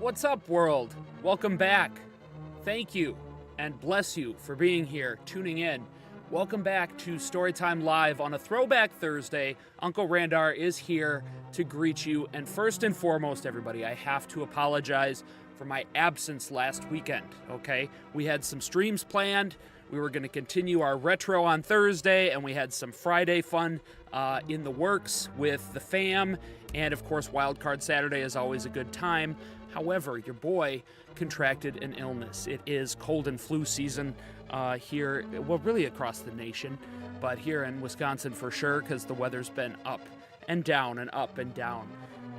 What's up, world? Welcome back. Thank you and bless you for being here, tuning in. Welcome back to Storytime Live on a Throwback Thursday. Uncle Randar is here to greet you. And first and foremost, everybody, I have to apologize for my absence last weekend, okay? We had some streams planned. We were going to continue our retro on Thursday, and we had some Friday fun in the works with the fam. And, of course, Wildcard Saturday is always a good time. However, your boy contracted an illness. It is cold and flu season here, well, really across the nation, but here in Wisconsin for sure, because the weather's been up and down and up and down.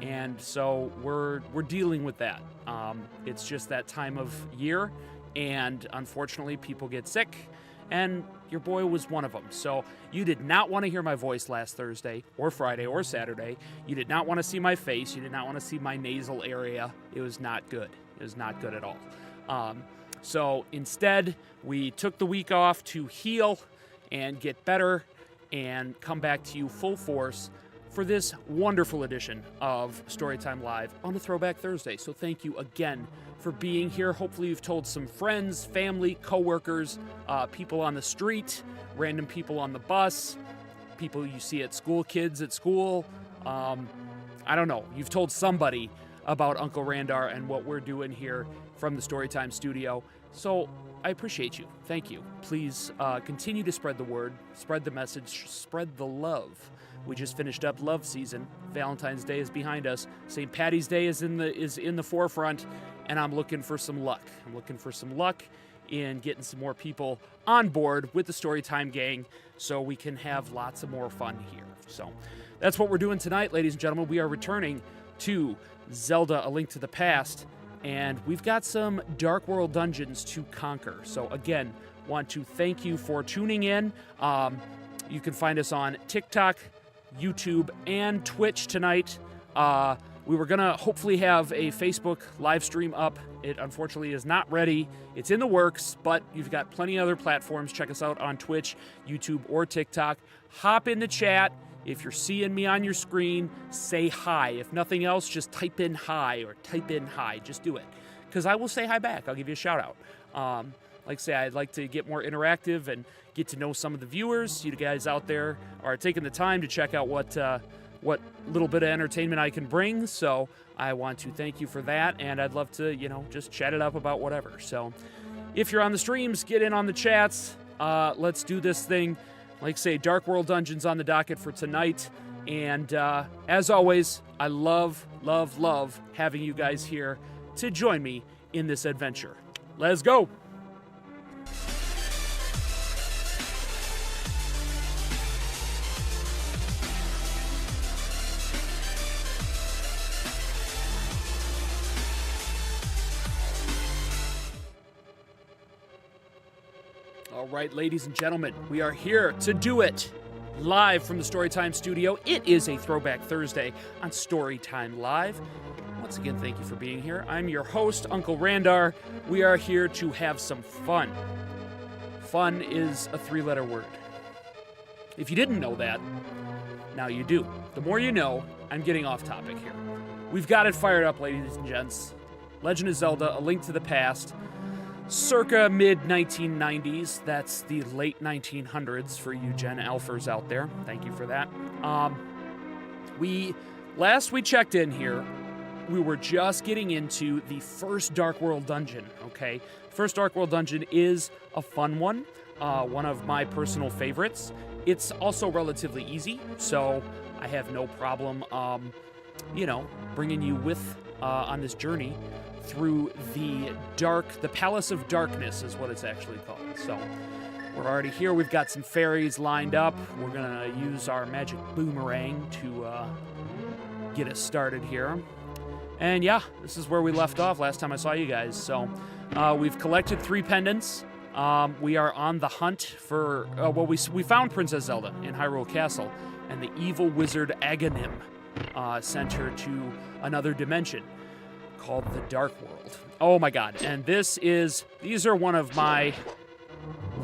And so we're dealing with that. It's just that time of year, and unfortunately people get sick, and your boy was one of them. So you did not want to hear my voice last Thursday or Friday or Saturday. You did not want to see my face. You did not want to see my nasal area. It was not good. It was not good at all. So instead, we took the week off to heal and get better and come back to you full force for this wonderful edition of Storytime Live on a Throwback Thursday. So thank you again for being here. Hopefully you've told some friends, family, coworkers, people on the street, random people on the bus, people you see at school, kids at school. I don't know. You've told somebody about Uncle Randar and what we're doing here from the Storytime studio. So I appreciate you. Thank you. Please continue to spread the word, spread the message, spread the love. We just finished up love season. Valentine's Day is behind us. St. Patty's Day is in the forefront, and I'm looking for some luck. I'm looking for some luck in getting some more people on board with the Storytime gang so we can have lots of more fun here. So that's what we're doing tonight, ladies and gentlemen. We are returning to Zelda: A Link to the Past, and we've got some Dark World dungeons to conquer. So again, want to thank you for tuning in. You can find us on TikTok, YouTube, and Twitch tonight. We were going to hopefully have a Facebook live stream up. It unfortunately is not ready. It's in the works, but you've got plenty of other platforms. Check us out on Twitch, YouTube, or TikTok. Hop in the chat. If you're seeing me on your screen, say hi. If nothing else, just type in hi or type in hi. Just do it, because I will say hi back. I'll give you a shout out. Like I say, I'd like to get more interactive and get to know some of the viewers. You guys out there are taking the time to check out what little bit of entertainment I can bring. So I want to thank you for that, and I'd love to, just chat it up about whatever. So if you're on the streams, get in on the chats. Let's do this thing. Like I say, Dark World Dungeons on the docket for tonight. And as always, I love having you guys here to join me in this adventure. Let's go! All right, ladies and gentlemen, we are here to do it live from the Storytime studio. It is a Throwback Thursday on Storytime Live. Once again, thank you for being here. I'm your host, Uncle Randar. We are here to have some fun. Fun is a three-letter word. If you didn't know that, now you do. The more you know. I'm getting off topic here. We've got it fired up, ladies and gents. Legend of Zelda: A Link to the Past. Circa mid-1990s, that's the late 1900s for you Gen Alphers out there. Thank you for that. Last we checked in here, we were just getting into the first Dark World dungeon, okay? First Dark World dungeon is a fun one of my personal favorites. It's also relatively easy, so I have no problem, bringing you with on this journey through the Palace of Darkness is what it's actually called. So we're already here. We've got some fairies lined up. We're gonna use our magic boomerang to get us started here. And yeah, this is where we left off last time I saw you guys. So we've collected 3 pendants. We are on the hunt for, we found Princess Zelda in Hyrule Castle, and the evil wizard Aghanim sent her to another dimension called the Dark World. Oh my god. And these are one of my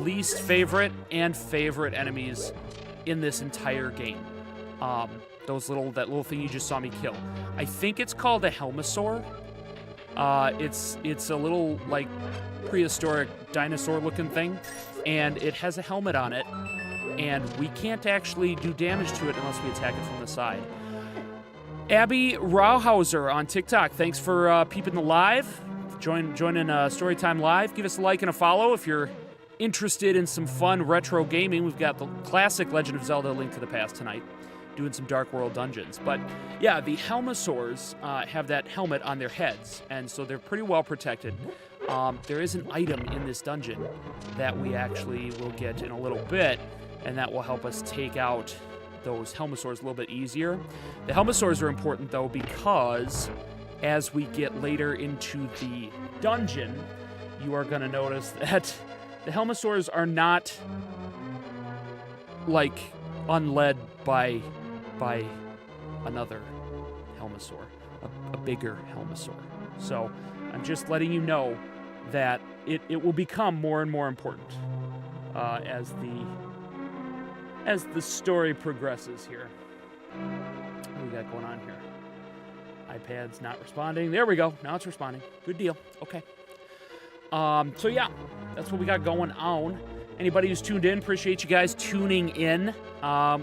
least favorite and favorite enemies in this entire game. That little thing you just saw me kill. I think it's called a Helmasaur. It's a little, like, prehistoric dinosaur-looking thing, and it has a helmet on it, and we can't actually do damage to it unless we attack it from the side. Abby Rauhauser on TikTok, thanks for peeping the live. Joining Storytime Live. Give us a like and a follow if you're interested in some fun retro gaming. We've got the classic Legend of Zelda: Link to the Past tonight, doing some Dark World dungeons. But yeah, the Helmosaurs have that helmet on their heads, and so they're pretty well protected. There is an item in this dungeon that we actually will get in a little bit, and that will help us take out those Helmosaurs a little bit easier. The Helmosaurs are important, though, because as we get later into the dungeon, you are going to notice that the Helmosaurs are not, like, unled by another Helmosaur, a bigger Helmosaur. So I'm just letting you know that it will become more and more important as the story progresses here. What do we got going on here? iPad's not responding. There we go. Now it's responding. Good deal. Okay. So yeah, that's what we got going on. Anybody who's tuned in, appreciate you guys tuning in.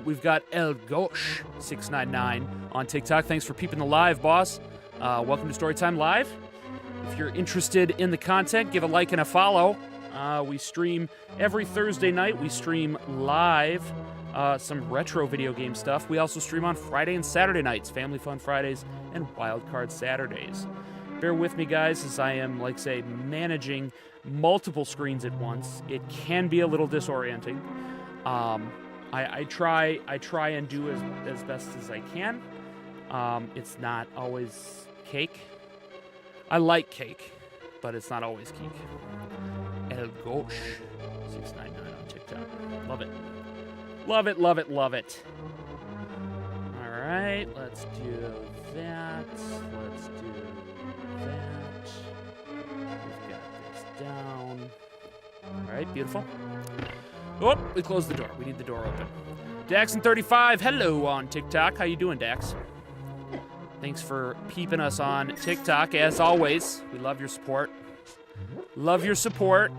We've got El Gosh 699 on TikTok. Thanks for peeping the live, boss. Welcome to Storytime Live. If you're interested in the content, give a like and a follow. We stream every Thursday night. We stream live some retro video game stuff. We also stream on Friday and Saturday nights, Family Fun Fridays and Wildcard Saturdays. Bear with me, guys, as I am, like, say, managing multiple screens at once. It can be a little disorienting. I try and do as best as I can. It's not always cake. I like cake, but it's not always cake. El Gosh 699 on TikTok. Love it. Love it, love it, love it. All right, let's do that. Let's do that. We've got this down. All right, beautiful. Oh, we closed the door. We need the door open. Daxon35, hello on TikTok. How you doing, Dax? Thanks for peeping us on TikTok. As always, we love your support. Love your support.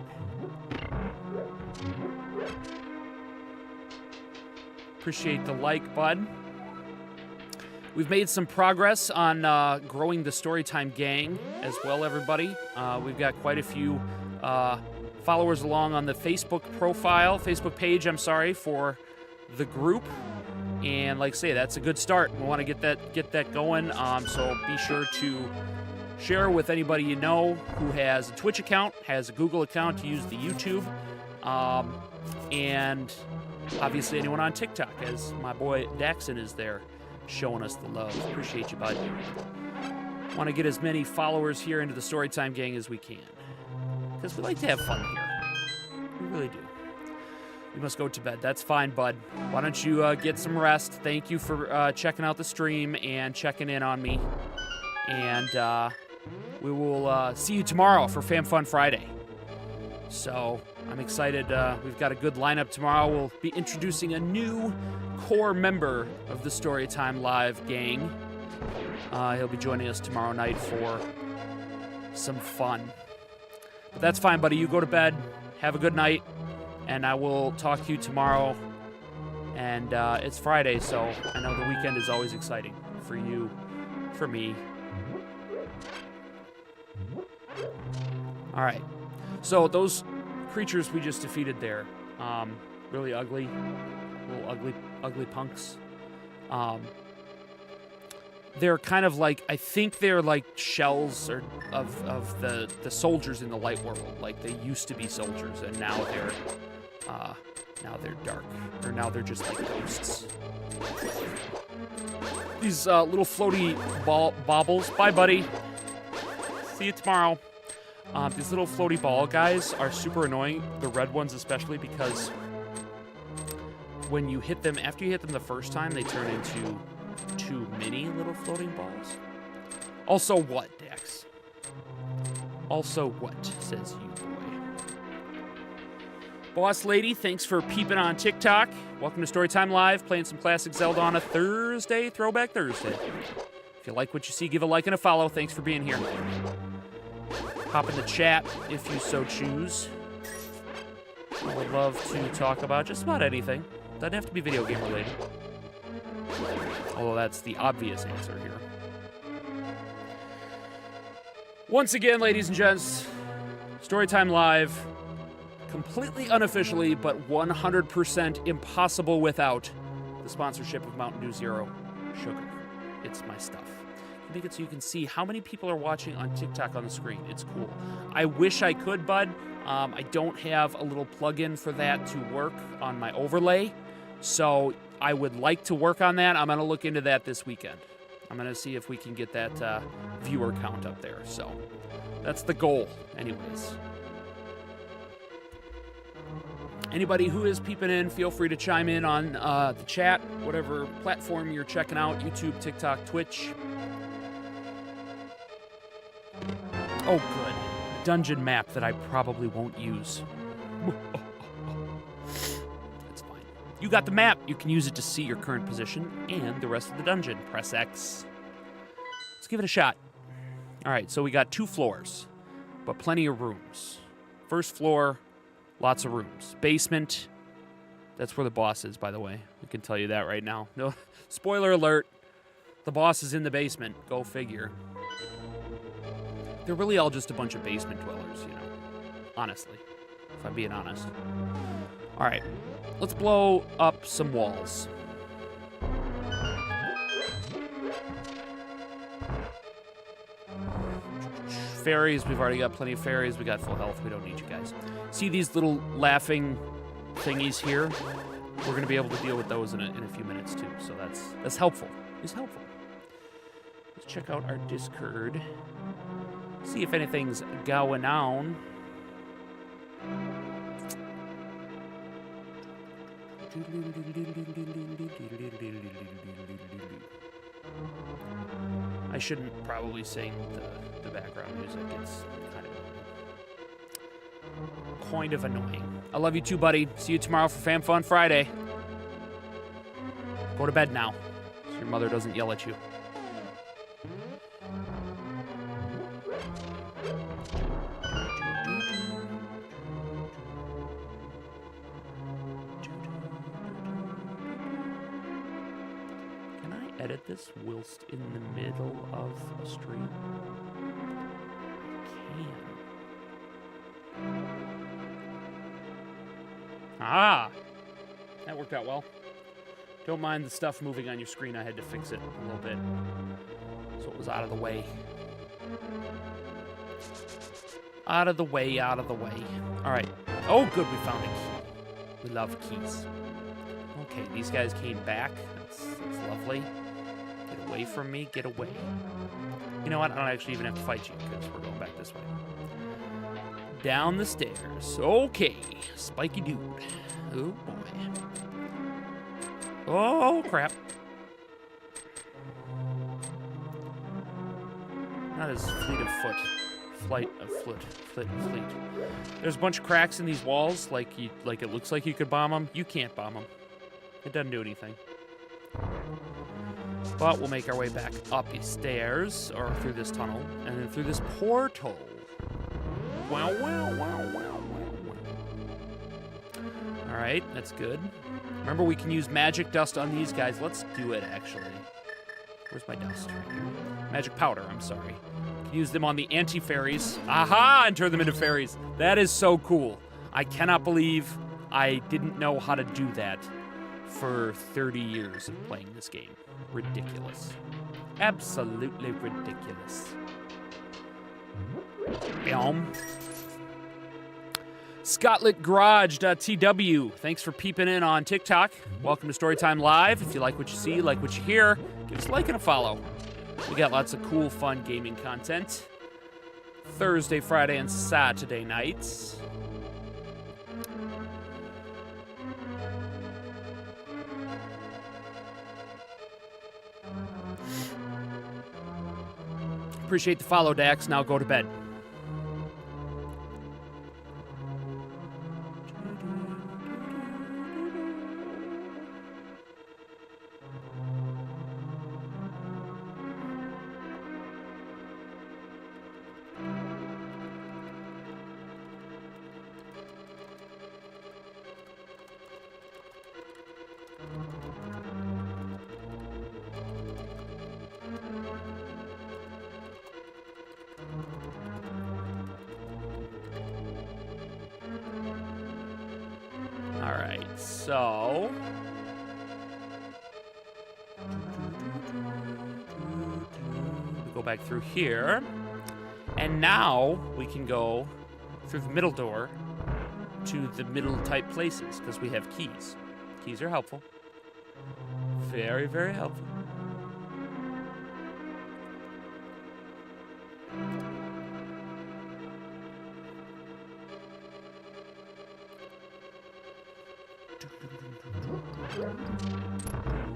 Appreciate the like, bud. We've made some progress on growing the Storytime gang as well, everybody. We've got quite a few followers along on the Facebook page, for the group. And like I say, that's a good start. We want to get that going. So be sure to share with anybody you know who has a Twitch account, has a Google account to use the YouTube, and obviously anyone on TikTok, as my boy Daxon is there showing us the love. Appreciate you, bud. Want to get as many followers here into the Storytime gang as we can, because we like to have fun here. We really do. You must go to bed. That's fine, bud. Why don't you get some rest? Thank you for checking out the stream and checking in on me. And we will see you tomorrow for Fam Fun Friday. So I'm excited. We've got a good lineup tomorrow. We'll be introducing a new core member of the Storytime Live gang. He'll be joining us tomorrow night for some fun. But that's fine, buddy. You go to bed. Have a good night. And I will talk to you tomorrow. And it's Friday, so I know the weekend is always exciting for you, for me. All right. So those creatures we just defeated there, really ugly, little ugly punks. They're kind of like, I think they're like shells of the soldiers in the light world. Like they used to be soldiers, and now they're dark, or now they're just like ghosts. These little floaty baubles. Bye, buddy. See you tomorrow. These little floaty ball guys are super annoying, the red ones especially, because when you hit them, after you hit them the first time, they turn into 2 mini little floating balls. Also what, Dex? Also what, says you, boy. Boss lady, thanks for peeping on TikTok. Welcome to Storytime Live, playing some classic Zelda on a Thursday, Throwback Thursday. If you like what you see, give a like and a follow. Thanks for being here. Hop in the chat if you so choose. I would love to talk about just about anything. Doesn't have to be video game related. Although that's the obvious answer here. Once again, ladies and gents, Storytime Live, completely unofficially, but 100% impossible without the sponsorship of Mountain Dew Zero Sugar. It's my stuff. I make it so you can see how many people are watching on TikTok on the screen. It's cool. I wish I could, bud. I don't have a little plug-in for that to work on my overlay, so I would like to work on that. I'm going to look into that this weekend. I'm going to see if we can get that viewer count up there. So that's the goal, anyways. Anybody who is peeping in, feel free to chime in on the chat, whatever platform you're checking out, YouTube, TikTok, Twitch. Oh, good. Dungeon map that I probably won't use. That's fine. You got the map. You can use it to see your current position and the rest of the dungeon. Press X. Let's give it a shot. All right, so we got 2 floors, but plenty of rooms. First floor, lots of rooms. Basement, that's where the boss is, by the way. I can tell you that right now. No, spoiler alert, the boss is in the basement. Go figure. They're really all just a bunch of basement dwellers, you know. Honestly, if I'm being honest. All right, let's blow up some walls. Fairies, we've already got plenty of fairies. We got full health. We don't need you guys. See these little laughing thingies here? We're going to be able to deal with those in a few minutes, too. So that's helpful. It's helpful. Let's check out our Discord. See if anything's going on. I shouldn't probably sing the background music. It's kind of annoying. I love you too, buddy. See you tomorrow for Fam Fun Friday. Go to bed now, so your mother doesn't yell at you. Edit this whilst in the middle of a stream? I can. Ah! That worked out well. Don't mind the stuff moving on your screen. I had to fix it a little bit, so it was out of the way. Out of the way, out of the way. All right. Oh, good, we found a key. We love keys. Okay, these guys came back. That's lovely. Get away from me. Get away. You know what? I don't actually even have to fight you because we're going back this way. Down the stairs. Okay. Spiky dude. Oh, boy. Oh, crap. Not as fleet of foot. Flight of fleet. There's a bunch of cracks in these walls. Like it looks like you could bomb them. You can't bomb them. It doesn't do anything. But we'll make our way back up these stairs, or through this tunnel, and then through this portal. Wow, wow, wow, wow, wow. All right, that's good. Remember, we can use magic dust on these guys. Let's do it, actually. Where's my dust? Magic powder, I'm sorry. Use them on the anti-fairies. Aha! And turn them into fairies. That is so cool. I cannot believe I didn't know how to do that for 30 years of playing this game. Ridiculous. Absolutely ridiculous. ScotlandGarage.tw. Thanks for peeping in on TikTok. Welcome to Storytime Live. If you like what you see, like what you hear, give us a like and a follow. We got lots of cool, fun gaming content. Thursday, Friday, and Saturday nights. Appreciate the follow, Dax. Now go to bed. All right, so... we go back through here. And now we can go through the middle door to the middle type places because we have keys. Keys are helpful. Very, very helpful.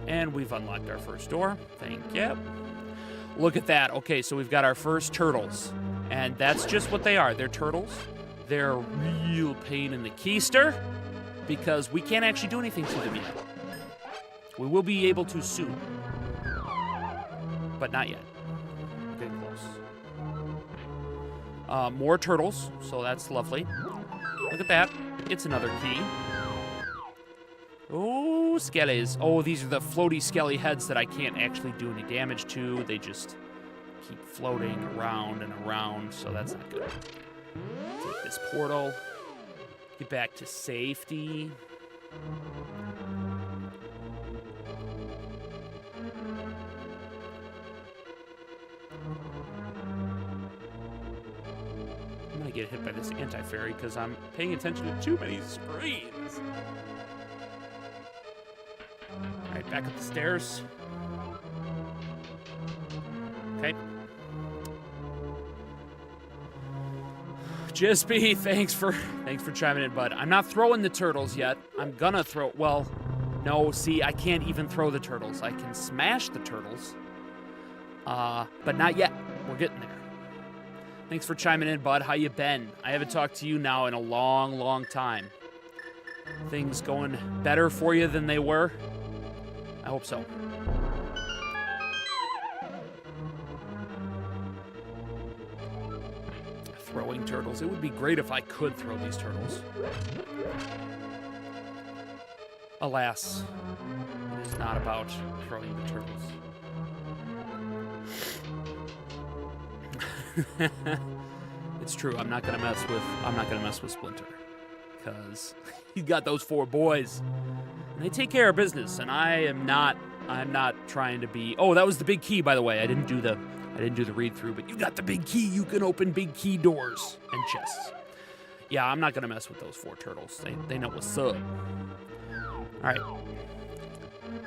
And we've unlocked our first door. Thank you. Look at that. Okay, so we've got our first turtles. And that's just what they are. They're turtles. They're a real pain in the keister because we can't actually do anything to them yet. We will be able to soon. But not yet. Getting close. More turtles, so that's lovely. Look at that. It's another key. Oh, skellies. Oh, these are the floaty skelly heads that I can't actually do any damage to. They just keep floating around and around, so that's not good. Take this portal. Get back to safety. I'm gonna get hit by this anti-fairy because I'm paying attention to too many screens. Alright, back up the stairs. Okay. Jispy, thanks for chiming in, bud. I'm not throwing the turtles yet. I'm gonna throw, well, no, see, I can't even throw the turtles. I can smash the turtles. But not yet. We're getting there. Thanks for chiming in, bud. How you been? I haven't talked to you now in a long, long time. Things going better for you than they were? I hope so. Throwing turtles. It would be great if I could throw these turtles. Alas, it is not about throwing the turtles. It's true. I'm not gonna mess with Splinter because he's got those 4 boys. And they take care of business, and I'm not trying to be... Oh, that was the big key, by the way. I didn't do the read-through, but you got the big key. You can open big key doors and chests. Yeah, I'm not going to mess with those 4 turtles. They know what's up. All right.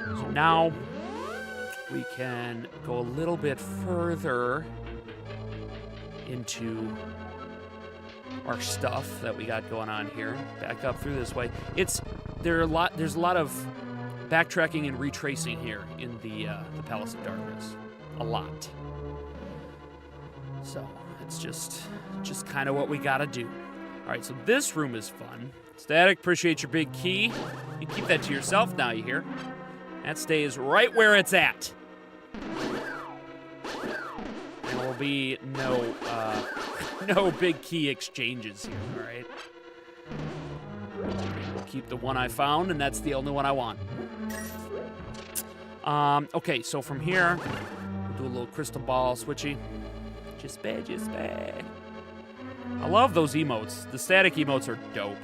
So now we can go a little bit further into our stuff that we got going on here. Back up through this way. There's a lot of backtracking and retracing here in the Palace of Darkness. A lot. So it's just kind of what we gotta do. All right, so this room is fun. Static, appreciate your big key. You keep that to yourself now, you hear? That stays right where it's at. There will be no big key exchanges here, all right? We'll keep the one I found, and that's the only one I want. Okay, so from here, we'll do a little crystal ball switchy. Just bad. I love those emotes. The static emotes are dope.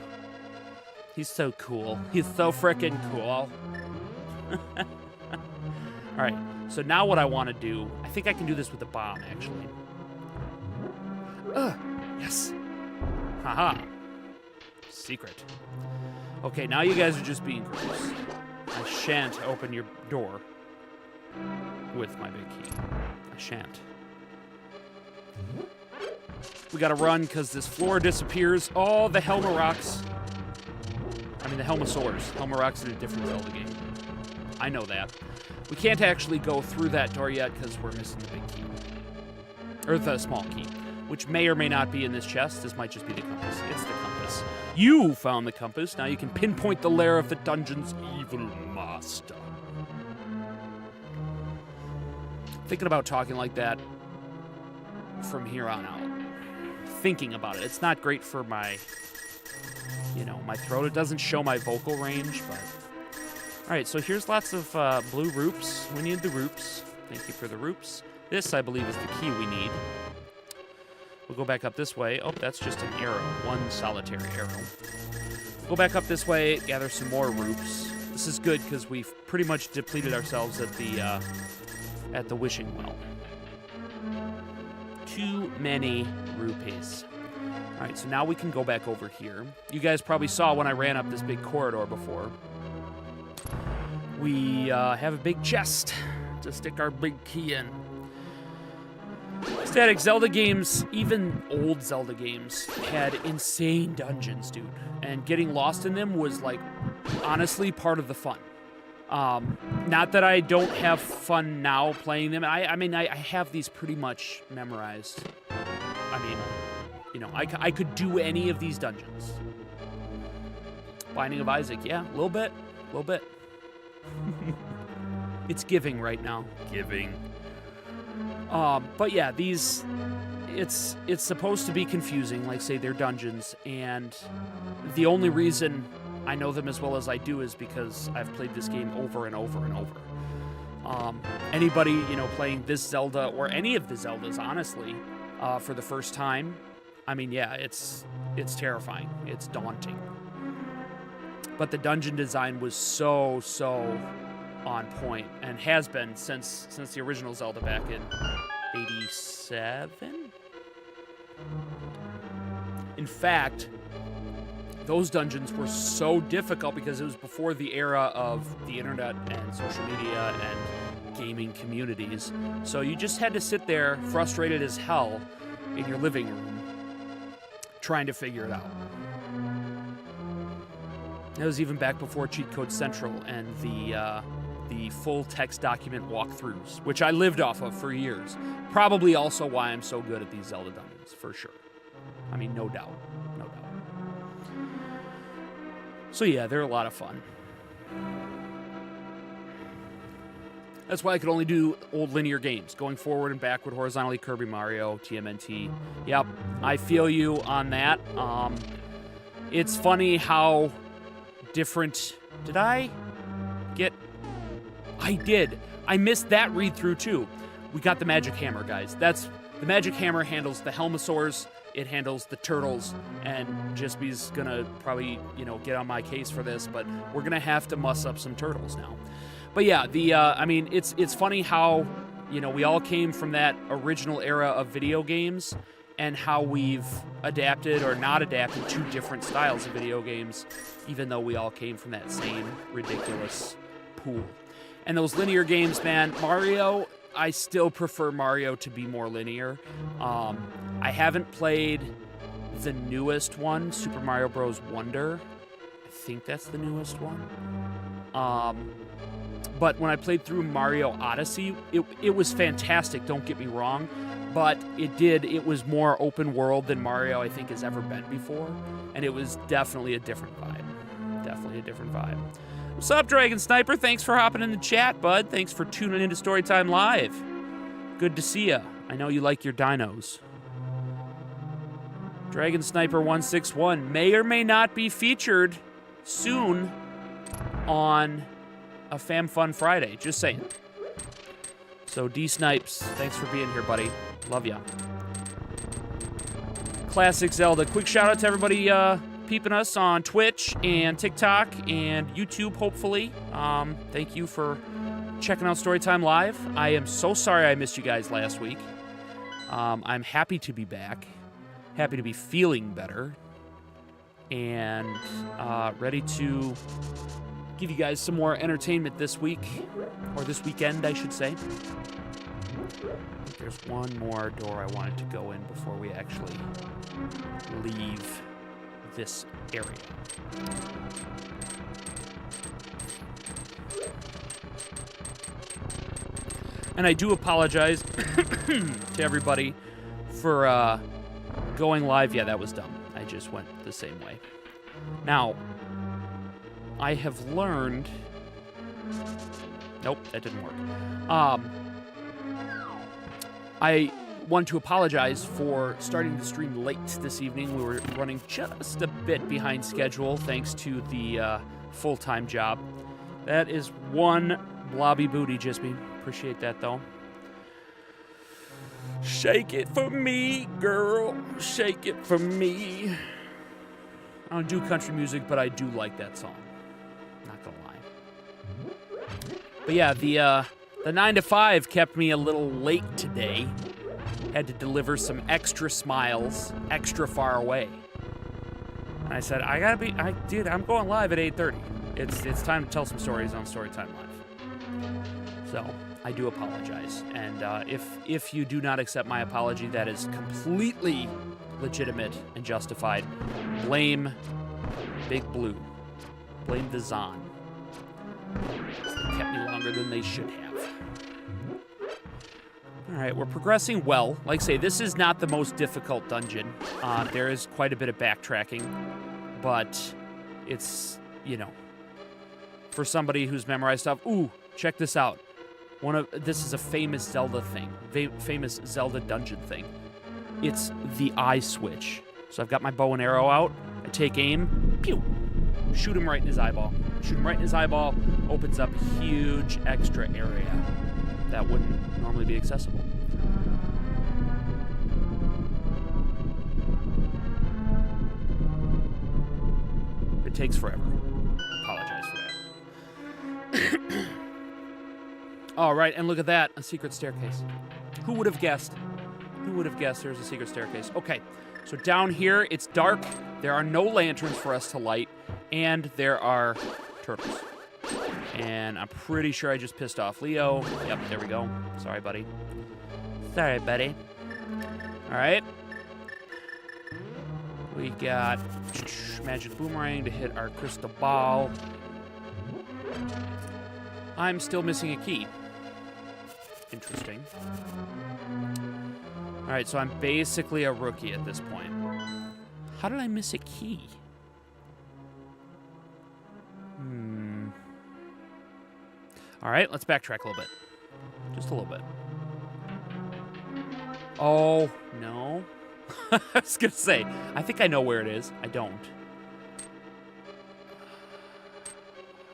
He's so cool. He's so freaking cool. All right, so now what I want to do, I think I can do this with the bomb, actually. Yes. Haha. Secret. Okay, now you guys are just being gross. I shan't open your door with my big key. I shan't. We gotta run because this floor disappears. Oh, the Helmarocks. I mean, the Helmasaurs. Helmarocks in a different Zelda game. I know that. We can't actually go through that door yet because we're missing the big key. Or the small key, which may or may not be in this chest. This might just be the compass. It's the compass. You found the compass. Now you can pinpoint the lair of the dungeon's evil master. Thinking about talking like that from here on out. Thinking about it. It's not great for my, my throat. It doesn't show my vocal range, but All right, so here's lots of blue roops. We need the roops. Thank you for the roops. This, I believe, is the key we need. We'll go back up this way. Oh, that's just an arrow. One solitary arrow. Go back up this way, gather some more roops. This is good because we've pretty much depleted ourselves at the wishing well. Too many rupees. All right, so now we can go back over here. You guys probably saw when I ran up this big corridor before. We have a big chest to stick our big key in. Static Zelda games, even old Zelda games, had insane dungeons, dude. And getting lost in them was, like, honestly part of the fun. Not that I don't have fun now playing them. I mean, I have these pretty much memorized. I mean, you know, I could do any of these dungeons. Binding of Isaac, yeah, a little bit. It's giving right now. Giving. But yeah, these, it's supposed to be confusing, like say they're dungeons, and the only reason I know them as well as I do is because I've played this game over and over and over. Anybody, you know, playing this Zelda or any of the Zeldas, honestly, for the first time, I mean, yeah, it's terrifying. It's daunting. But the dungeon design was so on point, and has been since the original Zelda back in 87? In fact, those dungeons were so difficult because it was before the era of the internet and social media and gaming communities. So you just had to sit there frustrated as hell in your living room trying to figure it out. It was even back before Cheat Code Central and the full text document walkthroughs, which I lived off of for years. Probably also why I'm so good at these Zelda dungeons, for sure. I mean, no doubt. So yeah, they're a lot of fun. That's why I could only do old linear games, going forward and backward horizontally, Kirby, Mario, TMNT. Yep, I feel you on that. It's funny how different... I did. I missed that read-through, too. We got the Magic Hammer, guys. The Magic Hammer handles the Helmosaurs, it handles the turtles, and Jispy's gonna probably, you know, get on my case for this, but we're gonna have to muss up some turtles now. But yeah, I mean, it's funny how, you know, we all came from that original era of video games, and how we've adapted or not adapted to different styles of video games, even though we all came from that same ridiculous pool. And those linear games, man, Mario, I still prefer Mario to be more linear. I haven't played the newest one, Super Mario Bros. Wonder. I think that's the newest one. But when I played through Mario Odyssey, it was fantastic, don't get me wrong. But it was more open world than Mario, I think, has ever been before. And it was definitely a different vibe. What's up, Dragon Sniper? Thanks for hopping in the chat, bud. Thanks for tuning into Storytime Live. Good to see ya. I know you like your dinos. Dragon Sniper 161 may or may not be featured soon on a Fam Fun Friday. Just saying. So, D-Snipes, thanks for being here, buddy. Love ya. Classic Zelda. Quick shout out to everybody peeping us on Twitch and TikTok and YouTube, hopefully. Thank you for checking out Storytime Live. I am so sorry I missed you guys last week. I'm happy to be back. Happy to be feeling better. And ready to give you guys some more entertainment this week. Or this weekend, I should say. There's one more door I wanted to go in before we actually leave this area. And I do apologize to everybody for going live. Yeah, that was dumb. I just went the same way. Now, I have learned... Nope, that didn't work. I want to apologize for starting the stream late this evening. We were running just a bit behind schedule thanks to the full-time job. That is one blobby booty, Jispy. Appreciate that, though. Shake it for me, girl. Shake it for me. I don't do country music, but I do like that song. Not gonna lie. But yeah, the 9 to 5 kept me a little late today. Had to deliver some extra smiles, extra far away. And I said, dude, I'm going live at 8:30. It's time to tell some stories on Storytime Live. So I do apologize. And if you do not accept my apology, that is completely legitimate and justified. Blame Big Blue. Blame the Zon. They kept me longer than they should have. All right, we're progressing well. Like I say, this is not the most difficult dungeon. There is quite a bit of backtracking, but it's, you know, for somebody who's memorized stuff. Ooh, check this out. This is a famous Zelda thing, famous Zelda dungeon thing. It's the eye switch. So I've got my bow and arrow out. I take aim, pew, shoot him right in his eyeball. Shoot him right in his eyeball, opens up a huge extra area that wouldn't normally be accessible. It takes forever. I apologize for that. All right, and look at that, a secret staircase. Who would have guessed? Who would have guessed there's a secret staircase? Okay, so down here, it's dark. There are no lanterns for us to light, and there are turtles. And I'm pretty sure I just pissed off Leo. Yep, there we go. Sorry, buddy. Sorry, buddy. All right. We got magic boomerang to hit our crystal ball. I'm still missing a key. Interesting. All right, so I'm basically a rookie at this point. How did I miss a key? All right, let's backtrack a little bit. Just a little bit. Oh, no. I was going to say, I think I know where it is. I don't.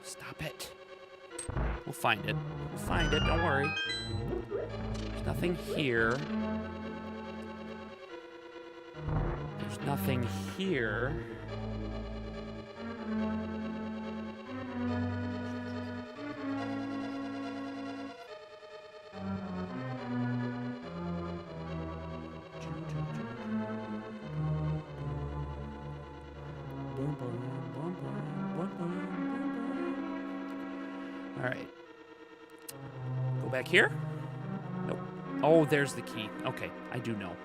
Stop it. We'll find it. We'll find it, don't worry. There's nothing here. There's nothing here. All right. Go back here? Nope. Oh, there's the key. Okay, I do know.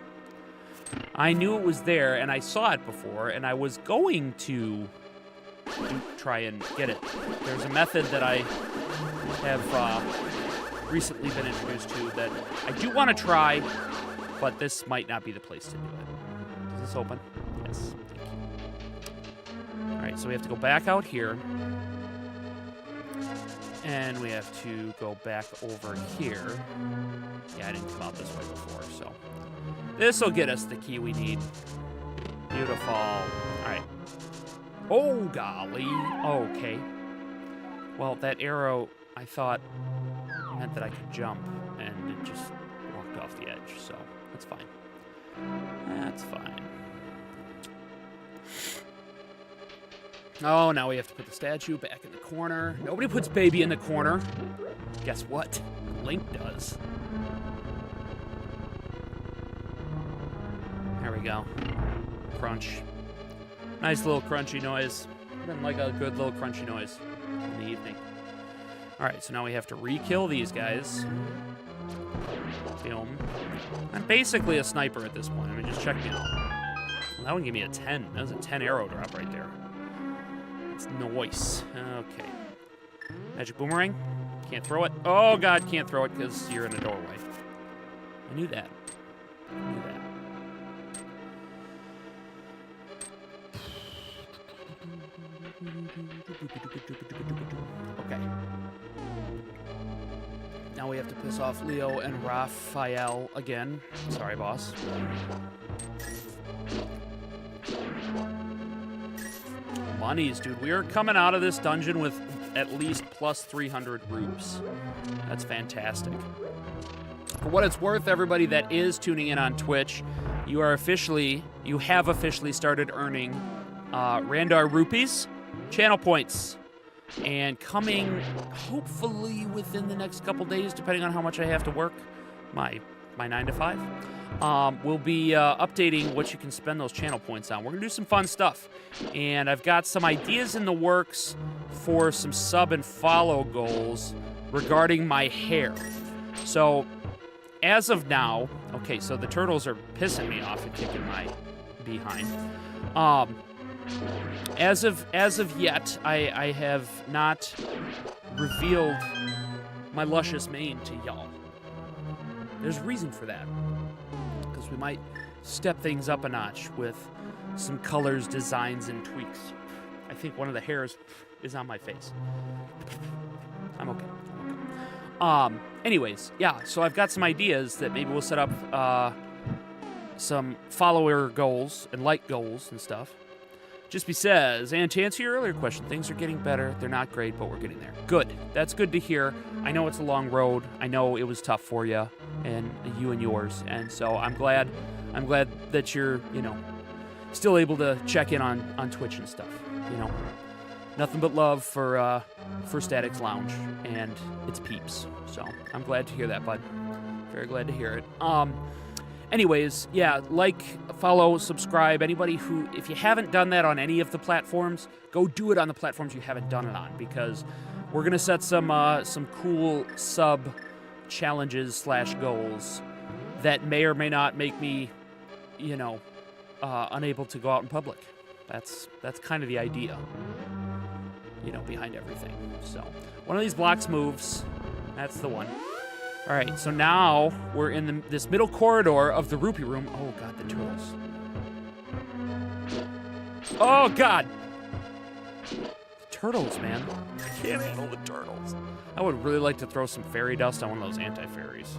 I knew it was there, and I saw it before, and I was going to try and get it. There's a method that I have recently been introduced to that I do want to try, but this might not be the place to do it. Is this open? Yes. Thank you. All right, so we have to go back out here. And we have to go back over here. Yeah, I didn't come out this way before, so. This will get us the key we need. Beautiful. All right. Oh, golly. Okay. Well, that arrow, I thought, meant that I could jump, and it just walked off the edge, so that's fine. That's fine. Oh, now we have to put the statue back in the corner. Nobody puts baby in the corner. Guess what? Link does. There we go. Crunch. Nice little crunchy noise. Been like a good little crunchy noise in the evening. All right, so now we have to re-kill these guys. Boom. I'm basically a sniper at this point. I mean, just check me out. Well, that one gave me a 10. That was a 10 arrow drop right there. It's nice. Okay. Magic boomerang. Can't throw it. Oh, God, can't throw it because you're in a doorway. I knew that. I knew that. Okay. Now we have to piss off Leo and Raphael again. Sorry, boss. Come monies, dude. We are coming out of this dungeon with at least plus 300 rupees. That's fantastic. For what it's worth, everybody that is tuning in on Twitch, you have officially started earning Randar rupees, channel points, and coming hopefully within the next couple days, depending on how much I have to work, my 9 to 5. We'll be updating what you can spend those channel points on. We're going to do some fun stuff. And I've got some ideas in the works for some sub and follow goals regarding my hair. So, as of now, okay, so the turtles are pissing me off and kicking my behind. As of yet, I have not revealed my luscious mane to y'all. There's reason for that. Because we might step things up a notch with some colors, designs, and tweaks. I think one of the hairs is on my face. I'm okay. Anyways, yeah, so I've got some ideas that maybe we'll set up some follower goals and like goals and stuff. Just says, and to answer your earlier question, things are getting better. They're not great, but we're getting there. Good. That's good to hear. I know it's a long road. I know it was tough for you and yours. And so I'm glad that you're, still able to check in on Twitch and stuff. Nothing but love for Static's Lounge and its peeps. So I'm glad to hear that, bud. Very glad to hear it. Anyways, yeah, like, follow, subscribe. Anybody who, if you haven't done that on any of the platforms, go do it on the platforms you haven't done it on, because we're gonna set some cool sub challenges / goals that may or may not make me, unable to go out in public. That's kind of the idea, behind everything. So one of these blocks moves. That's the one. All right, so now we're in this middle corridor of the rupee room. Oh, God, the turtles. Oh, God. The turtles, man. I can't handle the turtles. I would really like to throw some fairy dust on one of those anti-fairies.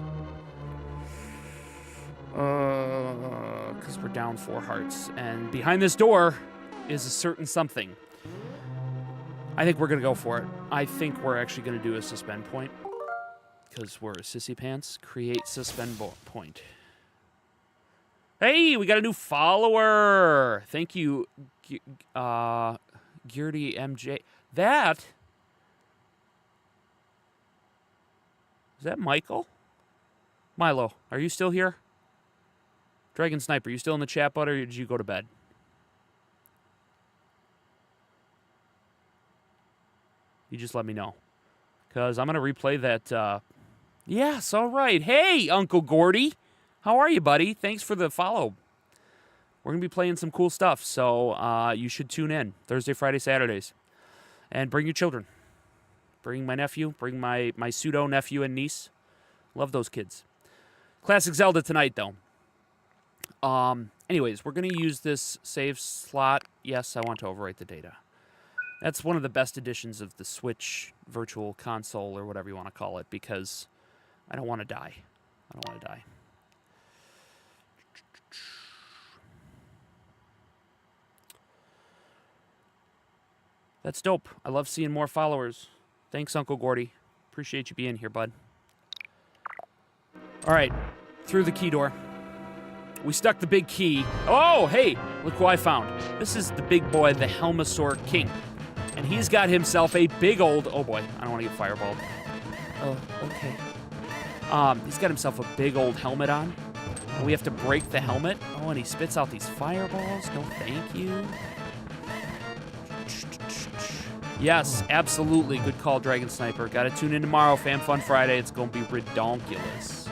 Because we're down 4 hearts. And behind this door is a certain something. I think we're going to go for it. I think we're actually going to do a suspend point. Because we're sissy pants. Create suspend point. Hey, we got a new follower. Thank you, Geardy MJ. Is that Michael? Milo, are you still here? Dragon Sniper, you still in the chat, bud, or did you go to bed? You just let me know. Because I'm going to replay that. Yes, all right. Hey, Uncle Gordy. How are you, buddy? Thanks for the follow. We're going to be playing some cool stuff, so you should tune in Thursday, Friday, Saturdays. And bring your children. Bring my nephew. Bring my pseudo-nephew and niece. Love those kids. Classic Zelda tonight, though. Anyways, we're going to use this save slot. Yes, I want to overwrite the data. That's one of the best editions of the Switch Virtual Console, or whatever you want to call it, because I don't want to die. I don't want to die. That's dope. I love seeing more followers. Thanks, Uncle Gordy. Appreciate you being here, bud. All right, through the key door. We stuck the big key. Oh, hey, look who I found. This is the big boy, the Helmasaur King. And he's got himself a big old... Oh, boy. I don't want to get fireballed. Oh, okay. He's got himself a big old helmet on. And we have to break the helmet. Oh, and he spits out these fireballs. No, thank you. Yes, absolutely. Good call, Dragon Sniper. Got to tune in tomorrow, Fam Fun Friday. It's going to be redonkulous.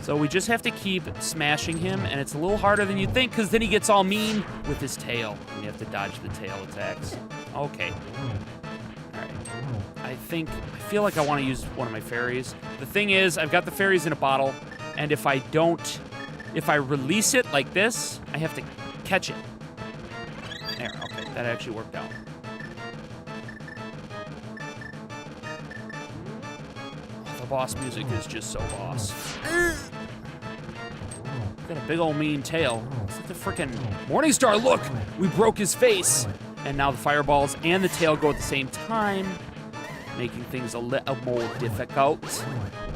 So we just have to keep smashing him, and it's a little harder than you'd think, because then he gets all mean with his tail, and you have to dodge the tail attacks. Okay. All right. I feel like I want to use one of my fairies. The thing is, I've got the fairies in a bottle, and if I release it like this, I have to catch it. There, okay, that actually worked out. The boss music is just so boss. Got a big old mean tail. It's like the frickin' Morningstar. Look, we broke his face. And now the fireballs and the tail go at the same time, making things a little more difficult.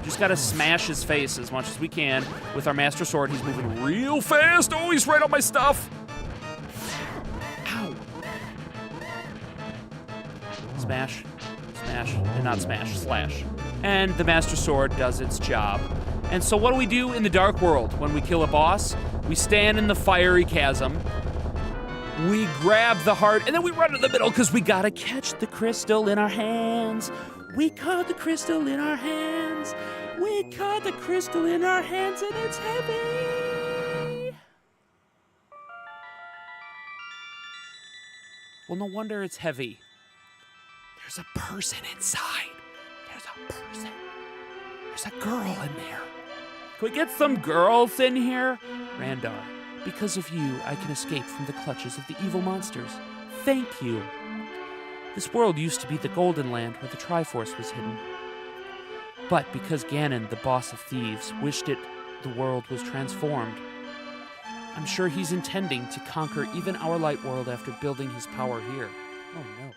Just gotta smash his face as much as we can with our Master Sword. He's moving real fast. Oh, he's right on my stuff. Ow. Smash, smash, and not smash, slash. And the Master Sword does its job. And so what do we do in the Dark World when we kill a boss? We stand in the fiery chasm. We grab the heart, and then we run to the middle because we gotta catch the crystal in our hands. We caught the crystal in our hands. We caught the crystal in our hands, and it's heavy. Well, no wonder it's heavy. There's a person inside. There's a person. There's a girl in there. Can we get some girls in here? Randar, because of you, I can escape from the clutches of the evil monsters. Thank you. This world used to be the Golden Land where the Triforce was hidden. But because Ganon, the boss of thieves, wished it, the world was transformed. I'm sure he's intending to conquer even our light world after building his power here. Oh no.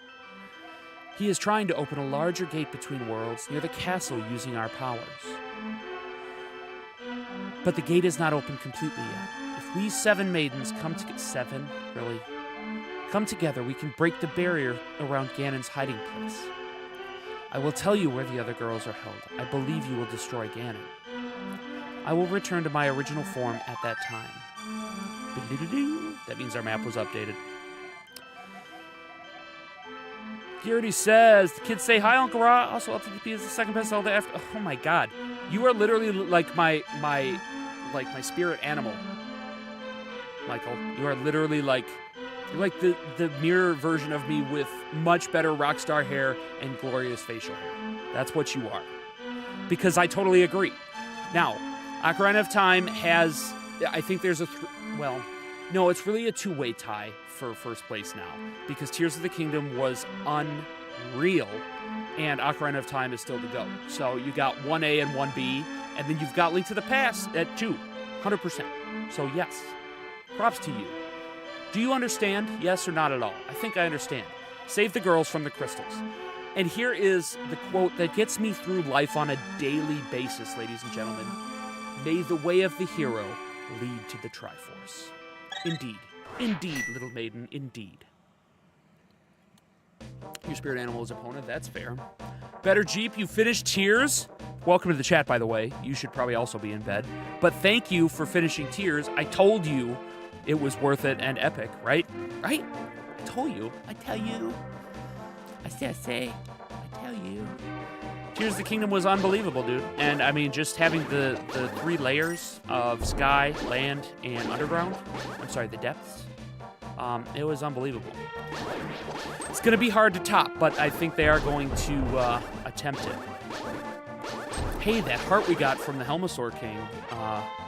He is trying to open a larger gate between worlds near the castle using our powers. But the gate is not open completely yet. If we 7 maidens come together, 7? Really? Come together, we can break the barrier around Ganon's hiding place. I will tell you where the other girls are held. I believe you will destroy Ganon. I will return to my original form at that time. That means our map was updated. Garrity says, the kids say, hi, Uncle Ra. Also, LTP is the second best Zelda after. Oh my god. You are literally like my spirit animal, Michael. You are literally like, you're like the mirror version of me with much better rock star hair and glorious facial hair. That's what you are. Because I totally agree. Now, Ocarina of Time has, I think there's well, no, it's really a two-way tie for first place now. Because Tears of the Kingdom was unreal, and Ocarina of Time is still to go. So you got 1A and 1B, and then you've got Link to the Past at 2, 100%. So yes, props to you. Do you understand? Yes or not at all? I think I understand. Save the girls from the crystals. And here is the quote that gets me through life on a daily basis, ladies and gentlemen. May the way of the hero lead to the Triforce. Indeed. Indeed, little maiden, indeed. Your spirit animal is opponent, that's fair. Better Jeep, you finished Tears? Welcome to the chat, by the way. You should probably also be in bed. But thank you for finishing Tears. I told you it was worth it and epic, right? Right? I told you. I tell you. I say. I tell you. Tears of the Kingdom was unbelievable, dude. And, I mean, just having the 3 layers of sky, land, and underground. I'm sorry, the depths. It was unbelievable. It's going to be hard to top, but I think they are going to attempt it. Hey, that heart we got from the Helmasaur King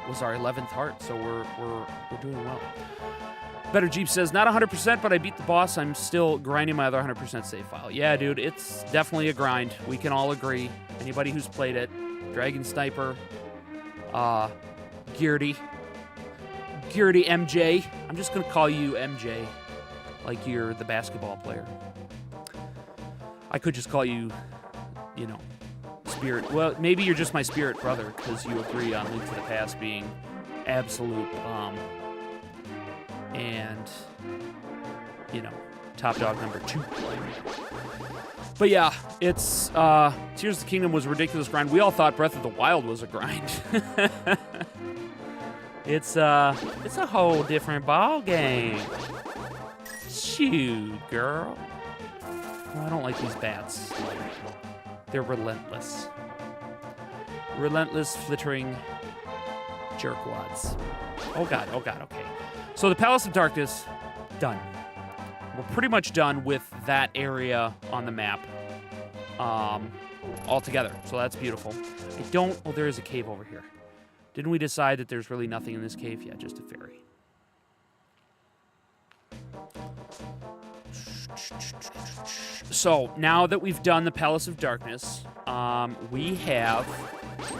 was our 11th heart, so we're doing well. Better Jeep says, not 100%, but I beat the boss. I'm still grinding my other 100% save file. Yeah, dude, it's definitely a grind. We can all agree. Anybody who's played it, Dragon Sniper, Geardy MJ. I'm just going to call you MJ, like you're the basketball player. I could just call you, you know, Spirit. Well, maybe you're just my spirit brother, because you agree on Link to the Past being absolute bomb. And, you know, top dog number 2. But yeah, it's, Tears of the Kingdom was a ridiculous grind. We all thought Breath of the Wild was a grind. It's a whole different ball game. Shoot, girl. Oh, I don't like these bats. They're relentless. Relentless, flittering jerkwads. Oh god, okay. So the Palace of Darkness, done. We're pretty much done with that area on the map altogether. So that's beautiful. Oh, there is a cave over here. Didn't we decide that there's really nothing in this cave? Yeah, just a fairy. So now that we've done the Palace of Darkness, we have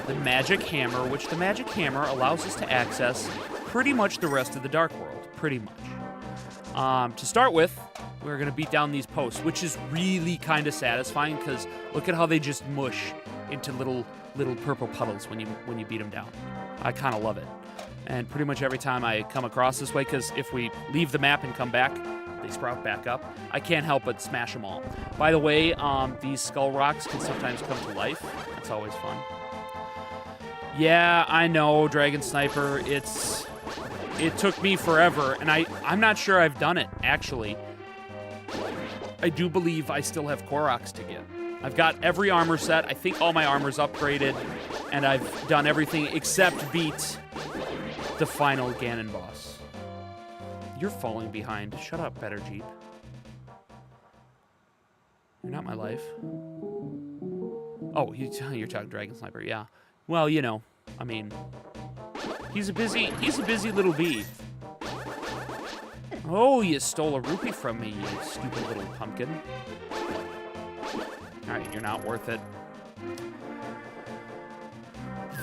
the Magic Hammer, which the Magic Hammer allows us to access pretty much the rest of the Dark World. Pretty much. To start with, we're going to beat down these posts, which is really kind of satisfying because look at how they just mush into little purple puddles when you beat them down. I kind of love it. And pretty much every time I come across this way, because if we leave the map and come back, they sprout back up. I can't help but smash them all. By the way, these skull rocks can sometimes come to life. That's always fun. Yeah, I know, Dragon Sniper. It took me forever, and I'm not sure I've done it, actually. I do believe I still have Koroks to get. I've got every armor set. I think all my armor's upgraded, and I've done everything except beat the final Ganon boss. You're falling behind. Shut up, Better Jeep. You're not my life. Oh, you're talking Dragon Sniper, yeah. Well, you know, I mean, he's a busy little bee. Oh, you stole a rupee from me, you stupid little pumpkin. All right, you're not worth it.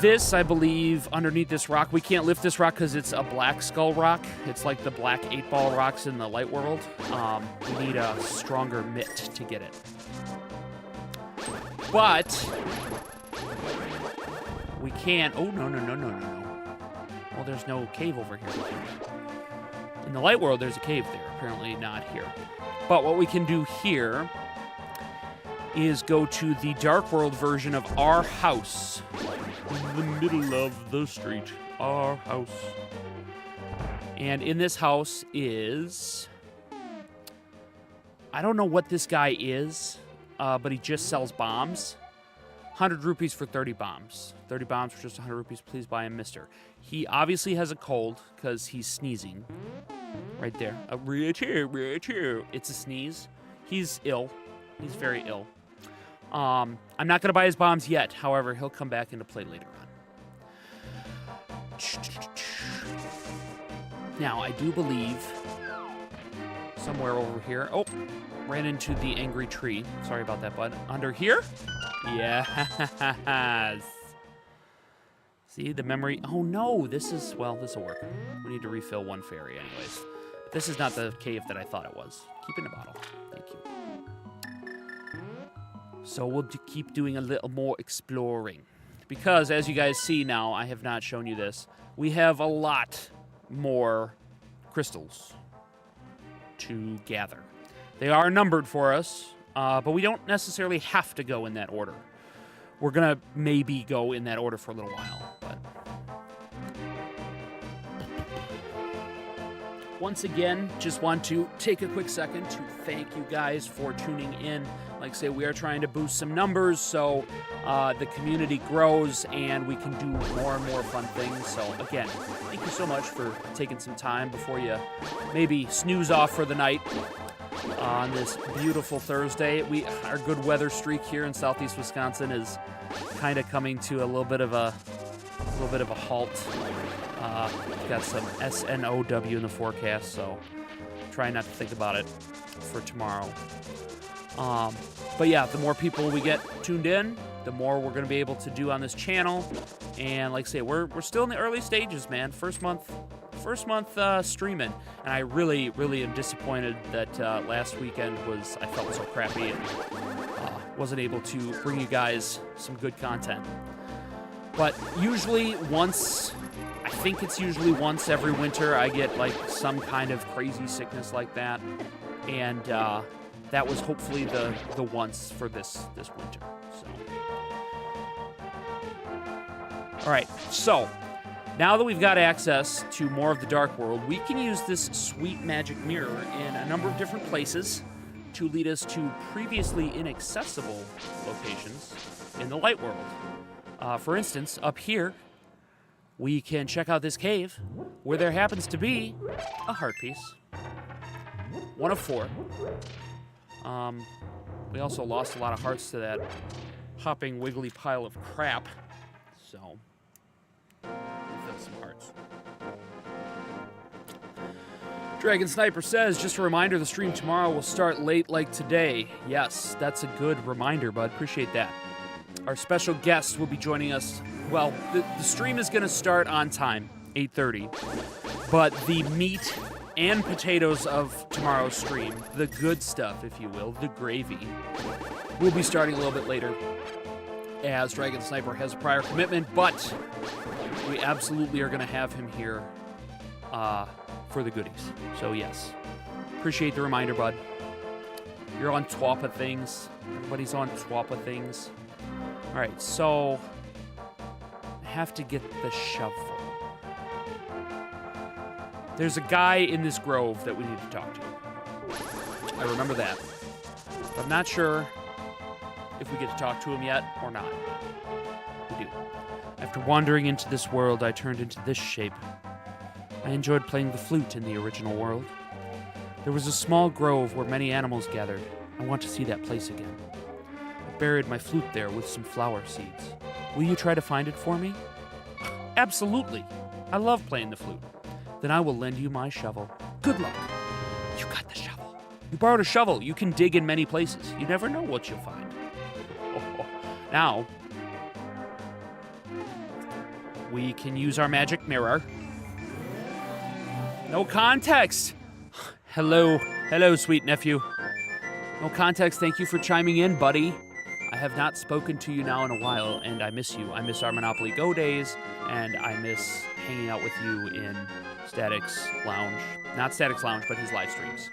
This, I believe, underneath this rock, we can't lift this rock because it's a black skull rock. It's like the black 8-ball rocks in the light world. We need a stronger mitt to get it. But we can't. Oh, no. Well, there's no cave over here. In the light world, there's a cave there. Apparently not here. But what we can do here is go to the Dark World version of our house. In the middle of the street, our house. And in this house is... I don't know what this guy is, but he just sells bombs. 100 rupees for 30 bombs. 30 bombs for just 100 rupees. Please buy him, mister. He obviously has a cold because he's sneezing. Right there. It's a sneeze. He's ill. He's very ill. I'm not going to buy his bombs yet. However, he'll come back into play later on. Now, I do believe somewhere over here. Oh, ran into the angry tree. Sorry about that, bud. Under here? Yes. See, the memory. Oh, no. This is, well, this will work. We need to refill one fairy anyways. But this is not the cave that I thought it was. Keep in the bottle. Thank you. So we'll keep doing a little more exploring. Because, as you guys see now, I have not shown you this, we have a lot more crystals to gather. They are numbered for us, but we don't necessarily have to go in that order. We're going to maybe go in that order for a little while, but... Once again, just want to take a quick second to thank you guys for tuning in. Like I say, we are trying to boost some numbers so the community grows and we can do more and more fun things. So again, thank you so much for taking some time before you maybe snooze off for the night on this beautiful Thursday. Our good weather streak here in southeast Wisconsin is kind of coming to a little bit of a halt. We've got some SNOW in the forecast, so try not to think about it for tomorrow. But yeah, the more people we get tuned in, the more we're going to be able to do on this channel. And like I say, we're still in the early stages, man. First month streaming, and I really am disappointed that last weekend I felt so crappy and wasn't able to bring you guys some good content. But usually I think it's usually once every winter I get like some kind of crazy sickness like that, and that was hopefully the once for this winter. So, all right, so now that we've got access to more of the Dark World, we can use this sweet magic mirror in a number of different places to lead us to previously inaccessible locations in the Light World. For instance, up here, we can check out this cave where there happens to be a heart piece. 1 of 4. We also lost a lot of hearts to that hopping wiggly pile of crap. So, refill some hearts. Dragon Sniper says, just a reminder, the stream tomorrow will start late like today. Yes, that's a good reminder, bud. Appreciate that. Our special guest will be joining us. Well, the stream is going to start on time, 8:30. But the meat and potatoes of tomorrow's stream, the good stuff, if you will, the gravy, will be starting a little bit later, as Dragon Sniper has a prior commitment, but we absolutely are going to have him here for the goodies. So yes, appreciate the reminder, bud. You're on Twapa things. Everybody's on Twapa things. All right, so I have to get the shovel. There's a guy in this grove that we need to talk to. I remember that. I'm not sure if we get to talk to him yet or not. We do. After wandering into this world, I turned into this shape. I enjoyed playing the flute in the original world. There was a small grove where many animals gathered. I want to see that place again. I buried my flute there with some flower seeds. Will you try to find it for me? Absolutely. I love playing the flute. Then I will lend you my shovel. Good luck. You got the shovel. You borrowed a shovel. You can dig in many places. You never know what you'll find. Now, we can use our magic mirror. No context. Hello, sweet nephew. No context, thank you for chiming in, buddy. I have not spoken to you now in a while, and I miss you. I miss our Monopoly Go days, and I miss hanging out with you in Static's Lounge. Not Static's Lounge, but his live streams.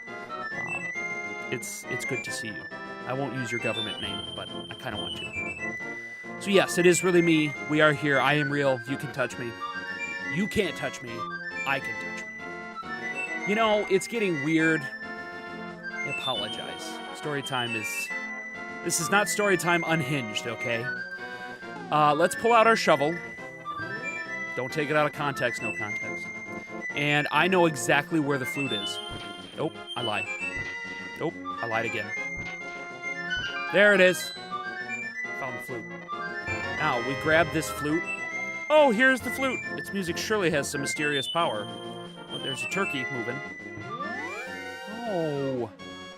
It's good to see you. I won't use your government name, but I kind of want to. So yes, it is really me. We are here. I am real. You can touch me. You can't touch me. I can touch me. You know, it's getting weird. I apologize. Storytime is... This is not Storytime unhinged, okay? Let's pull out our shovel. Don't take it out of context, no context. And I know exactly where the flute is. Nope, I lied. Nope, I lied again. There it is. Found the flute. Now, we grab this flute. Oh, here's the flute. Its music surely has some mysterious power. Oh, there's a turkey moving. Oh,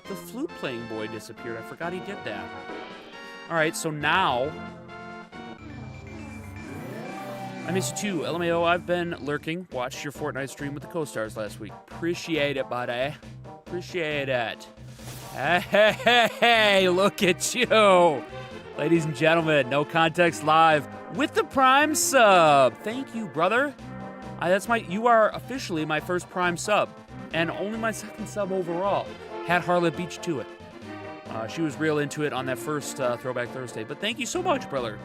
the flute-playing boy disappeared. I forgot he did that. All right, so now... I miss you too. LMAO, I've been lurking. Watched your Fortnite stream with the co-stars last week. Appreciate it, buddy. Appreciate it. Hey, look at you. Ladies and gentlemen, No Context Live with the Prime sub. Thank you, brother. You are officially my first Prime sub, and only my second sub overall. Had Harlot beat you to it. She was real into it on that first Throwback Thursday, but thank you so much, brother.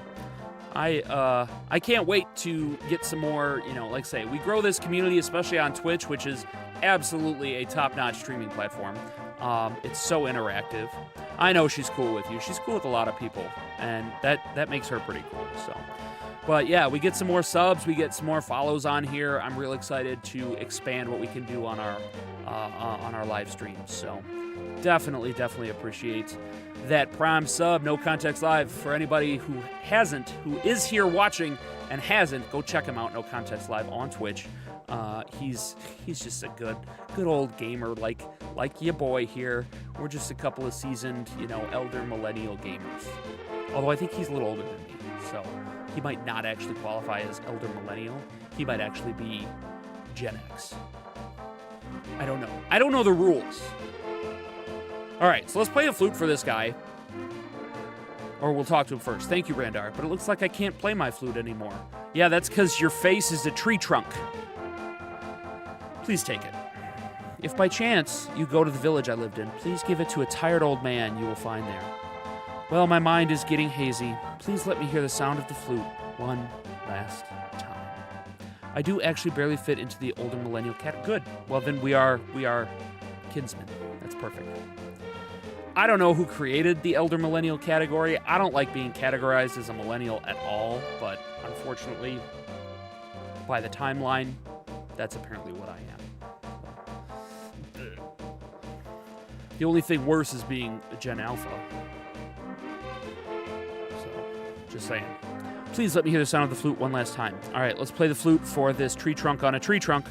I can't wait to get some more, like I say, we grow this community, especially on Twitch, which is absolutely a top-notch streaming platform. It's so interactive. I know she's cool with you. She's cool with a lot of people, and that makes her pretty cool, so. But yeah, we get some more subs, we get some more follows on here. I'm real excited to expand what we can do on our live streams, so definitely appreciate that Prime sub, No Context Live. For anybody who is here watching and hasn't, go check him out, No Context Live on Twitch. He's just a good old gamer like your boy here. We're just a couple of seasoned, elder millennial gamers. Although I think he's a little older than me, so he might not actually qualify as elder millennial. He might actually be Gen X. I don't know. I don't know the rules. All right, so let's play the flute for this guy. Or we'll talk to him first. Thank you, Randar. But it looks like I can't play my flute anymore. Yeah, that's because your face is a tree trunk. Please take it. If by chance you go to the village I lived in, please give it to a tired old man you will find there. Well, my mind is getting hazy. Please let me hear the sound of the flute one last time. I do actually barely fit into the older millennial cat. Good. Well, then we are kinsmen. That's perfect. I don't know who created the elder millennial category. I don't like being categorized as a millennial at all, but unfortunately, by the timeline, that's apparently what I am. The only thing worse is being a Gen Alpha. So, just saying. Please let me hear the sound of the flute one last time. All right, let's play the flute for this tree trunk on a tree trunk.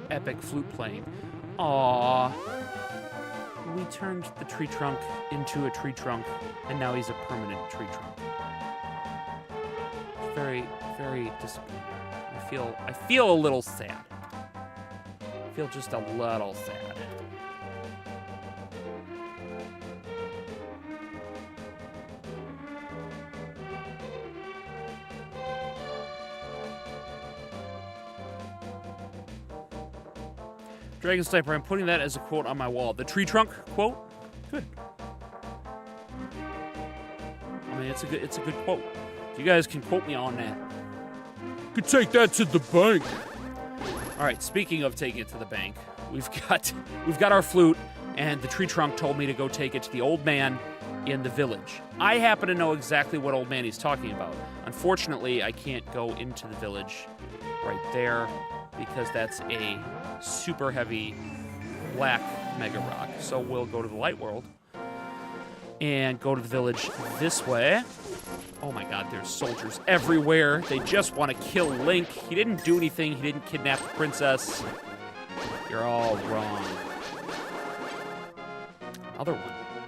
Epic flute playing. Aww. We turned the tree trunk into a tree trunk, and now he's a permanent tree trunk. Very, very disappointing. I feel a little sad. I feel just a little sad. Dragon Sniper, I'm putting that as a quote on my wall. The tree trunk quote? Good. I mean, it's a good quote. You guys can quote me on that. You could take that to the bank. All right, speaking of taking it to the bank, we've got our flute, and the tree trunk told me to go take it to the old man in the village. I happen to know exactly what old man he's talking about. Unfortunately, I can't go into the village right there because that's a super heavy black mega rock. So we'll go to the light world and go to the village this way. Oh my god, there's soldiers everywhere. They just want to kill Link. He didn't do anything. He didn't kidnap the princess. You're all wrong.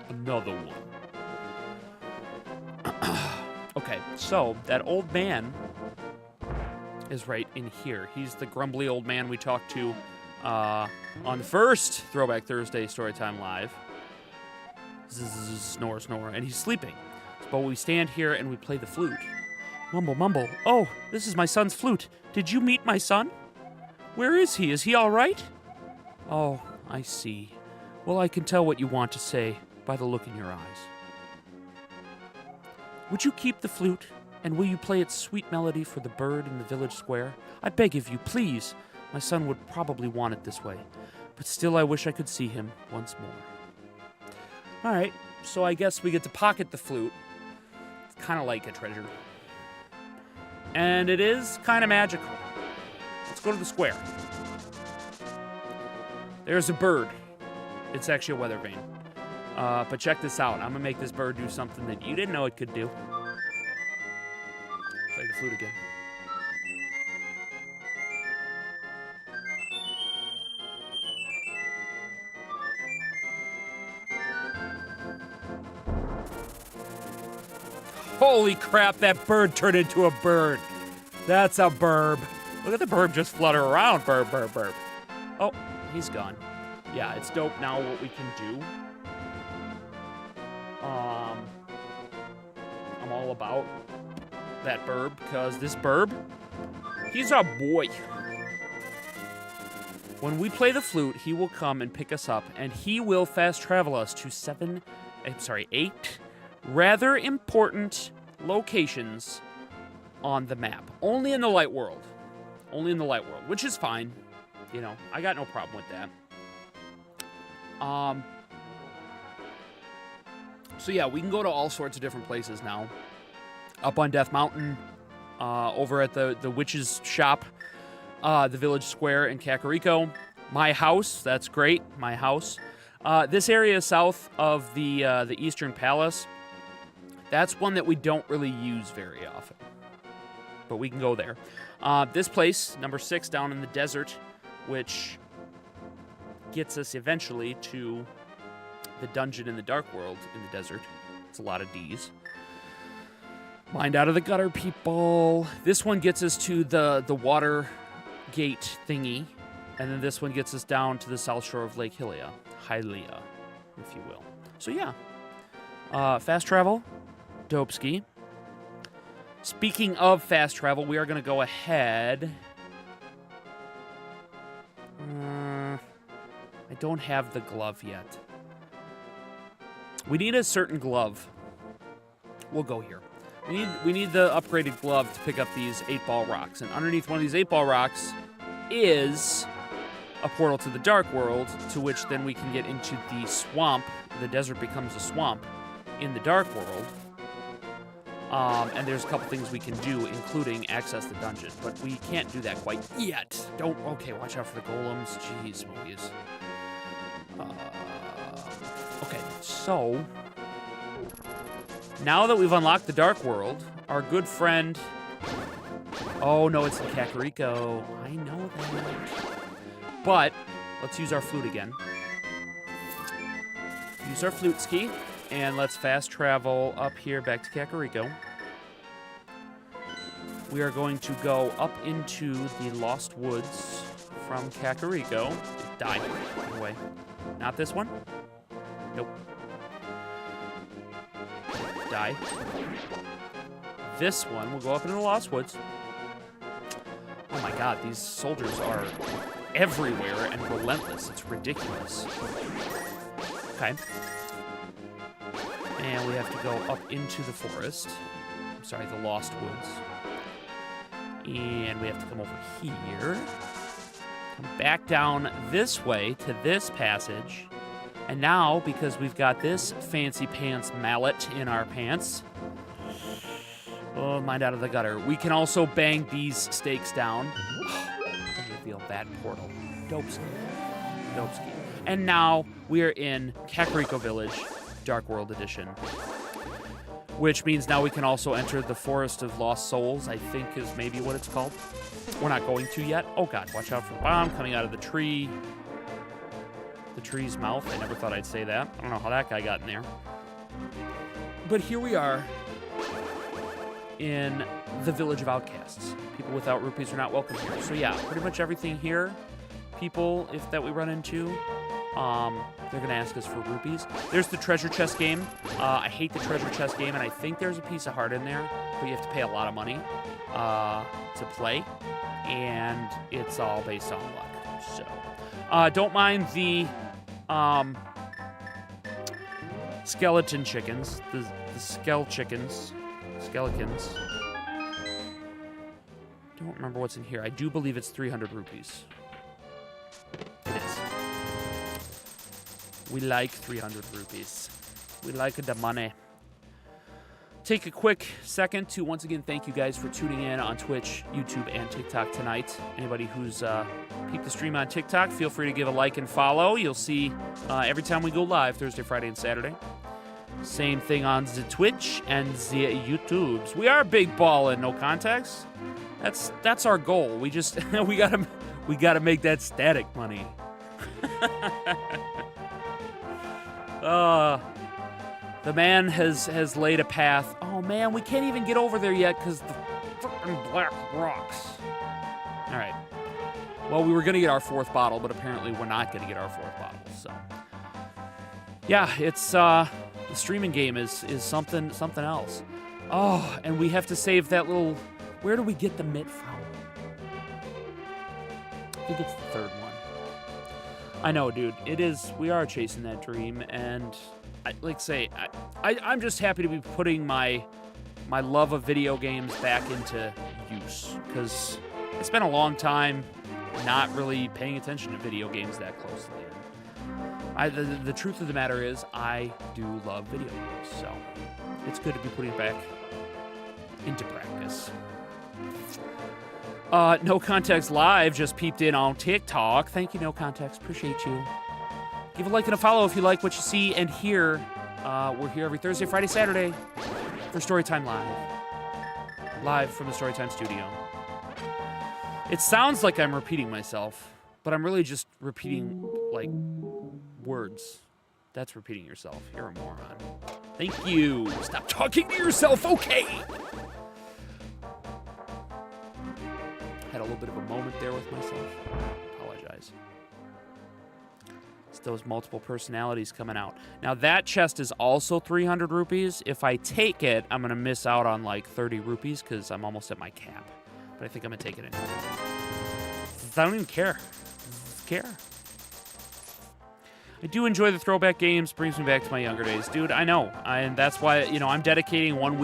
Another one. Okay, so that old man is right in here. He's the grumbly old man we talked to on the first Throwback Thursday Storytime Live. Zzz, snore, snore, and he's sleeping. But we stand here and we play the flute. Mumble, mumble. Oh, this is my son's flute. Did you meet my son? Where is he? Is he all right? Oh, I see. Well, I can tell what you want to say by the look in your eyes. Would you keep the flute, and will you play its sweet melody for the bird in the village square? I beg of you, please. My son would probably want it this way, but still I wish I could see him once more. All right, so I guess we get to pocket the flute. It's kind of like a treasure. And it is kind of magical. Let's go to the square. There's a bird. It's actually a weather vane. But check this out. I'm going to make this bird do something that you didn't know it could do. Play the flute again. Holy crap, that bird turned into a bird. That's a burb. Look at the burb just flutter around. Burb, burb, burb. Oh, he's gone. Yeah, it's dope now what we can do. I'm all about that burb, because this burb, he's a boy. When we play the flute, he will come and pick us up, and he will fast travel us to 8 rather important locations on the map. Only in the light world. Only in the light world, which is fine. You know, I got no problem with that. So yeah, we can go to all sorts of different places now. Up on Death Mountain, over at the witch's shop, the village square in Kakariko. My house, that's great, my house. This area south of the Eastern Palace, that's one that we don't really use very often. But we can go there. This place, number 6, down in the desert, which gets us eventually to the dungeon in the Dark World in the desert. It's a lot of D's. Mind out of the gutter, people. This one gets us to the water gate thingy. And then this one gets us down to the south shore of Lake Hylia, if you will. So yeah. Fast travel. Dope ski. Speaking of fast travel, we are going to go ahead. I don't have the glove yet. We need a certain glove. We'll go here. We need the upgraded glove to pick up these 8-ball rocks. And underneath one of these 8-ball rocks is a portal to the Dark World, to which then we can get into the swamp. The desert becomes a swamp in the Dark World. And there's a couple things we can do, including access the dungeon. But we can't do that quite yet. Okay, watch out for the golems. Jeez Louise. Okay, so now that we've unlocked the Dark World, our good friend... Oh, no, it's in Kakariko. I know that. But let's use our flute again. Use our flute ski, and let's fast travel up here back to Kakariko. We are going to go up into the Lost Woods from Kakariko. Die. Anyway, not this one. Nope. Die. This one will go up into the Lost Woods. Oh my god, these soldiers are everywhere and relentless. It's ridiculous. Okay. And we have to go up into the forest. I'm sorry, the Lost Woods. And we have to come over here. Come back down this way to this passage. And now, because we've got this fancy pants mallet in our pants, oh, mind out of the gutter, we can also bang these stakes down and reveal that portal. Dope ski. Dope ski. And now we are in Kakariko Village, Dark World Edition, which means now we can also enter the Forest of Lost Souls, I think is maybe what it's called. We're not going to yet. Oh god, watch out for the bomb coming out of the tree. The tree's mouth. I never thought I'd say that. I don't know how that guy got in there. But here we are in the Village of Outcasts. People without rupees are not welcome here. So yeah, pretty much everything here, people that we run into, they're going to ask us for rupees. There's the treasure chest game. I hate the treasure chest game, and I think there's a piece of heart in there, but you have to pay a lot of money to play, and it's all based on luck. So, don't mind the skeleton chickens, the skeletons. Don't remember what's in here. I do believe it's 300 rupees. It is. We like 300 rupees. We like the money. Take a quick second to once again thank you guys for tuning in on Twitch, YouTube, and TikTok tonight. Anybody who's peeped the stream on TikTok, feel free to give a like and follow. You'll see every time we go live, Thursday, Friday, and Saturday. Same thing on the Twitch and the YouTubes. We are big ball in no context. That's our goal. We just we gotta make that static money. The man has laid a path. Oh man, we can't even get over there yet because the frickin' black rocks. All right. Well, we were gonna get our fourth bottle, but apparently we're not gonna get our fourth bottle. So yeah, it's the streaming game is something else. Oh, and we have to save that little. Where do we get the mitt from? I think it's the third one. I know, dude. It is. We are chasing that dream, and I'm just happy to be putting my love of video games back into use, because it's been a long time not really paying attention to video games that closely. The truth of the matter is, I do love video games, so it's good to be putting it back into practice. No Context Live just peeped in on TikTok. Thank you, No Context. Appreciate you. Give a like and a follow if you like what you see and hear. We're here every Thursday, Friday, Saturday for Storytime Live. Live from the Storytime studio. It sounds like I'm repeating myself, but I'm really just repeating, like, words. That's repeating yourself. You're a moron. Thank you. Stop talking to yourself, okay? Had a little bit of a moment there with myself. Apologize. It's those multiple personalities coming out. Now, that chest is also 300 rupees. If I take it, I'm going to miss out on like 30 rupees because I'm almost at my cap. But I think I'm going to take it anyway. I don't even care. I do enjoy the throwback games. Brings me back to my younger days. Dude, I know. And that's why, I'm dedicating one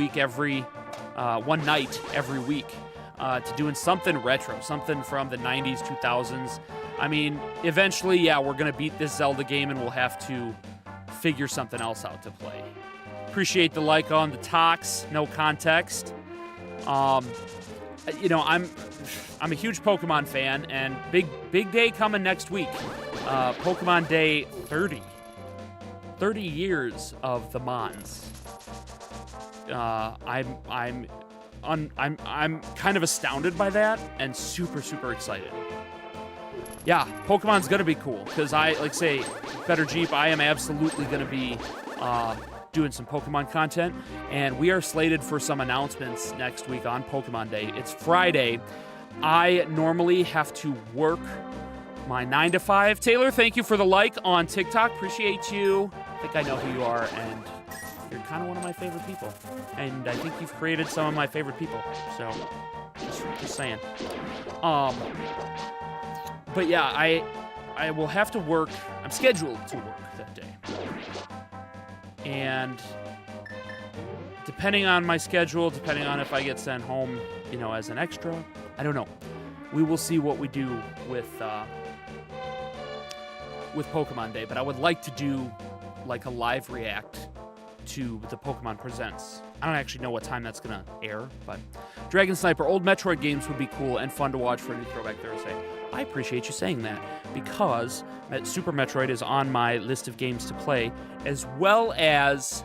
night every week to doing something retro, something from the 90s, 2000s. I mean, eventually, yeah, we're going to beat this Zelda game and we'll have to figure something else out to play. Appreciate the like on the talks, No Context. I'm a huge Pokemon fan, and big day coming next week. Pokemon Day 30. 30 years of the Mons. I'm kind of astounded by that and super, super excited. yeah, Pokemon's gonna be cool because say, Better Jeep, I am absolutely gonna be doing some Pokemon content, and we are slated for some announcements next week on Pokemon Day. It's Friday. I normally have to work my 9 to 5. Taylor, thank you for the like on TikTok. Appreciate you. I think I know who you are, and you're kind of one of my favorite people. And I think you've created some of my favorite people. So, just saying. But yeah, I will have to work. I'm scheduled to work that day. And depending on my schedule, depending on if I get sent home, as an extra, I don't know. We will see what we do with Pokemon Day, but I would like to do like a live react to the Pokemon Presents. I don't actually know what time that's gonna air, but Dragon Sniper, old Metroid games would be cool and fun to watch for a new Throwback Thursday. I appreciate you saying that, because Super Metroid is on my list of games to play, as well as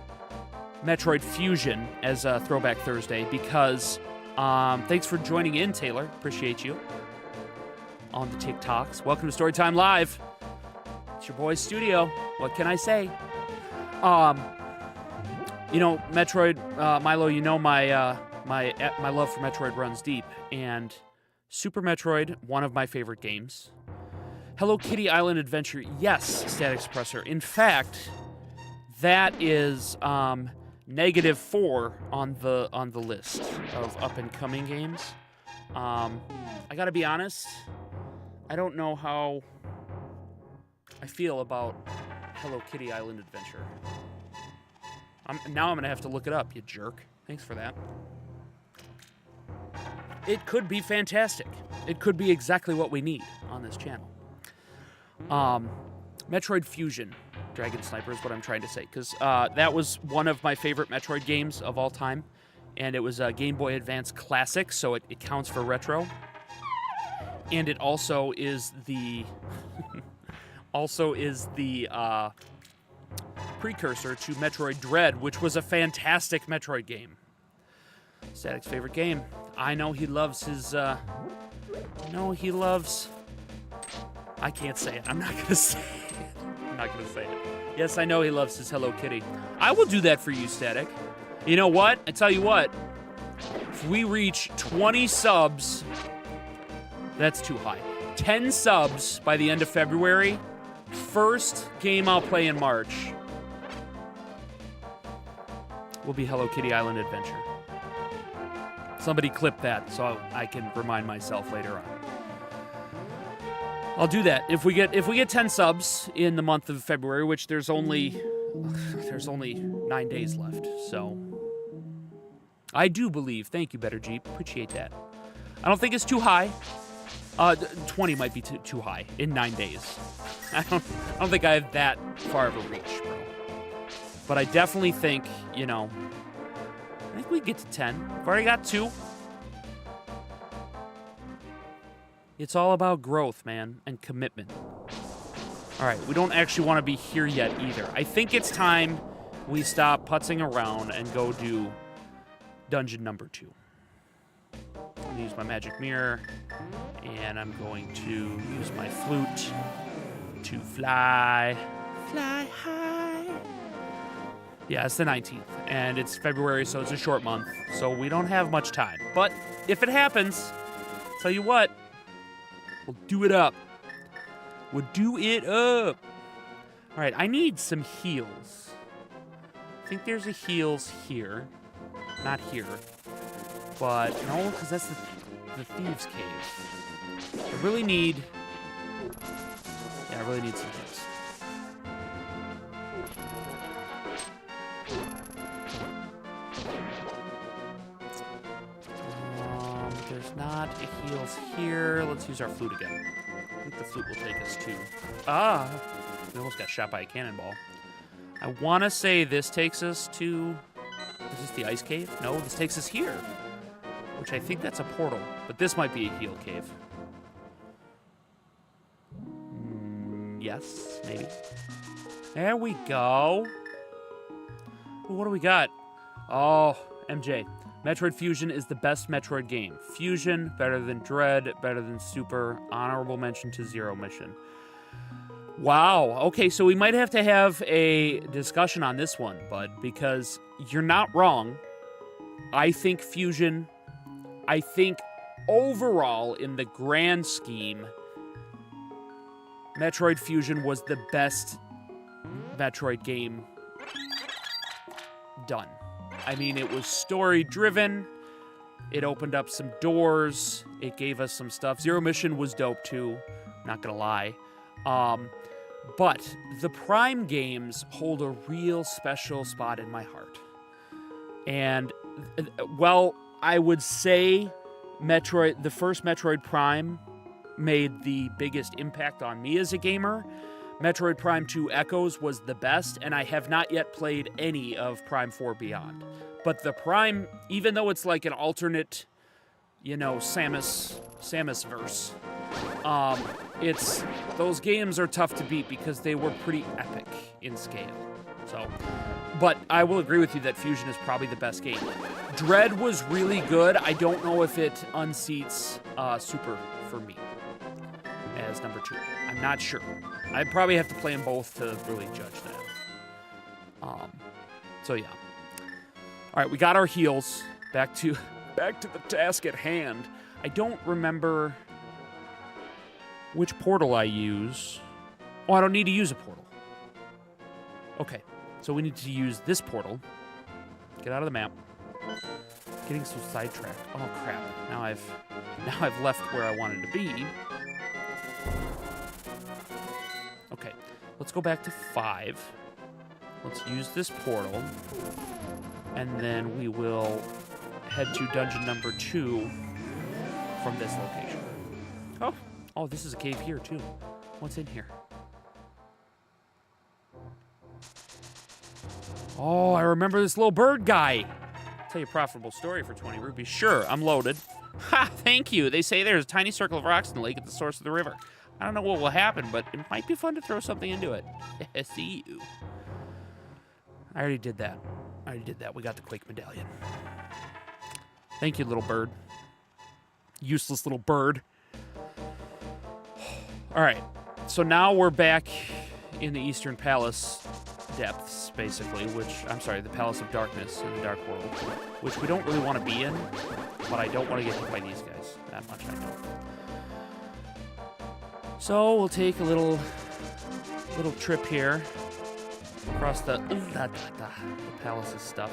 Metroid Fusion as a Throwback Thursday, because thanks for joining in, Taylor. Appreciate you on the TikToks. Welcome to Storytime Live. It's your boy's studio. What can I say? Metroid, Milo, my love for Metroid runs deep, and Super Metroid, one of my favorite games. Hello Kitty Island Adventure, yes, Static Suppressor. In fact, that is -4 on the list of up-and-coming games. I gotta be honest, I don't know how I feel about Hello Kitty Island Adventure. Now I'm gonna have to look it up, you jerk. Thanks for that. It could be fantastic. It could be exactly what we need on this channel. Metroid Fusion, Dragon Sniper is what I'm trying to say, because that was one of my favorite Metroid games of all time, and it was a Game Boy Advance classic, so it counts for retro. And it also is the precursor to Metroid Dread, which was a fantastic Metroid game. Static's favorite game. I know he loves his, I can't say it. I'm not gonna say it. Yes, I know he loves his Hello Kitty. I will do that for you, Static. You know what? I tell you what. If we reach 20 subs, that's too high. 10 subs by the end of February. First game I'll play in March will be Hello Kitty Island Adventure. Somebody clip that so I can remind myself later on. I'll do that. If we get 10 subs in the month of February, which there's only 9 days left, so I do believe. Thank you, Better Jeep. Appreciate that. I don't think it's too high. 20 might be too high in 9 days. I don't think I have that far of a reach, bro. But I definitely think, I think we get to 10. I've already got 2. It's all about growth, man, and commitment. All right, we don't actually want to be here yet either. I think it's time we stop putzing around and go do dungeon number 2. I'm going to use my magic mirror, and I'm going to use my flute to fly high. Yeah, it's the 19th, and it's February, so it's a short month, so we don't have much time. But if it happens, tell you what, we'll do it up. We'll do it up. All right, I need some heals. I think there's a heals here. Not here. But, no, because that's the Thieves' Cave. I really need some heals. There's not a heals here. Let's use our flute again. I think the flute will take us to... we almost got shot by a cannonball. I want to say this takes us to... Is this the ice cave? No, this takes us here. Which I think that's a portal. But this might be a heal cave. Yes, maybe. There we go. Ooh, what do we got? Oh, MJ. Metroid Fusion is the best Metroid game. Fusion, better than Dread, better than Super. Honorable mention to Zero Mission. Wow. Okay, so we might have to have a discussion on this one, bud, because you're not wrong. I think Fusion, I think overall, in the grand scheme, Metroid Fusion was the best Metroid game done. I mean, it was story-driven. It opened up some doors. It gave us some stuff. Zero Mission was dope, too. Not gonna lie. But the Prime games hold a real special spot in my heart. And, well, I would say the first Metroid Prime made the biggest impact on me as a gamer. Metroid Prime 2 Echoes was the best, and I have not yet played any of Prime 4 Beyond. But the Prime, even though it's like an alternate, Samus verse, those games are tough to beat because they were pretty epic in scale. So, but I will agree with you that Fusion is probably the best game. Dread was really good. I don't know if it unseats Super for me as number 2. I'm not sure. I'd probably have to play them both to really judge that. So yeah. All right, we got our heals. Back to the task at hand. I don't remember which portal I use. Oh, I don't need to use a portal. Okay, so we need to use this portal. Get out of the map. Getting so sidetracked. Oh crap! Now I've left where I wanted to be. Okay, let's go back to 5. Let's use this portal, and then we will head to dungeon number 2 from this location. Oh, this is a cave here too. What's in here? Oh, I remember this little bird guy. Tell you a profitable story for 20 rupees. Sure, I'm loaded. Ha, thank you. They say there's a tiny circle of rocks in the lake at the source of the river. I don't know what will happen, but it might be fun to throw something into it. See you. I already did that. We got the Quake Medallion. Thank you, little bird. Useless little bird. All right, so now we're back in the Eastern Palace depths, basically, the Palace of Darkness in the Dark World, which we don't really want to be in, but I don't want to get hit by these guys. That much I know. So we'll take a little trip here across the palace's stuff.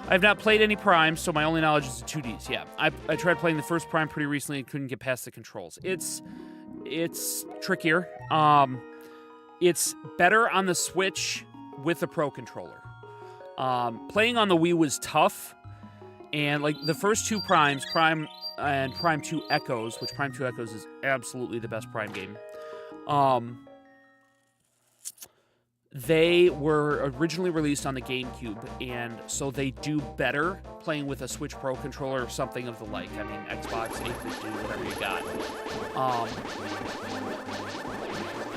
I've not played any Primes, so my only knowledge is the 2Ds. Yeah, I tried playing the first Prime pretty recently and couldn't get past the controls. It's trickier. It's better on the Switch with a Pro controller. Playing on the Wii was tough, and like the first 2 Primes, Prime and Prime 2 Echoes, which Prime 2 Echoes is absolutely the best Prime game. They were originally released on the GameCube, and so they do better playing with a Switch Pro controller or something of the like. I mean, Xbox, 850, whatever you got.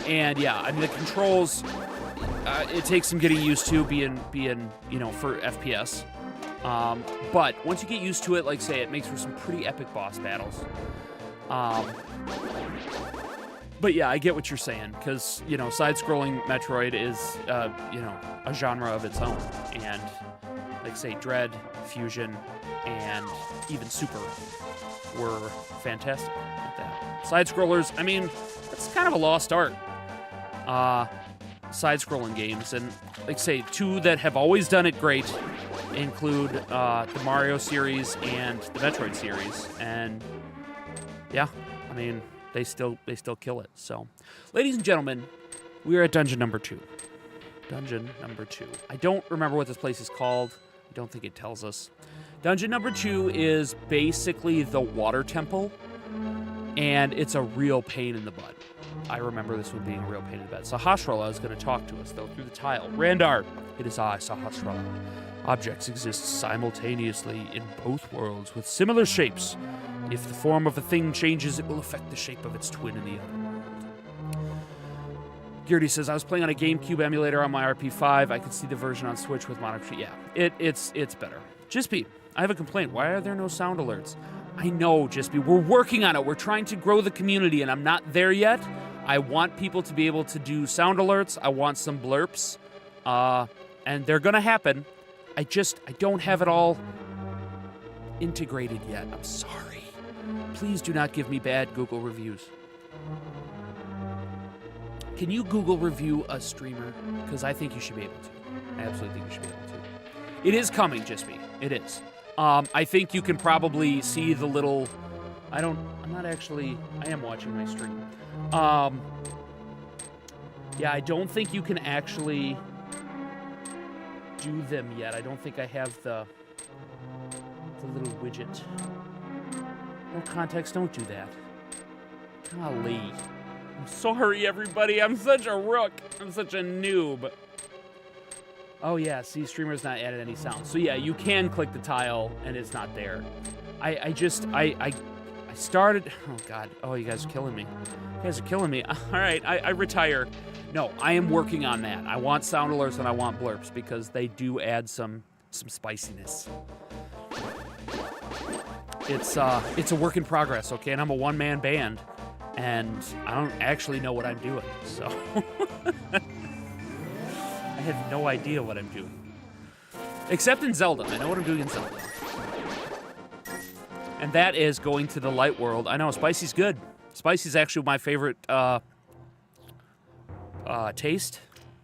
And yeah, I mean, the controls, it takes some getting used to being for FPS. But once you get used to it, like say, it makes for some pretty epic boss battles. But yeah, I get what you're saying, because, side-scrolling Metroid is, a genre of its own. And, like say, Dread, Fusion, and even Super were fantastic at that. Side-scrollers, I mean, it's kind of a lost art. Side-scrolling games, and, like say, 2 that have always done it great include the Mario series and the Metroid series. And, yeah, I mean, they still kill it. So, ladies and gentlemen, we are at dungeon number 2. Dungeon number 2. I don't remember what this place is called. I don't think it tells us. Dungeon number 2 is basically the water temple, and it's a real pain in the butt. I remember this one being a real pain in the butt. Sahasrara is going to talk to us, though, through the tile. Randar, it is I, Sahasrara. Objects exist simultaneously in both worlds with similar shapes. If the form of a thing changes, it will affect the shape of its twin in the other world. Geardy says, I was playing on a GameCube emulator on my RP5. I could see the version on Switch with mono. Yeah, it's better. Jispy, I have a complaint. Why are there no sound alerts? I know, Jispy. We're working on it. We're trying to grow the community, and I'm not there yet. I want people to be able to do sound alerts. I want some blurps. And they're going to happen. I don't have it all integrated yet. I'm sorry. Please do not give me bad Google reviews. Can you Google review a streamer? Because I think you should be able to. I absolutely think you should be able to. It is coming, Jispy. It is. I think you can probably see the little... I am watching my stream. Yeah, I don't think you can actually do them yet. I don't think I have the little widget. No context, don't do that. Golly. I'm sorry, everybody. I'm such a rook. I'm such a noob. Oh, yeah. See, streamer's not added any sound. So, yeah, you can click the tile, and it's not there. I started... Oh, God. Oh, you guys are killing me. You guys are killing me. All right, I retire. No, I am working on that. I want sound alerts and I want blurps because they do add some spiciness. It's a work in progress, okay? And I'm a one-man band, and I don't actually know what I'm doing, so... I have no idea what I'm doing. Except in Zelda. I know what I'm doing in Zelda. And that is going to the light world. I know, Spicy's good. Spicy's actually my favorite, taste?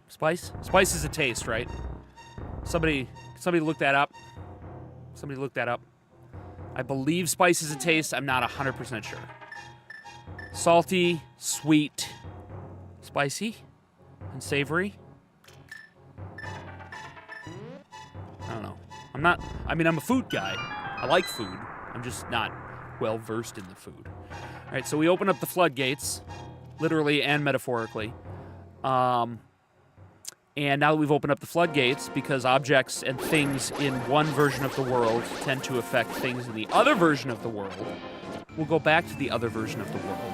Spice? Spice is a taste, right? Somebody look that up. Somebody look that up. I believe spice is a taste. I'm not 100% sure. Salty, sweet, spicy, and savory. I don't know. I'm a food guy. I like food. I'm just not well versed in the food. All right, so we open up the floodgates, literally and metaphorically. And now that we've opened up the floodgates, because objects and things in one version of the world tend to affect things in the other version of the world, we'll go back to the other version of the world.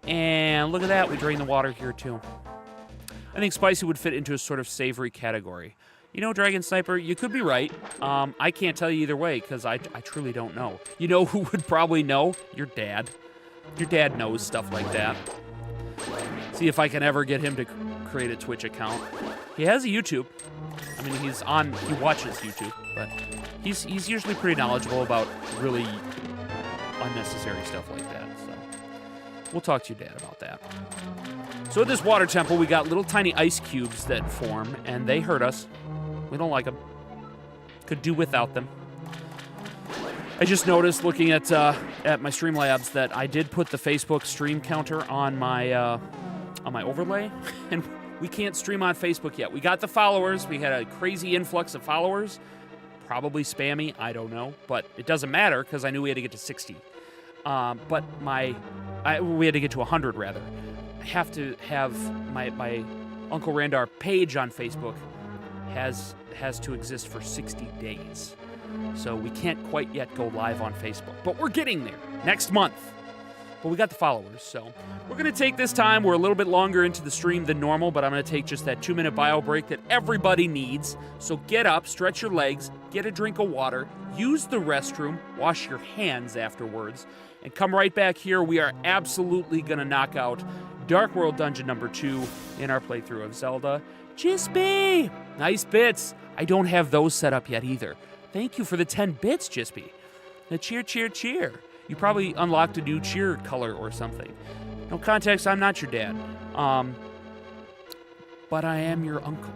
And look at that, we drain the water here too. I think spicy would fit into a sort of savory category. You know, Dragon Sniper, you could be right. I can't tell you either way, because I truly don't know. You know who would probably know? Your dad. Your dad knows stuff like that. See if I can ever get him to create a Twitch account. He has a YouTube. I mean, he watches YouTube, but he's usually pretty knowledgeable about really unnecessary stuff like that, so we'll talk to your dad about that. So at this water temple, we got little tiny ice cubes that form, and they hurt us. We don't like them. Could do without them. I just noticed, looking at my Streamlabs, that I did put the Facebook stream counter on my overlay, and we can't stream on Facebook yet. We got the followers. We had a crazy influx of followers. Probably spammy, I don't know, but it doesn't matter because I knew we had to get to 60. But we had to get to 100 rather. I have to have my Uncle Randar page on Facebook has to exist for 60 days. So we can't quite yet go live on Facebook, but we're getting there next month. But we got the followers, so we're going to take this time. We're a little bit longer into the stream than normal, but I'm going to take just that 2-minute bio break that everybody needs. So get up, stretch your legs, get a drink of water, use the restroom, wash your hands afterwards, and come right back here. We are absolutely going to knock out Dark World Dungeon number 2 in our playthrough of Zelda. Jispy! Nice bits. I don't have those set up yet either. Thank you for the 10 bits, Jispy. Now cheer, cheer, cheer. You probably unlocked a new cheer color or something. No context, I'm not your dad. But I am your uncle.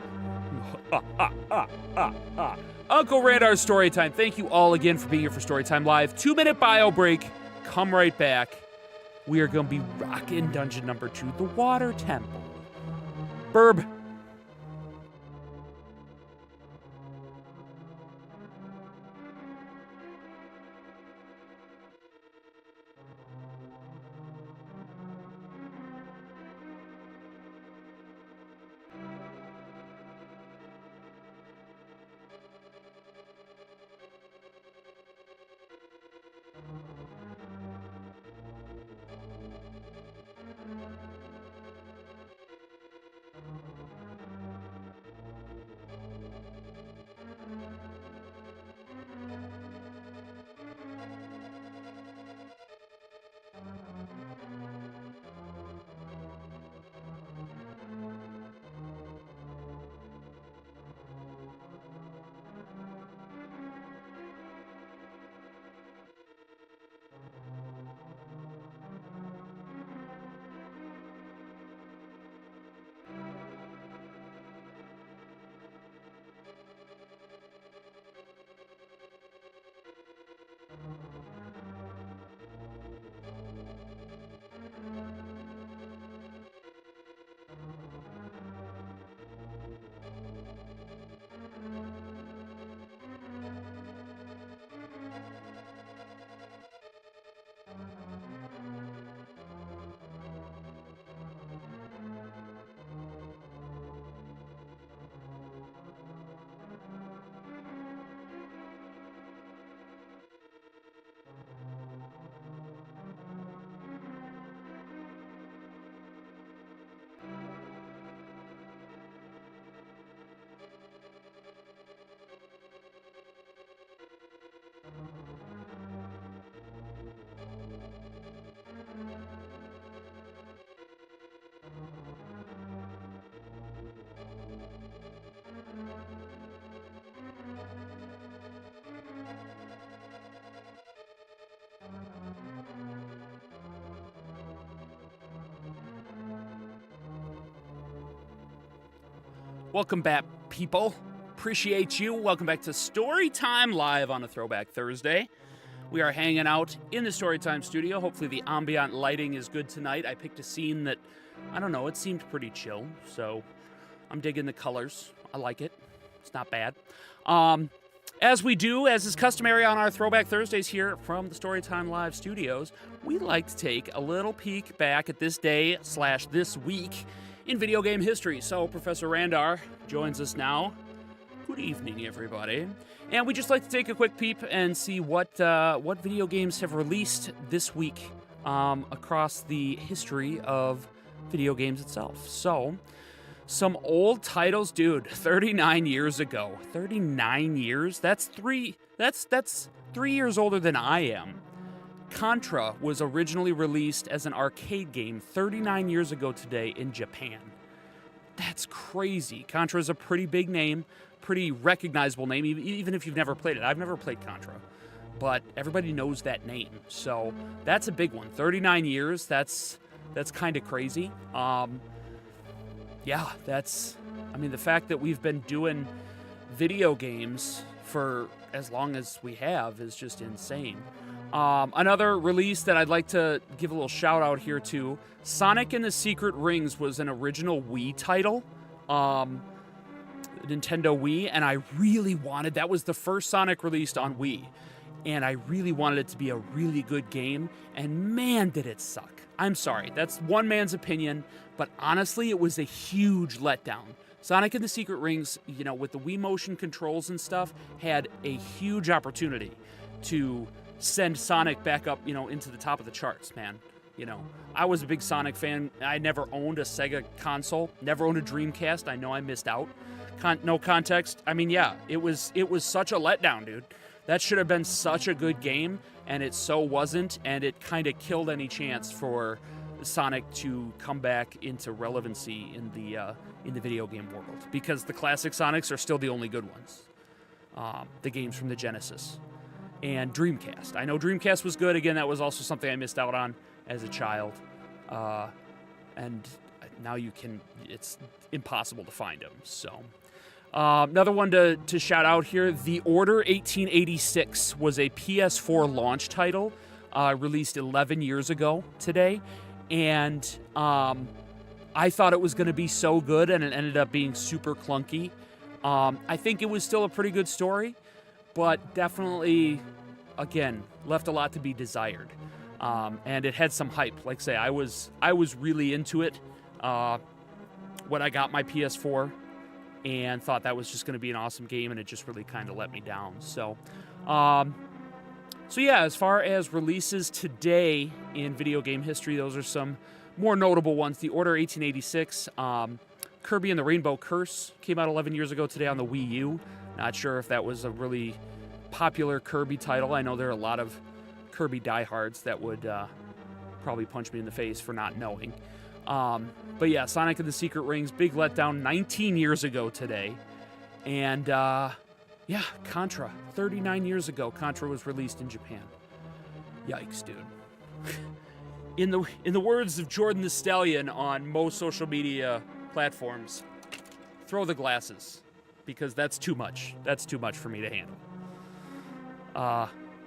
Uncle Randar's Storytime. Thank you all again for being here for Storytime Live. 2-minute bio break. Come right back. We are going to be rocking dungeon number 2, the Water Temple. Burb. Welcome back, people. Appreciate you. Welcome back to Storytime Live on a Throwback Thursday. We are hanging out in the Storytime studio. Hopefully the ambient lighting is good tonight. I picked a scene that, I don't know, it seemed pretty chill, so I'm digging the colors. I like it. It's not bad. As we do, as is customary on our Throwback Thursdays here from the Storytime Live studios, we like to take a little peek back at this day / this week in video game history. So Professor Randar joins us now. Good evening, everybody. And we just like to take a quick peep and see what video games have released this week across the history of video games itself. So, some old titles, dude. 39 years ago. 39 years. That's 3 years older than I am. Contra was originally released as an arcade game 39 years ago today in Japan. That's crazy. Contra is a pretty big name, pretty recognizable name, even if you've never played it. I've never played Contra, but everybody knows that name. So that's a big one. 39 years, that's kind of crazy. Yeah, the fact that we've been doing video games for as long as we have is just insane. Another release that I'd like to give a little shout out here to, Sonic and the Secret Rings was an original Wii title, Nintendo Wii, and I really wanted, that was the first Sonic released on Wii, and I really wanted it to be a really good game, and man did it suck. I'm sorry, that's one man's opinion, but honestly it was a huge letdown. Sonic and the Secret Rings, with the Wii motion controls and stuff, had a huge opportunity to send Sonic back up, into the top of the charts, man. I was a big Sonic fan. I never owned a Sega console, never owned a Dreamcast. I know I missed out. No context. It was such a letdown, dude. That should have been such a good game, and it so wasn't, and it kind of killed any chance for Sonic to come back into relevancy in the video game world, because the classic Sonics are still the only good ones. The games from the Genesis and Dreamcast. I know Dreamcast was good. Again, that was also something I missed out on as a child. And now it's impossible to find them. So, another one to shout out here, The Order 1886 was a PS4 launch title, released 11 years ago today. And I thought it was going to be so good, and it ended up being super clunky. I think it was still a pretty good story, but definitely, again, left a lot to be desired. And it had some hype. Like I say, I was really into it when I got my PS4, and thought that was just going to be an awesome game, and it just really kind of let me down. So yeah, as far as releases today in video game history, those are some more notable ones. The Order 1886, Kirby and the Rainbow Curse came out 11 years ago today on the Wii U. Not sure if that was a really popular Kirby title. I know there are a lot of Kirby diehards that would probably punch me in the face for not knowing. But yeah, Sonic and the Secret Rings, big letdown 19 years ago today. And yeah, Contra, 39 years ago, Contra was released in Japan. Yikes, dude. In the words of Jordan the Stallion on most social media platforms, throw the glasses, because that's too much. That's too much for me to handle.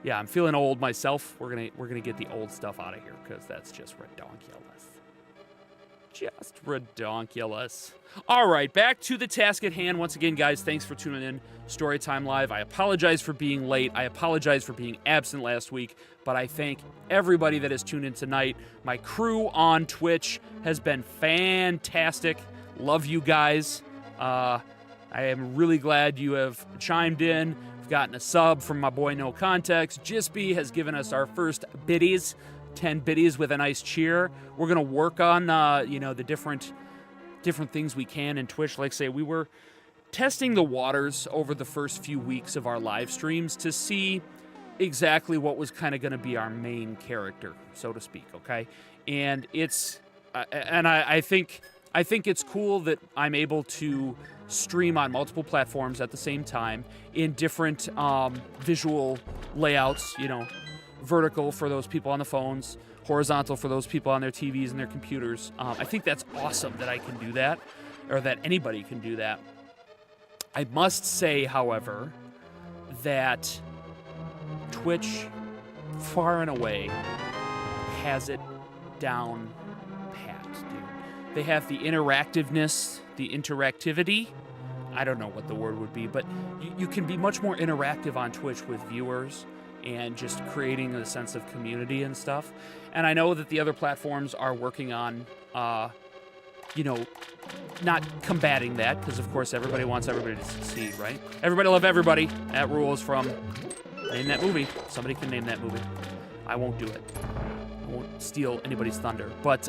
Yeah, I'm feeling old myself. We're gonna get the old stuff out of here, because that's just redonkulous. Just redonkulous. All right, back to the task at hand. Once again, guys, thanks for tuning in. Storytime Live. I apologize for being late. I apologize for being absent last week, but I thank everybody that has tuned in tonight. My crew on Twitch has been fantastic. Love you guys. I am really glad you have chimed in. We've gotten a sub from my boy No Context. Jispy has given us our first biddies, 10 biddies with a nice cheer. We're going to work on, the different things we can in Twitch. Like I say, we were testing the waters over the first few weeks of our live streams to see exactly what was kind of going to be our main character, so to speak, okay? And I think it's cool that I'm able to stream on multiple platforms at the same time in different visual layouts, vertical for those people on the phones, horizontal for those people on their TVs and their computers. I think that's awesome that I can do that, or that anybody can do that. I must say, however, that Twitch, far and away, has it down pat, dude. They have the interactiveness, the interactivity. I don't know what the word would be, but you can be much more interactive on Twitch with viewers and just creating a sense of community and stuff. And I know that the other platforms are working on, not combating that, because of course everybody wants everybody to succeed, right? Everybody love everybody. That rule is from name that movie. Somebody can name that movie. I won't do it. I won't steal anybody's thunder. But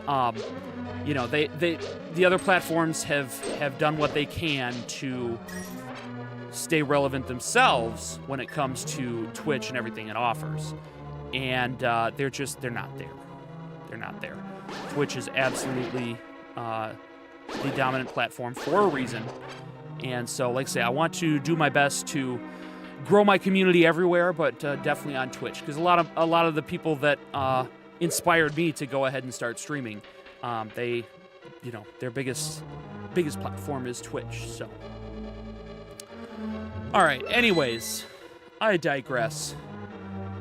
the other platforms have done what they can to stay relevant themselves when it comes to Twitch and everything it offers. And they're not there. They're not there. Twitch is absolutely the dominant platform for a reason. And so, like I say, I want to do my best to grow my community everywhere, but definitely on Twitch, because a lot of the people that inspired me to go ahead and start streaming, their biggest platform is Twitch. So, all right. Anyways, I digress.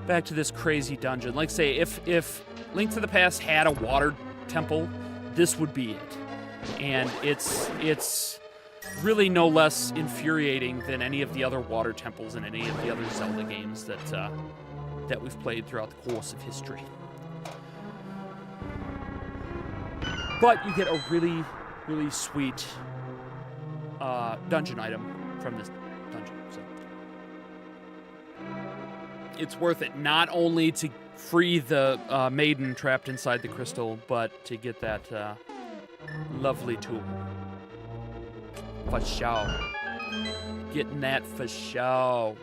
Back to this crazy dungeon. Like I say, if Link to the Past had a water temple, this would be it. And it's really no less infuriating than any of the other water temples in any of the other Zelda games that we've played throughout the course of history. But you get a really, really sweet dungeon item from this dungeon. So it's worth it, not only to free the maiden trapped inside the crystal, but to get that lovely tool. For show. Getting that for show.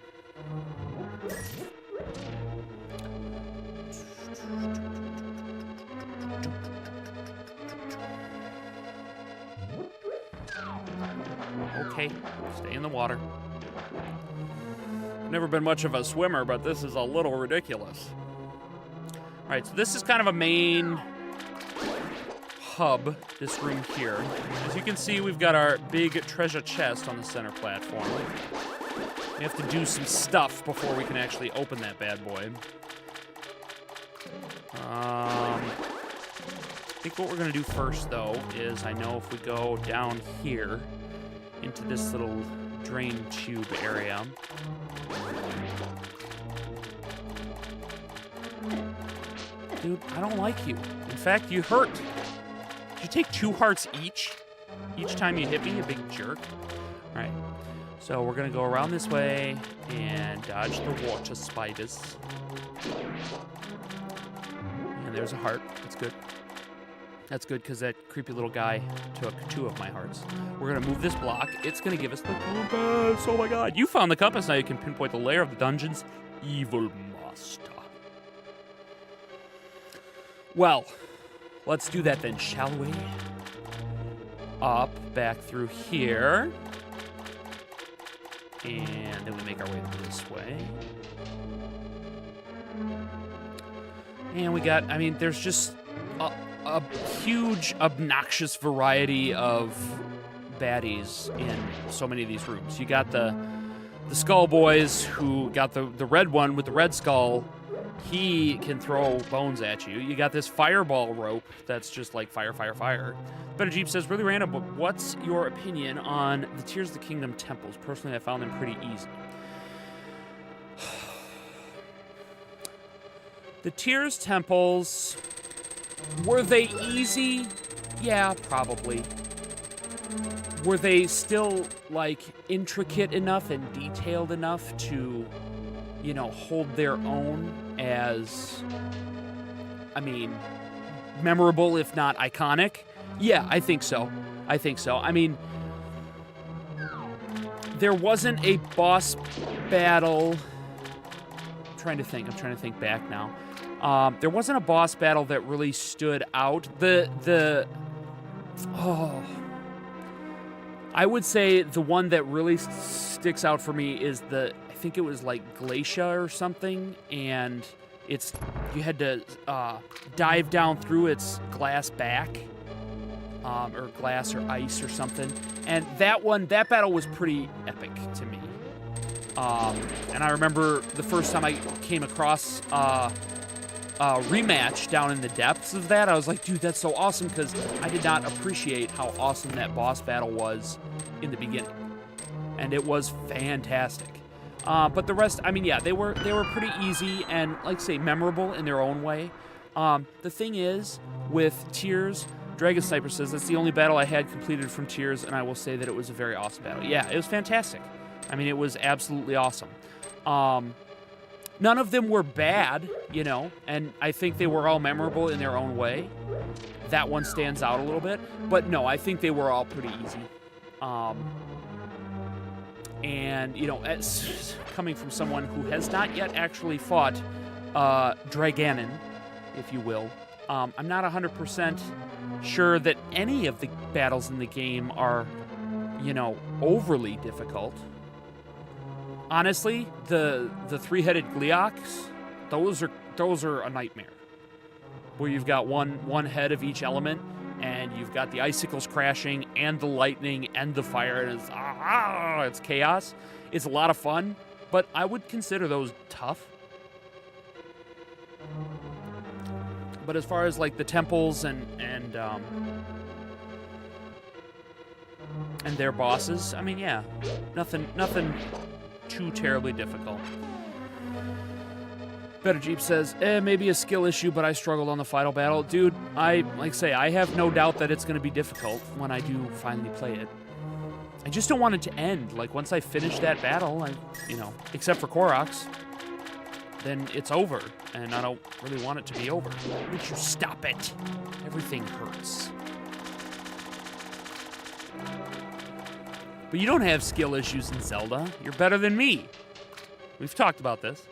Okay, stay in the water. Never been much of a swimmer, but this is a little ridiculous. All right, so this is kind of a main hub, this room here. As you can see, we've got our big treasure chest on the center platform. We have to do some stuff before we can actually open that bad boy. I think what we're gonna do first, though, is I know if we go down here into this little drain tube area. Dude, I don't like you. In fact, you hurt. Did you take 2 hearts each time you hit me, you big jerk? All right, so we're gonna go around this way and dodge the water spiders. And there's a heart. That's good. That's good, because that creepy little guy took 2 of my hearts. We're gonna move this block. It's gonna give us the compass. Oh my god, you found the compass. Now you can pinpoint the lair of the dungeon's evil master. Well, let's do that then, shall we? Up, back through here. And then we make our way this way. And we got, I mean, there's just a huge, obnoxious variety of baddies in so many of these rooms. You got the Skull Boys, who got the red one with the red skull. He can throw bones at you. You got this fireball rope that's just like fire, fire, fire. Better Jeep says, really random, but what's your opinion on the Tears of the Kingdom temples? Personally, I found them pretty easy. The Tears temples, were they easy? Yeah, probably. Were they still, like, intricate enough and detailed enough to, you know, hold their own as, I mean, memorable, if not iconic? Yeah, I think so. I think so. I mean, there wasn't a boss battle. I'm trying to think back now. There wasn't a boss battle that really stood out. I would say the one that really sticks out for me is I think it was like Glacia or something, and you had to dive down through its glass back, or glass or ice or something, and that battle was pretty epic. And I remember the first time I came across a rematch down in the depths of that, I was like, dude, that's so awesome, because I did not appreciate how awesome that boss battle was in the beginning. And it was fantastic. But the rest, I mean, yeah, they were pretty easy and, like, say, memorable in their own way. The thing is, with Tears, Dragon Sniper says, that's the only battle I had completed from Tears, and I will say that it was a very awesome battle. Yeah, it was fantastic. I mean, it was absolutely awesome. None of them were bad, you know, and I think they were all memorable in their own way. That one stands out a little bit, but no, I think they were all pretty easy. And, you know, as coming from someone who has not yet actually fought Draganon, if you will, I'm not 100% sure that any of the battles in the game are, you know, overly difficult. Honestly, the three-headed Gleeoks, those are a nightmare. Where you've got one head of each element, and you've got the icicles crashing, and the lightning, and the fire, and it's chaos. It's a lot of fun, but I would consider those tough. But as far as like the temples and their bosses, I mean, yeah, nothing too terribly difficult. Better Jeep says, maybe a skill issue, but I struggled on the final battle. Dude, I have no doubt that it's going to be difficult when I do finally play it. I just don't want it to end. Like, once I finish that battle, except for Koroks, then it's over, and I don't really want it to be over. Would you stop it? Everything hurts. But you don't have skill issues in Zelda. You're better than me. We've talked about this.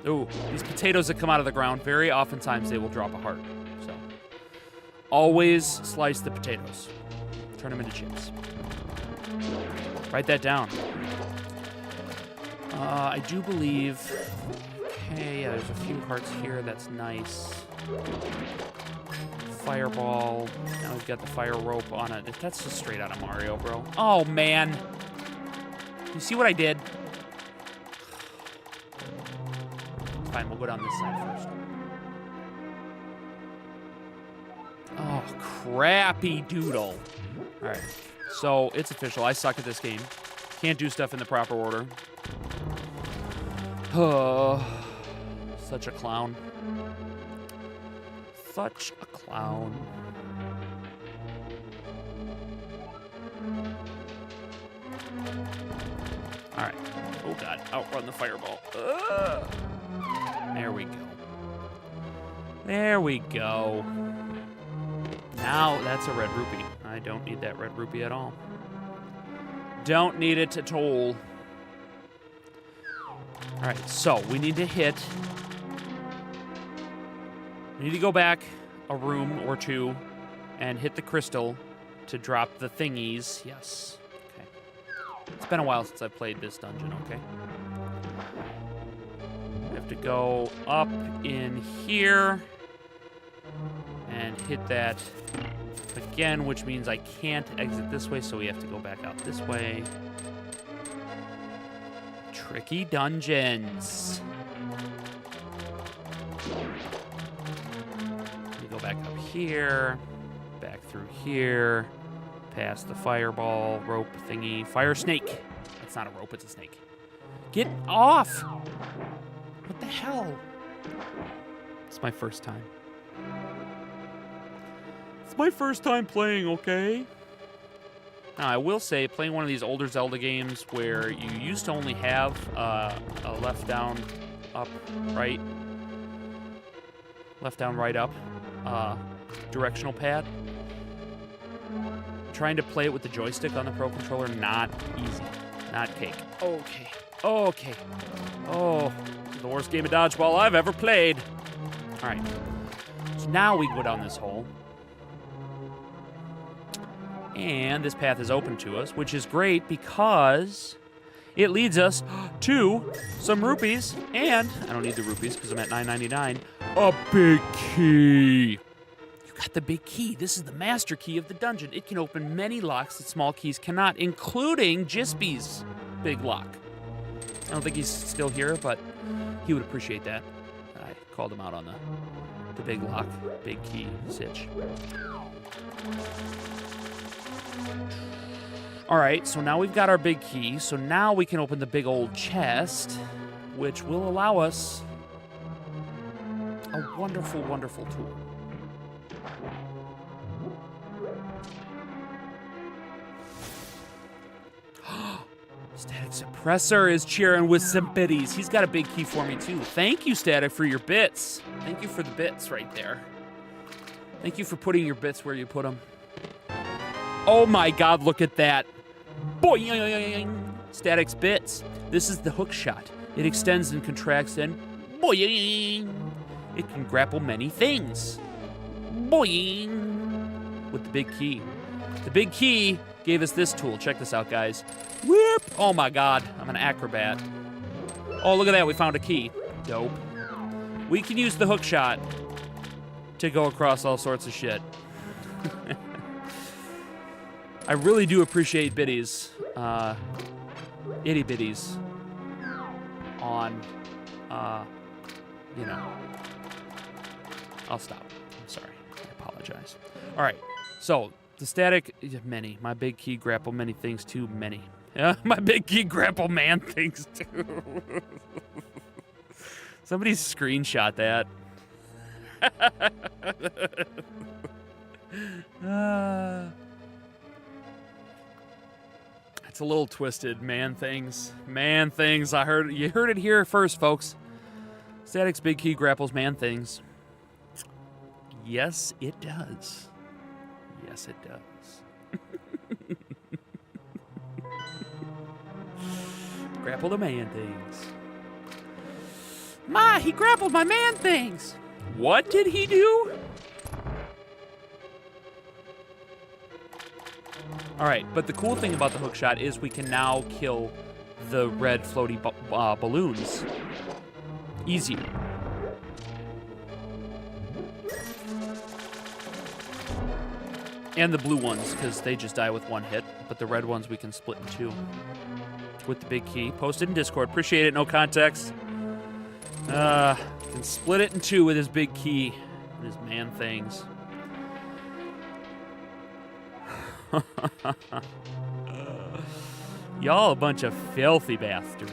Ooh, these potatoes that come out of the ground, very oftentimes they will drop a heart. So, always slice the potatoes. Turn them into chips. Write that down. I do believe... Okay, yeah, there's a few hearts here. That's nice. Fireball. Now we've got the fire rope on it. That's just straight out of Mario, bro. Oh, man. You see what I did? Fine, we'll go down this side first. Oh, crappy doodle. All right, so it's official. I suck at this game. Can't do stuff in the proper order. Oh, such a clown. Such a clown. All right. Oh, God. Outrun the fireball. There we go. There we go. Now that's a red rupee. I don't need that red rupee at all. Don't need it at all. All right, so we need to hit... We need to go back a room or two and hit the crystal to drop the thingies. Yes. Okay. It's been a while since I've played this dungeon, okay? We have to go up in here and hit that again, which means I can't exit this way, so we have to go back out this way. Tricky dungeons. We go back up here, back through here, past the fireball, rope thingy, fire snake. That's not a rope, it's a snake. Get off! What the hell? It's my first time. It's my first time playing, okay? Now, I will say, playing one of these older Zelda games where you used to only have a left, down, up, right, left, down, right, up directional pad. Trying to play it with the joystick on the Pro Controller, not easy. Not cake. Okay. Okay. Oh, the worst game of dodgeball I've ever played. All right. So now we go down this hole. And this path is open to us, which is great because it leads us to some rupees, and I don't need the rupees because I'm at $9.99. A big key. You got the big key. This is the master key of the dungeon. It can open many locks that small keys cannot, including Jispy's big lock. I don't think he's still here, but he would appreciate that. I called him out on the big lock, big key sitch. All right, so now we've got our big key. So now we can open the big old chest, which will allow us a wonderful, wonderful tool. Static Suppressor is cheering with some biddies. He's got a big key for me, too. Thank you, Static, for your bits. Thank you for the bits right there. Thank you for putting your bits where you put them. Oh, my God, look at that. Boing! Static's bits. This is the hook shot. It extends and contracts and boing! It can grapple many things. Boing! With the big key. The big key gave us this tool. Check this out, guys. Whoop! Oh my God, I'm an acrobat. Oh, look at that, we found a key. Dope. We can use the hook shot to go across all sorts of shit. I really do appreciate biddies, itty bitties on, you know. I'll stop. I'm sorry. I apologize. All right. So the static, many. My big key grapple many things too. Many. Yeah, my big key grapple man things too. Somebody screenshot that. It's a little twisted. Man things. Man things. You heard it here first, folks. Static's big key grapples man things. Yes, it does. Yes, it does. Grapple the man things. Ma, he grappled my man things. What did he do? All right, but the cool thing about the hook shot is we can now kill the red floaty balloons easier. And the blue ones, because they just die with one hit. But the red ones we can split in two. With the big key. Posted in Discord. Appreciate it, no context. Can split it in two with his big key. And his man things. Y'all a bunch of filthy bastards.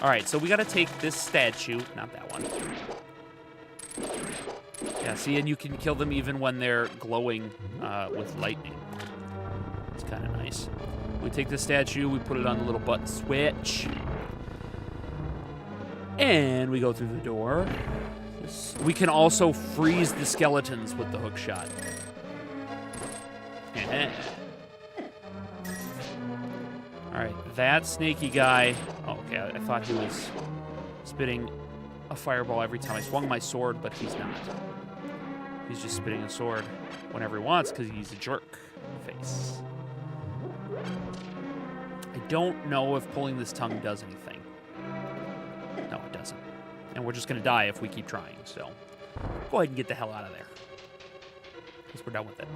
Alright, so we gotta take this statue. Not that one. Yeah, see, and you can kill them even when they're glowing with lightning. It's kind of nice. We take the statue, we put it on the little button switch. And we go through the door. We can also freeze the skeletons with the hook shot. Alright, that snaky guy... Oh, okay, I thought he was spitting a fireball every time I swung my sword, but he's not. He's just spitting a sword whenever he wants because he's a jerk face. I don't know if pulling this tongue does anything. No, it doesn't. And we're just going to die if we keep trying, so go ahead and get the hell out of there. Because we're done with it.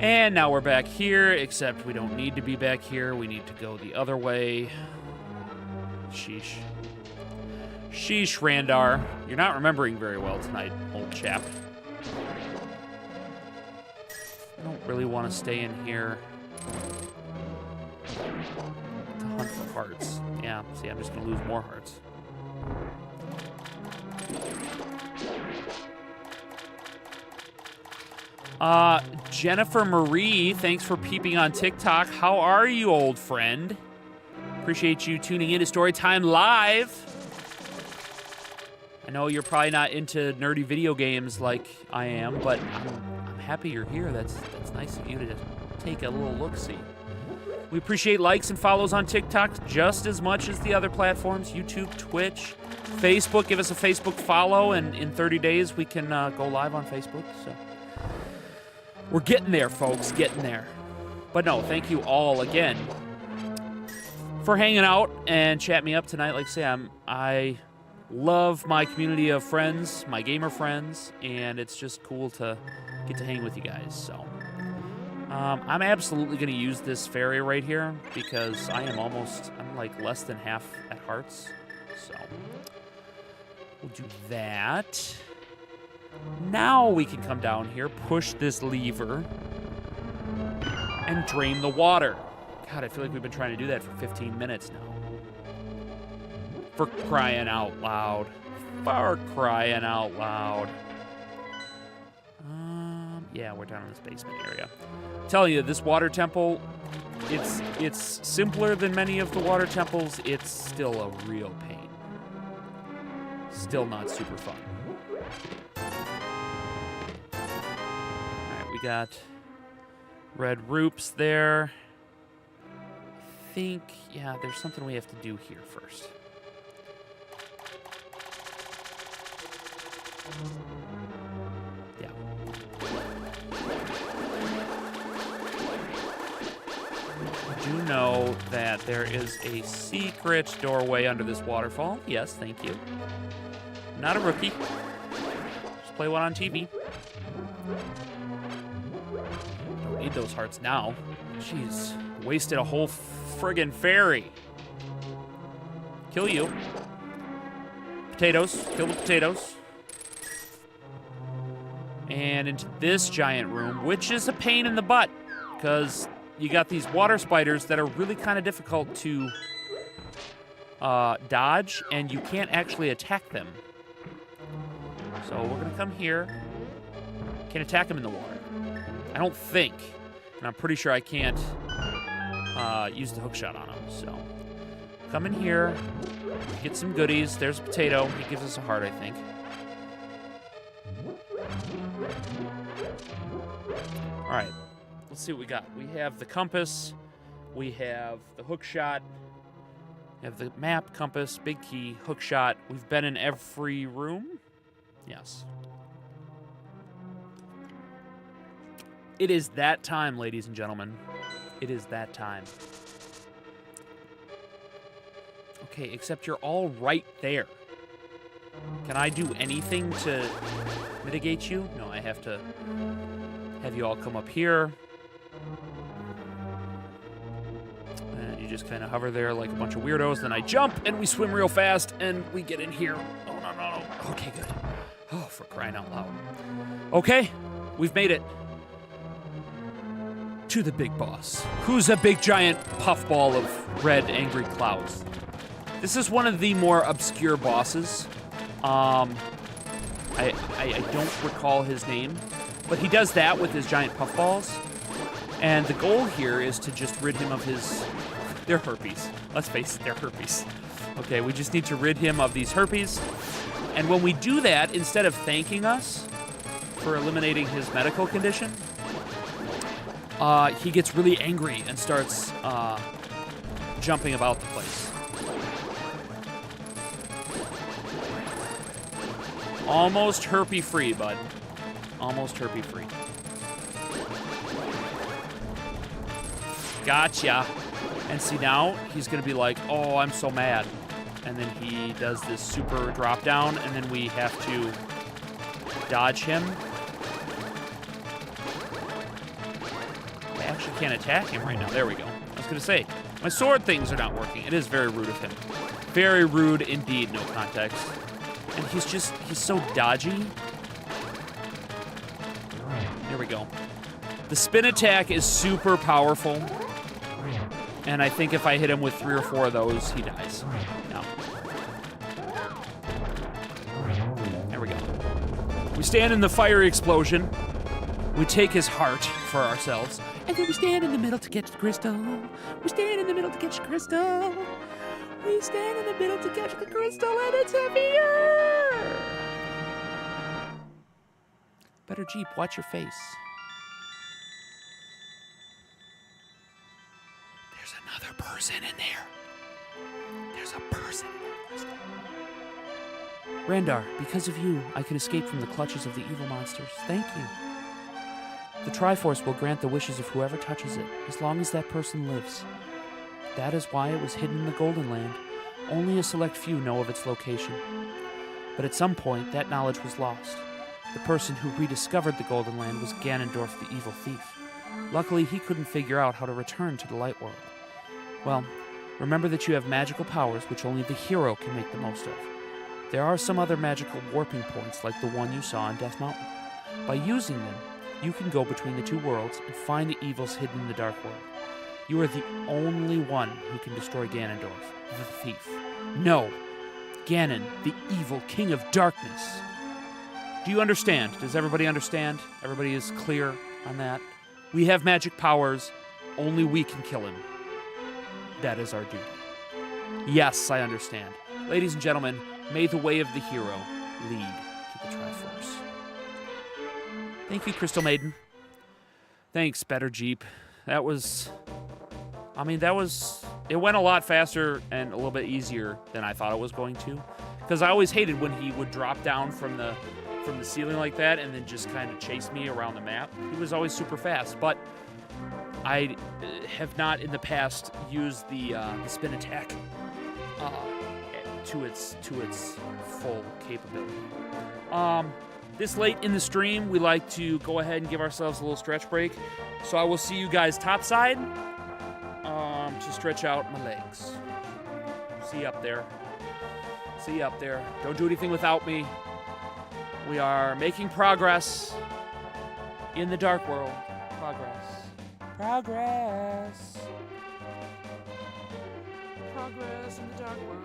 And now we're back here, except we don't need to be back here. We need to go the other way. Sheesh. Sheesh, Randar. You're not remembering very well tonight, old chap. I don't really want to stay in here to hunt for hearts. Yeah, see, I'm just going to lose more hearts. Jennifer Marie, thanks for peeping on TikTok. How are you, old friend? Appreciate you tuning in to Storytime Live. I know you're probably not into nerdy video games like I am, but I'm happy you're here. That's nice of you to take a little look-see. We appreciate likes and follows on TikTok just as much as the other platforms, YouTube, Twitch, Facebook. Give us a Facebook follow, and in 30 days we can go live on Facebook. So we're getting there, folks, getting there. But no, thank you all again for hanging out and chat me up tonight. Like I say, I love my community of friends, my gamer friends, and it's just cool to get to hang with you guys. So I'm absolutely going to use this ferry right here because I'm like less than half at hearts. So we'll do that. Now we can come down here, push this lever, and drain the water. God, I feel like we've been trying to do that for 15 minutes now. For crying out loud. For crying out loud. Yeah, we're down in this basement area. I'm telling you, this water temple, it's simpler than many of the water temples. It's still a real pain. Still not super fun. Alright, we got red roops there. I think, yeah, there's something we have to do here first. Yeah. I do know that there is a secret doorway under this waterfall. Yes, thank you. I'm not a rookie. Just play one on TV. Don't need those hearts now. Jeez, wasted a whole friggin' ferry. Kill you. Potatoes. Kill the potatoes. And into this giant room, which is a pain in the butt, because you got these water spiders that are really kind of difficult to dodge, and you can't actually attack them. So we're going to come here. Can't attack them in the water. I don't think. And I'm pretty sure I can't use the hook shot on them. So come in here, get some goodies. There's a potato. He gives us a heart, I think. All right, let's see what we got. We have the compass. We have the hook shot. We have the map, compass, big key, hook shot. We've been in every room. Yes. It is that time, ladies and gentlemen. It is that time. Okay, except you're all right there. Can I do anything to mitigate you? No, I have to have you all come up here. And you just kind of hover there like a bunch of weirdos. Then I jump, and we swim real fast, and we get in here. Oh, no. Okay, good. Oh, for crying out loud. Okay, we've made it to the big boss, who's a big giant puffball of red angry clouds. This is one of the more obscure bosses. I don't recall his name, but he does that with his giant puffballs. And the goal here is to just rid him of his... They're herpes. Let's face it, they're herpes. Okay, we just need to rid him of these herpes. And when we do that, instead of thanking us for eliminating his medical condition, he gets really angry and starts jumping about the place. Almost herpy-free, bud. Almost herpy-free. Gotcha. And see, now he's going to be like, oh, I'm so mad. And then he does this super drop down, and then we have to dodge him. I actually can't attack him right now. There we go. I was going to say, my sword things are not working. It is very rude of him. Very rude indeed, no context. And he's so dodgy. There we go. The spin attack is super powerful. And I think if I hit him with 3 or 4 of those, he dies. No. There we go. We stand in the fiery explosion. We take his heart for ourselves. And then we stand in the middle to catch the crystal. We stand in the middle to catch the crystal. We stand in the middle to catch the crystal, and it's heavier! Better Jeep, watch your face. There's another person in there. There's a person in there. Randar, because of you, I can escape from the clutches of the evil monsters. Thank you. The Triforce will grant the wishes of whoever touches it, as long as that person lives. That is why it was hidden in the Golden Land. Only a select few know of its location. But at some point, that knowledge was lost. The person who rediscovered the Golden Land was Ganondorf the Evil Thief. Luckily, he couldn't figure out how to return to the Light World. Well, remember that you have magical powers which only the hero can make the most of. There are some other magical warping points like the one you saw on Death Mountain. By using them, you can go between the two worlds and find the evils hidden in the Dark World. You are the only one who can destroy Ganondorf, the thief. No, Ganon, the evil king of darkness. Do you understand? Does everybody understand? Everybody is clear on that? We have magic powers. Only we can kill him. That is our duty. Yes, I understand. Ladies and gentlemen, may the way of the hero lead to the Triforce. Thank you, Crystal Maiden. Thanks, Better Jeep. That was... it went a lot faster and a little bit easier than I thought it was going to. Because I always hated when he would drop down from the ceiling like that and then just kind of chase me around the map. He was always super fast, but I have not in the past used the spin attack to its full capability. This late in the stream, we like to go ahead and give ourselves a little stretch break. So I will see you guys topside to stretch out my legs. See you up there. See you up there. Don't do anything without me. We are making progress in the Dark World. Progress. Progress. Progress in the Dark World.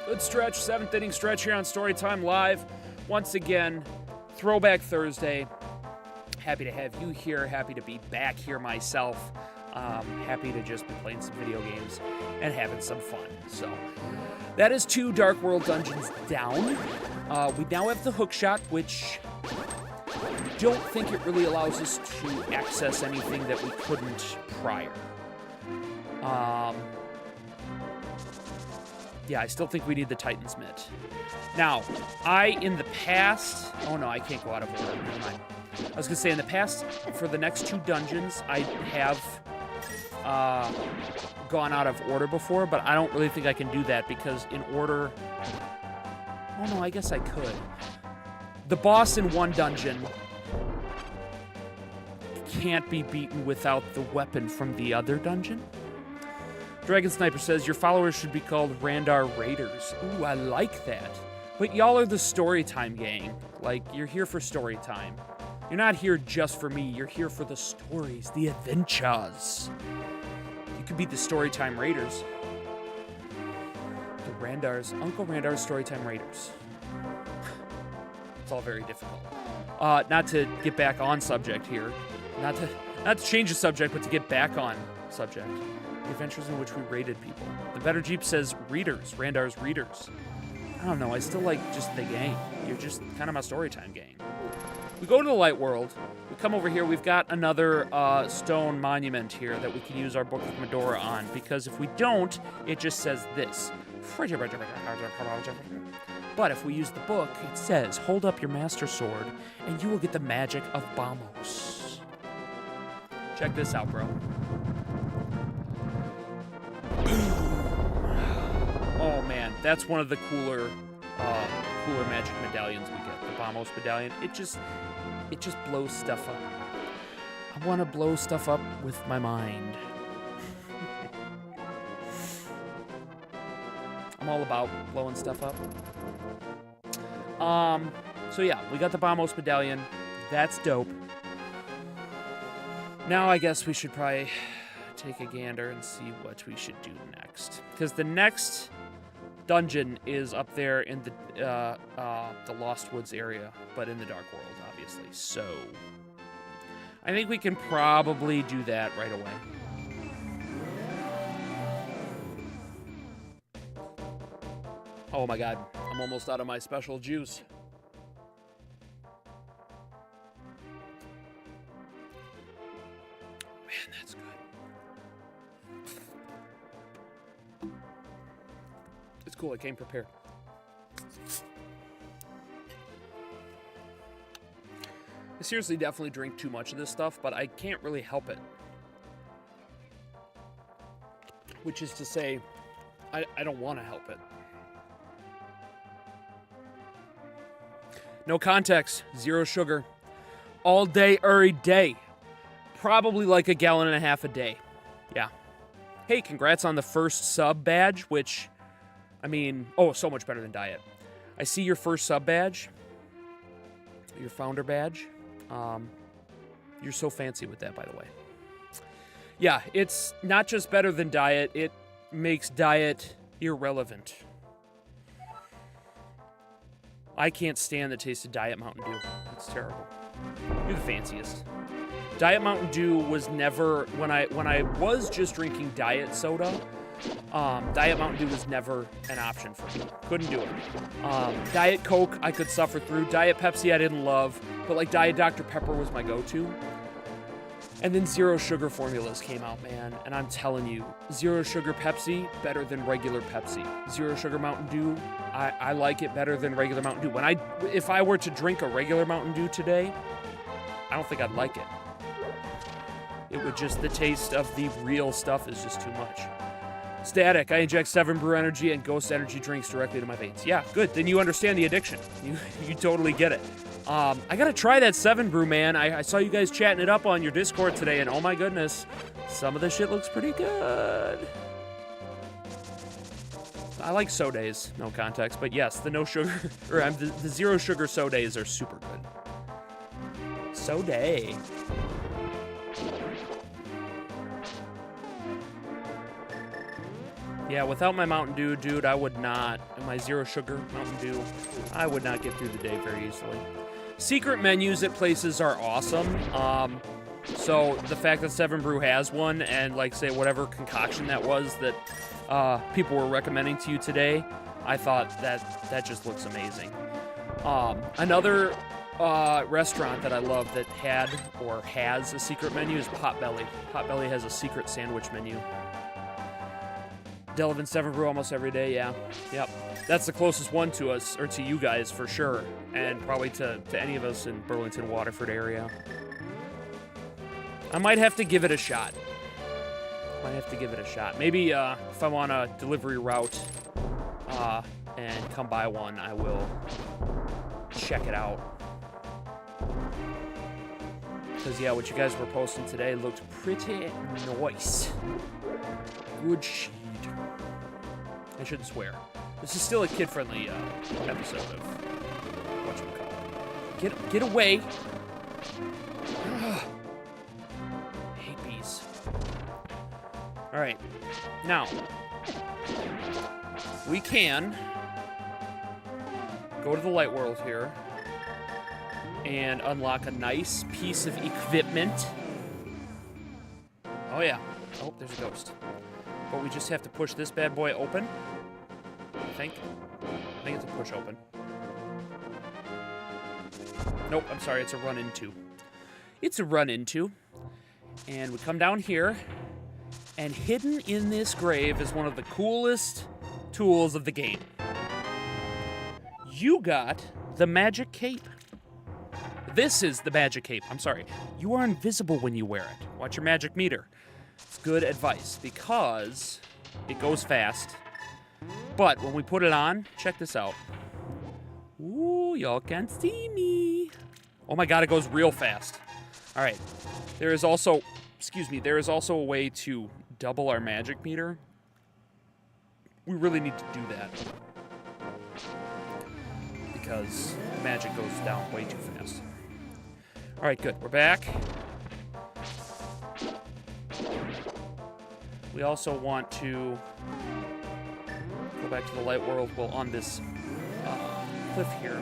Good stretch, 7th inning stretch here on Storytime Live. Once again, Throwback Thursday. Happy to have you here. Happy to be back here myself. Happy to just be playing some video games and having some fun. So, that is 2 Dark World dungeons down. We now have the hookshot, which I don't think it really allows us to access anything that we couldn't prior. Yeah, I still think we need the Titan's Mitt. Now, in the past... Oh, no, I can't go out of order. Never mind. I was going to say, in the past, for the next 2 dungeons, I have gone out of order before, but I don't really think I can do that, because in order... Oh, no, I guess I could. The boss in one dungeon can't be beaten without the weapon from the other dungeon. Dragon Sniper says, your followers should be called Randar Raiders. Ooh, I like that. But y'all are the Storytime gang. Like, you're here for Storytime. You're not here just for me. You're here for the stories, the adventures. You could be the Storytime Raiders. The Uncle Randar's Storytime Raiders. It's all very difficult. Not to get back on subject here. Not to change the subject, but to get back on subject. The adventures in which we raided people. The Better Jeep says readers, Randar's readers. I don't know, I still like just the gang. You're just kind of my Storytime gang. We go to the Light World. We come over here. We've got another stone monument here that we can use our Book of Medora on, because if we don't, it just says this. But if we use the book, it says, hold up your Master Sword, and you will get the magic of Bamos. Check this out, bro. Oh man, that's one of the cooler magic medallions we get. The Bamos medallion. It just blows stuff up. I want to blow stuff up with my mind. I'm all about blowing stuff up. So yeah, we got the Bamos medallion. That's dope. Now I guess we should probably take a gander and see what we should do next. Because the next dungeon is up there in the Lost Woods area, but in the Dark World, obviously. So I think we can probably do that right away. Oh my god, I'm almost out of my special juice. Man, that's good. It's cool, I came prepared. This seriously definitely drink too much of this stuff, but I can't really help it. Which is to say, I don't want to help it. No context, 0 sugar. All day, every day. Probably like a gallon and a half a day. Yeah. Hey, congrats on the first sub badge, which, I mean, oh, so much better than diet. I see your first sub badge. Your founder badge. You're so fancy with that, by the way. Yeah, it's not just better than diet, it makes diet irrelevant. I can't stand the taste of Diet Mountain Dew. It's terrible. You're the fanciest. Diet Mountain Dew was never, when I was just drinking diet soda, Diet Mountain Dew was never an option for me. Couldn't do it. Diet Coke I could suffer through. Diet Pepsi I didn't love, but like Diet Dr. Pepper was my go-to. And then 0 sugar formulas came out, man. And I'm telling you, 0 sugar Pepsi, better than regular Pepsi. 0 sugar Mountain Dew, I like it better than regular Mountain Dew. If I were to drink a regular Mountain Dew today, I don't think I'd like it. It would just, the taste of the real stuff is just too much. Static, I inject 7 Brew Energy and Ghost Energy drinks directly to my veins. Yeah, good, then you understand the addiction. You totally get it. I gotta try that 7 Brew, man. I saw you guys chatting it up on your Discord today, and oh my goodness, some of the shit looks pretty good. I like sodas, no context, but yes, the no sugar, or the 0 sugar sodas are super good. Soda. Yeah, without my Mountain Dew, dude, I would not, and my 0 sugar Mountain Dew, I would not get through the day very easily. Secret menus at places are awesome. So the fact that 7 Brew has one, and like say whatever concoction that was that people were recommending to you today, I thought that just looks amazing. Another restaurant that I love that had or has a secret menu is Potbelly. Potbelly has a secret sandwich menu. Delavan 7 Brew almost every day, yeah. Yep. That's the closest one to us, or to you guys for sure, and probably to any of us in Burlington, Waterford area. I might have to give it a shot. Maybe if I want a delivery route and come by one, I will check it out. Because, yeah, what you guys were posting today looked pretty nice. Good shit. I shouldn't swear. This is still a kid-friendly episode of whatchamacallit. Get away! I hate bees. Alright. Now, we can go to the light world here and unlock a nice piece of equipment. Oh, yeah. Oh, there's a ghost. But we just have to push this bad boy open. I think it's a push open. Nope, I'm sorry, it's a run into. It's a run into. And we come down here, and hidden in this grave is one of the coolest tools of the game. You got the magic cape. This is the magic cape. I'm sorry. You are invisible when you wear it. Watch your magic meter. It's good advice because it goes fast. But when we put it on, check this out. Ooh, y'all can't see me. Oh my god, it goes real fast. All right. There is also a way to double our magic meter. We really need to do that. Because the magic goes down way too fast. All right, good. We're back. We also want to go back to the light world, well, on this cliff here.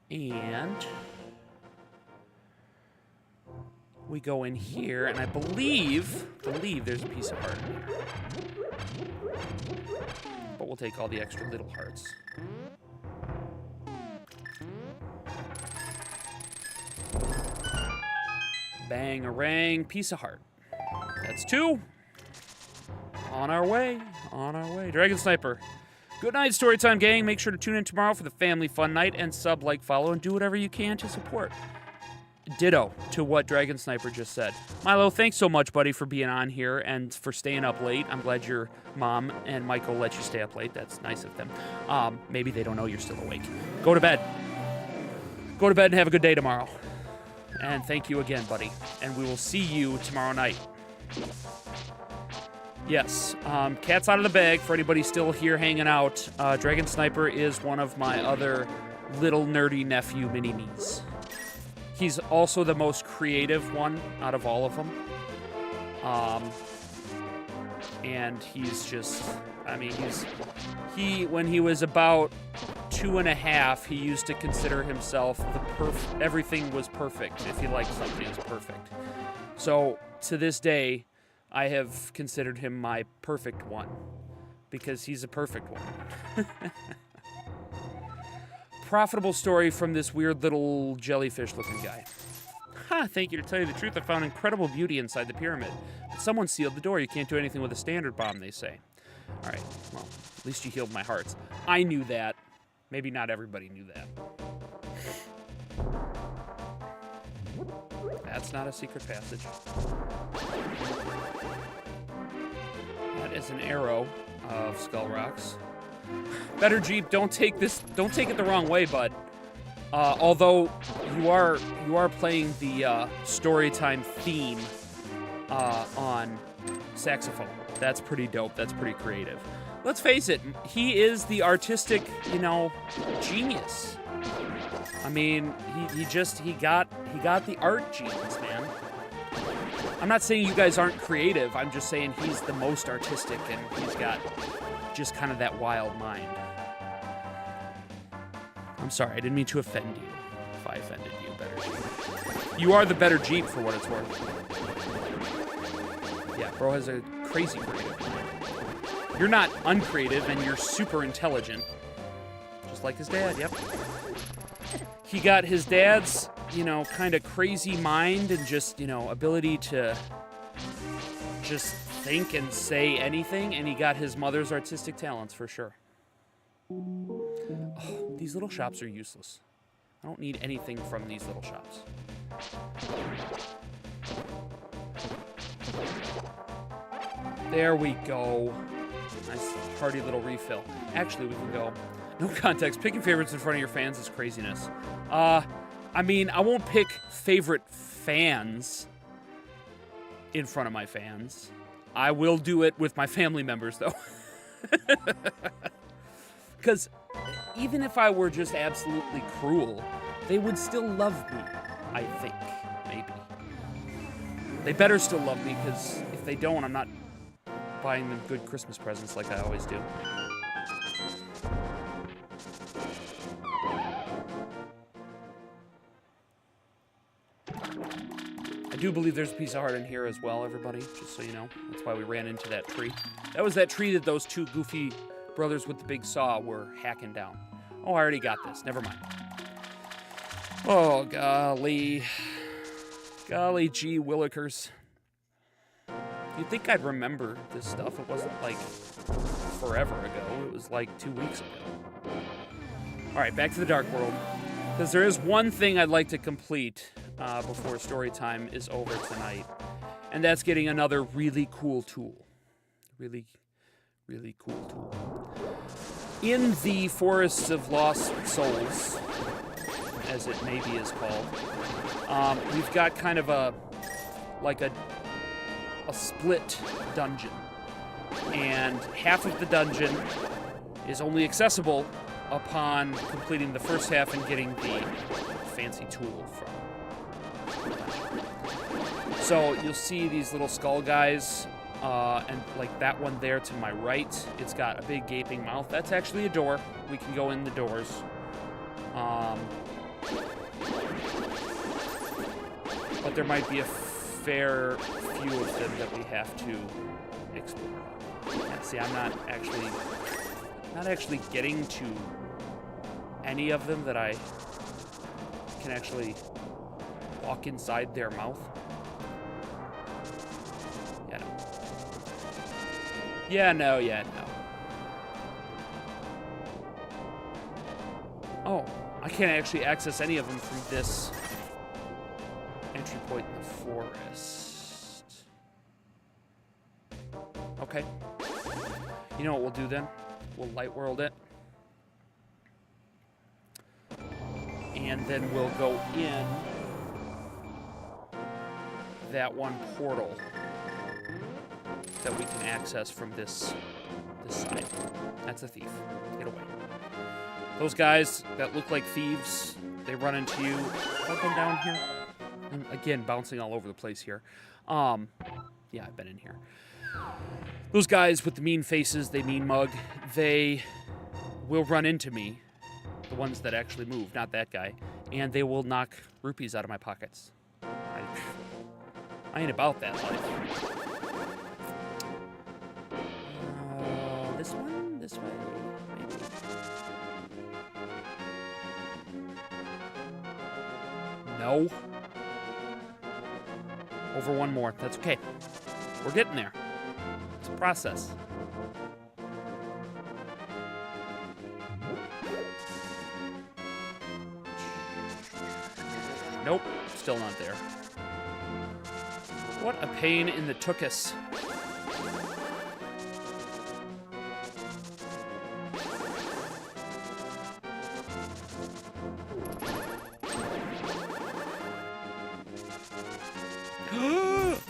And we go in here, and I believe there's a piece of heart. But we'll take all the extra little hearts. Bang-a-rang, piece of heart. That's 2. On our way. Dragon Sniper. Good night, Storytime gang. Make sure to tune in tomorrow for the family fun night and sub, like, follow, and do whatever you can to support. Ditto to what Dragon Sniper just said. Milo, thanks so much, buddy, for being on here and for staying up late. I'm glad your mom and Michael let you stay up late. That's nice of them. Maybe they don't know you're still awake. Go to bed. Go to bed and have a good day tomorrow. And thank you again, buddy. And we will see you tomorrow night. Yes, cat's out of the bag for anybody still here hanging out. Dragon Sniper is one of my other little nerdy nephew mini-me's. He's also the most creative one out of all of them. And he's just, I mean, when he was about 2.5, he used to consider himself everything was perfect. If he liked something, it was perfect. So to this day, I have considered him my perfect one because he's a perfect one. Profitable story from this weird little jellyfish-looking guy. Ha, thank you. To tell you the truth, I found incredible beauty inside the pyramid. But someone sealed the door. You can't do anything with a standard bomb, they say. All right, well, at least you healed my hearts. I knew that. Maybe not everybody knew that. That's not a secret passage. That is an arrow of Skull Rocks. Better Jeep, don't take it the wrong way, bud. Although you are playing the Storytime theme on saxophone. That's pretty dope. That's pretty creative. Let's face it, he is the artistic, genius. I mean, he got the art genes, man. I'm not saying you guys aren't creative. I'm just saying he's the most artistic, and he's got just kind of that wild mind. I'm sorry, I didn't mean to offend you. If I offended you, Better Jeep. You are the better Jeep for what it's worth. Yeah, bro has a crazy creative mind. You're not uncreative, and you're super intelligent. Just like his dad, yep. He got his dad's, kind of crazy mind and just, ability to just think and say anything, and he got his mother's artistic talents for sure. Oh, these little shops are useless. I don't need anything from these little shops. There we go. Nice hearty little refill. Actually, we can go. No context. Picking favorites in front of your fans is craziness. I mean, I won't pick favorite fans in front of my fans. I will do it with my family members, though. Because even if I were just absolutely cruel, they would still love me, I think, maybe. They better still love me, because if they don't, I'm not buying them good Christmas presents like I always do. I do believe there's a piece of heart in here as well, everybody, just so you know. That's why we ran into that tree. That was that tree that those two goofy brothers with the big saw were hacking down. Oh, I already got this. Never mind. Oh, golly. Golly gee willikers. You'd think I'd remember this stuff. It wasn't, like, forever ago. It was, like, 2 weeks ago. All right, back to the Dark World. Because there is one thing I'd like to complete before story time is over tonight. And that's getting another really cool tool. Really, really cool tool. In the Forests of Lost Souls, as it maybe is called, we've got kind of a split dungeon. And half of the dungeon is only accessible upon completing the first half and getting the fancy tool from. So you'll see these little skull guys, and like that one there to my right, it's got a big gaping mouth. That's actually a door. We can go in the doors. But there might be a fair few of them that we have to explore. Yeah, see, I'm not actually getting to any of them that I can actually walk inside their mouth. Yeah, no. Oh, I can't actually access any of them from this Entry point in the forest. Okay. You know what we'll do then? We'll light world it. And then we'll go in that one portal that we can access from this side. That's a thief. Get away. Those guys that look like thieves, they run into you. Have I been down here? I'm, again, bouncing all over the place here. Yeah, I've been in here. Those guys with the mean faces, they mean mug, they will run into me. The ones that actually move, not that guy. And they will knock rupees out of my pockets. I ain't about that life. This one? This way? Maybe. No. Over one more. That's okay. We're getting there. It's a process. Nope. Still not there. What a pain in the tuchus.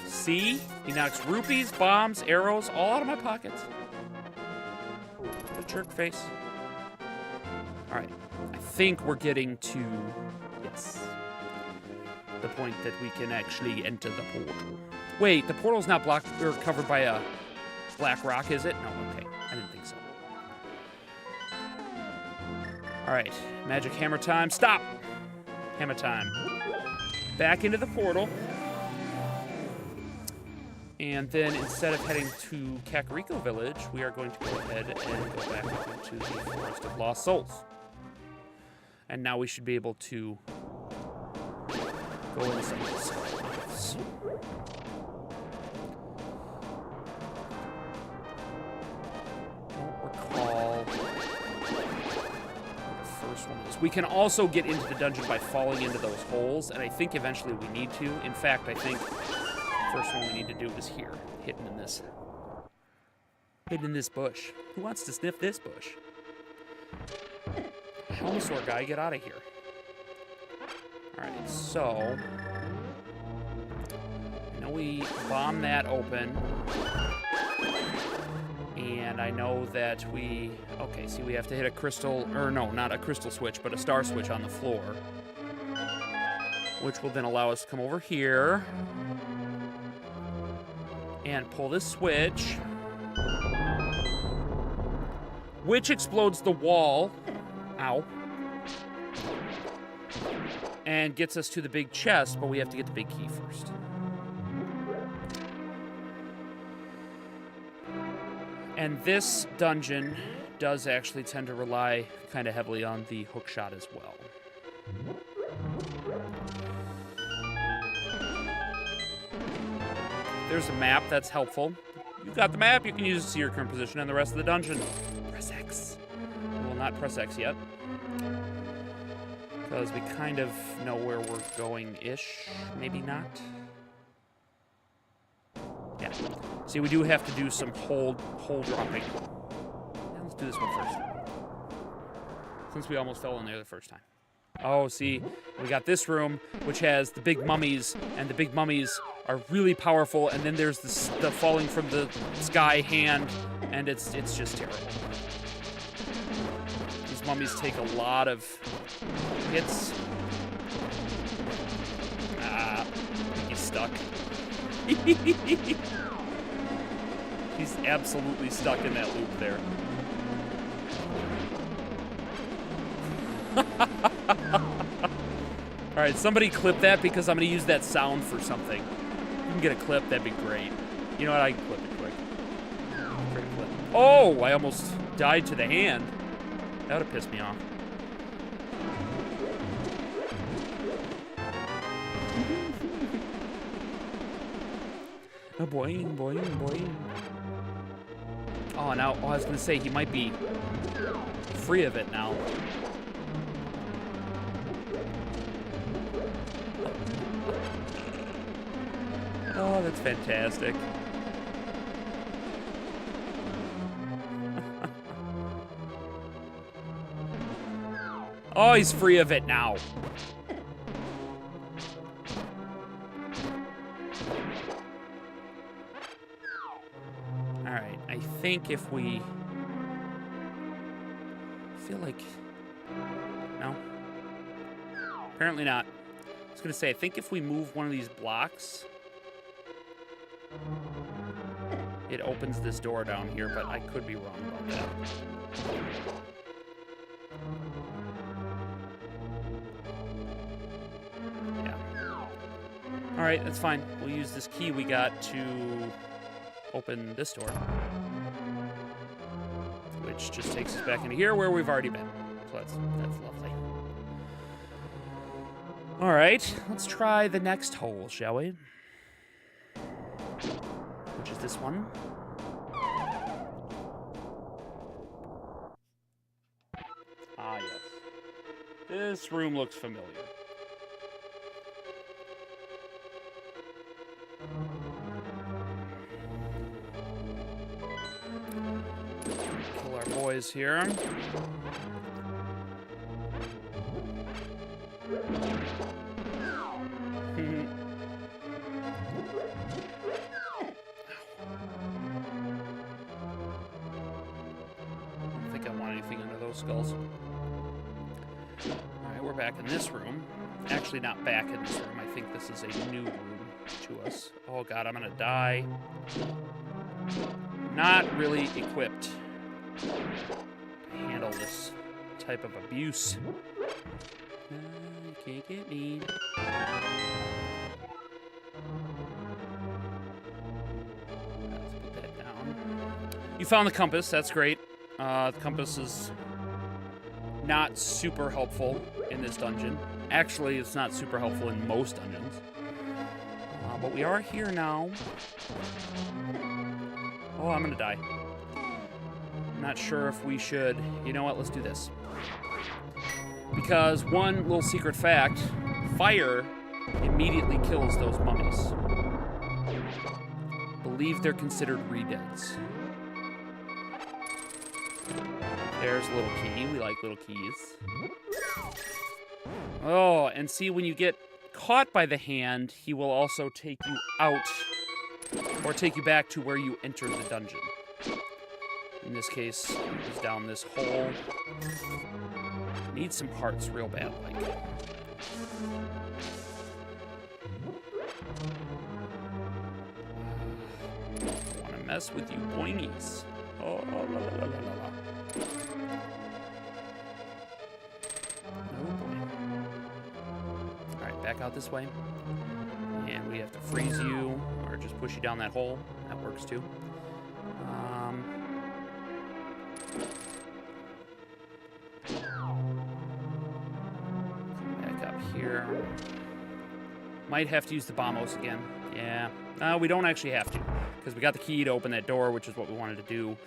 See? He knocks rupees, bombs, arrows, all out of my pockets. The jerk face. Alright. I think we're getting to... Yes. The point that we can actually enter the portal. Wait, the portal's not blocked or covered by a black rock, is it? No, okay. I didn't think so. Alright. Magic hammer time. Stop! Hammer time. Back into the portal. And then instead of heading to Kakariko Village, we are going to go ahead and go back up into the Forest of Lost Souls. And now we should be able to go inside this house. Don't recall what the first one is. We can also get into the dungeon by falling into those holes, and I think eventually we need to. In fact, I think... First one we need to do is here, hidden in this bush. Who wants to sniff this bush? Helmosaur guy, get out of here. Alright, so... I know we bomb that open. And I know that we... Okay, see, we have to hit a crystal... Or no, not a crystal switch, but a star switch on the floor. Which will then allow us to come over here. And pull this switch, which explodes the wall, ow, and gets us to the big chest, but we have to get the big key first. And this dungeon does actually tend to rely kind of heavily on the hook shot as well. There's a map that's helpful. You've got the map, you can use it to see your current position and the rest of the dungeon. Press X. We will not press X yet. Because we kind of know where we're going-ish. Maybe not. Yeah. See, we do have to do some hole dropping. Yeah, let's do this one first. Since we almost fell in there the first time. Oh, see, we got this room, which has the big mummies, and the big mummies are really powerful, and then there's the falling from the sky hand, and it's just terrible. These mummies take a lot of hits. Ah, he's stuck. He's absolutely stuck in that loop there. Alright, somebody clip that because I'm going to use that sound for something. If you can get a clip, that'd be great. You know what? I can clip it quick. Great clip. Oh, I almost died to the hand. That would have pissed me off. Oh, boing, boing, boing. Oh, now, I was going to say, he might be free of it now. Oh, that's fantastic. Oh, he's free of it now. All right, I think if we... I feel like... No? Apparently not. I was going to say, I think if we move one of these blocks, it opens this door down here, but I could be wrong about that. Yeah. All right, that's fine. We'll use this key we got to open this door, which just takes us back into here where we've already been. So that's lovely. All right, let's try the next hole, shall we? Which is this one. Ah, yes. This room looks familiar. Kill our boys here. Skulls. Alright, we're back in this room. Actually, not back in this room. I think this is a new room to us. Oh god, I'm gonna die. Not really equipped to handle this type of abuse. You can't get me. Let's put that down. You found the compass. That's great. The compass is not super helpful in this dungeon. Actually, it's not super helpful in most dungeons. But we are here now. Oh, I'm gonna die. Not sure if we should... You know what? Let's do this. Because one little secret fact, fire immediately kills those mummies. Believe they're considered re-deads. There's a little key. We like little keys. Oh, and see, when you get caught by the hand, he will also take you out or take you back to where you entered the dungeon. In this case, it's down this hole. Need some hearts real bad, like. I want to mess with you boingies. Oh, la la la la la. Alright, back out this way. And we have to freeze you, or just push you down that hole. That works too. Back up here. Might have to use the bombos again. Yeah. No, we don't actually have to, because we got the key to open that door, which is what we wanted to do.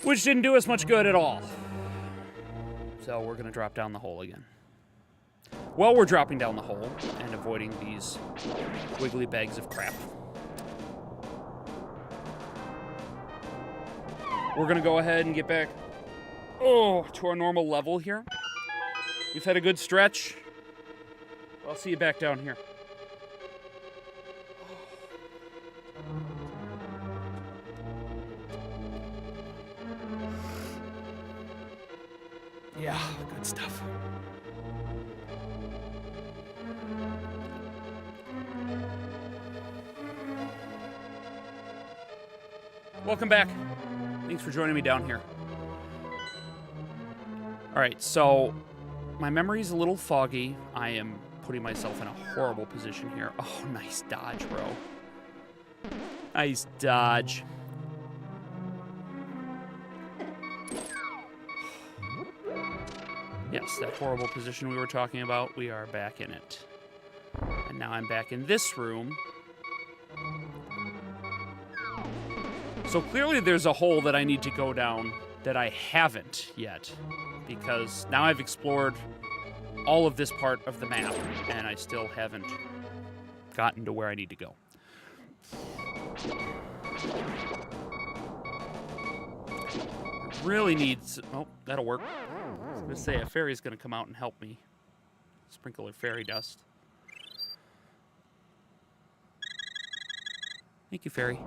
Which didn't do us much good at all. So we're going to drop down the hole again. While we're dropping down the hole and avoiding these wiggly bags of crap, we're going to go ahead and get back to our normal level here. We've had a good stretch. I'll see you back down here. Yeah, good stuff. Welcome back. Thanks for joining me down here. All right, so my memory's a little foggy. I am putting myself in a horrible position here. Oh, nice dodge, bro. Nice dodge. Yes, that horrible position we were talking about, we are back in it. And now I'm back in this room. So clearly there's a hole that I need to go down that I haven't yet, because now I've explored all of this part of the map, and I still haven't gotten to where I need to go. Really needs... Oh, that'll work. I was going to say, a fairy's going to come out and help me. Sprinkle her fairy dust. Thank you, fairy.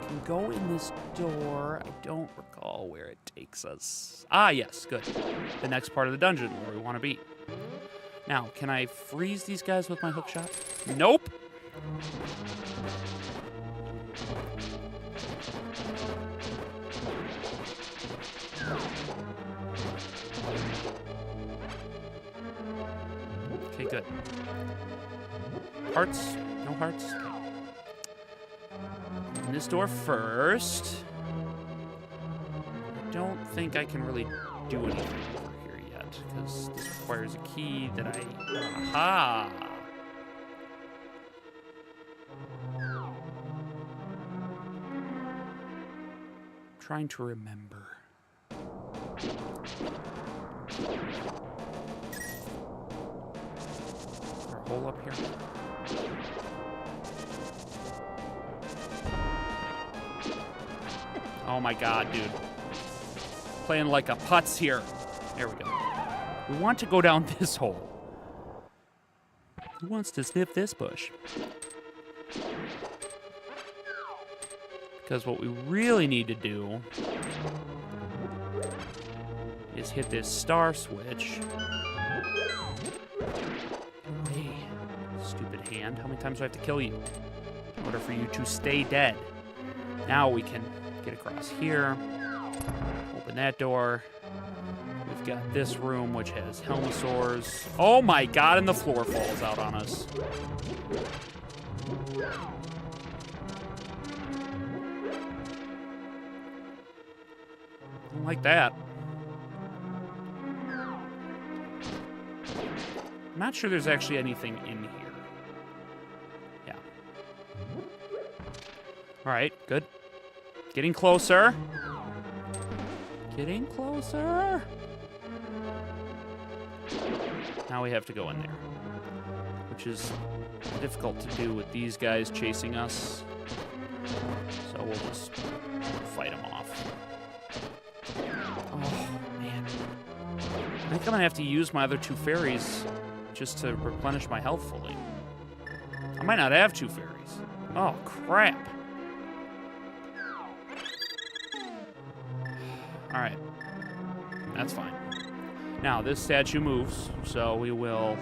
We can go in this door. I don't recall where it takes us. Ah, yes, good. The next part of the dungeon where we want to be. Now, can I freeze these guys with my hook shot? Nope. Okay, good. Hearts? No hearts? Okay. Open this door first. I don't think I can really do anything over here yet, because this requires a key that I... Aha! Trying to remember. Hole up here. Oh my god, dude. Playing like a putz here. There we go. We want to go down this hole. Who wants to sniff this bush? Because what we really need to do is hit this star switch. Stupid hand. How many times do I have to kill you in order for you to stay dead? Now we can get across here. Open that door. We've got this room, which has helmosaurs. Oh my god, and the floor falls out on us. Don't like that. I'm not sure there's actually anything in here. Yeah. All right, good. Getting closer. Getting closer. Now we have to go in there, which is difficult to do with these guys chasing us. So we'll just fight them off. Oh, man. I think I'm going to have to use my other two fairies just to replenish my health fully. I might not have two fairies. Oh, crap. All right. That's fine. Now, this statue moves, so we will...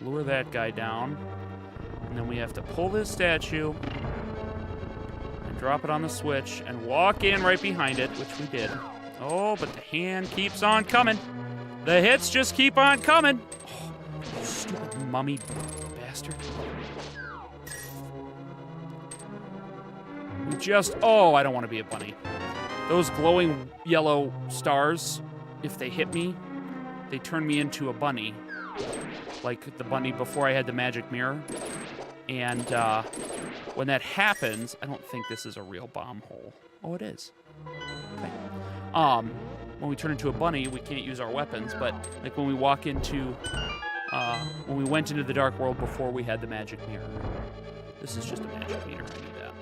lure that guy down. And then we have to pull this statue and drop it on the switch and walk in right behind it, which we did. Oh, but the hand keeps on coming. The hits just keep on coming. Oh, you stupid mummy bastard. Oh, I don't want to be a bunny. Those glowing yellow stars, if they hit me, they turn me into a bunny. Like the bunny before I had the magic mirror. And when that happens, I don't think this is a real bomb hole. Oh, it is. Okay. When we turn into a bunny, we can't use our weapons, but like when we walk into, when we went into the dark world before we had the magic mirror. This is just a magic meter. I need that.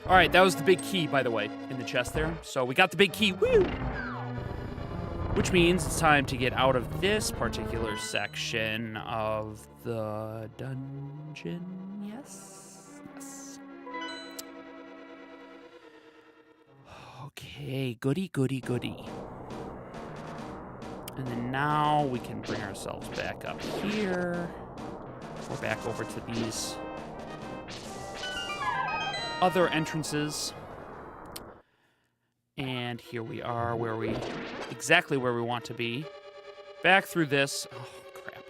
All right, that was the big key, by the way, in the chest there. So we got the big key. Woo! Which means it's time to get out of this particular section of the dungeon. Yes? Yes. Okay, goody, goody, goody. And then now we can bring ourselves back up here. We're back over to these other entrances. And here we are, exactly where we want to be. Back through this. Oh, crap.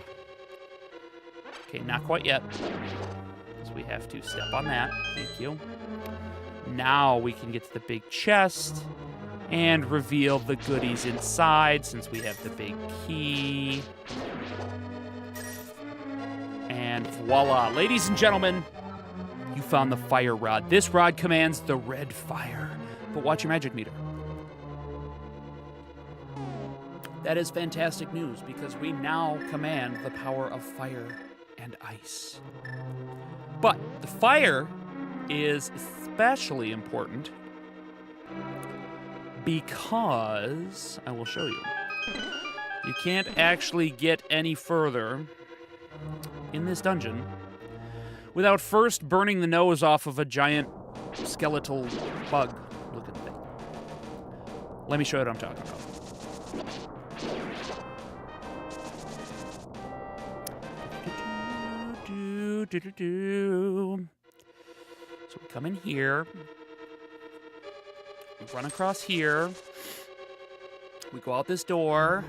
Okay, not quite yet. So we have to step on that. Thank you. Now we can get to the big chest. and reveal the goodies inside since we have the big key. And voila. Ladies and gentlemen, you found the fire rod. This rod commands the red fire. But watch your magic meter. That is fantastic news because we now command the power of fire and ice. But the fire is especially important because I will show you. You can't actually get any further in this dungeon without first burning the nose off of a giant skeletal bug looking thing. Let me show you what I'm talking about. So we come in here. We run across here. We go out this door.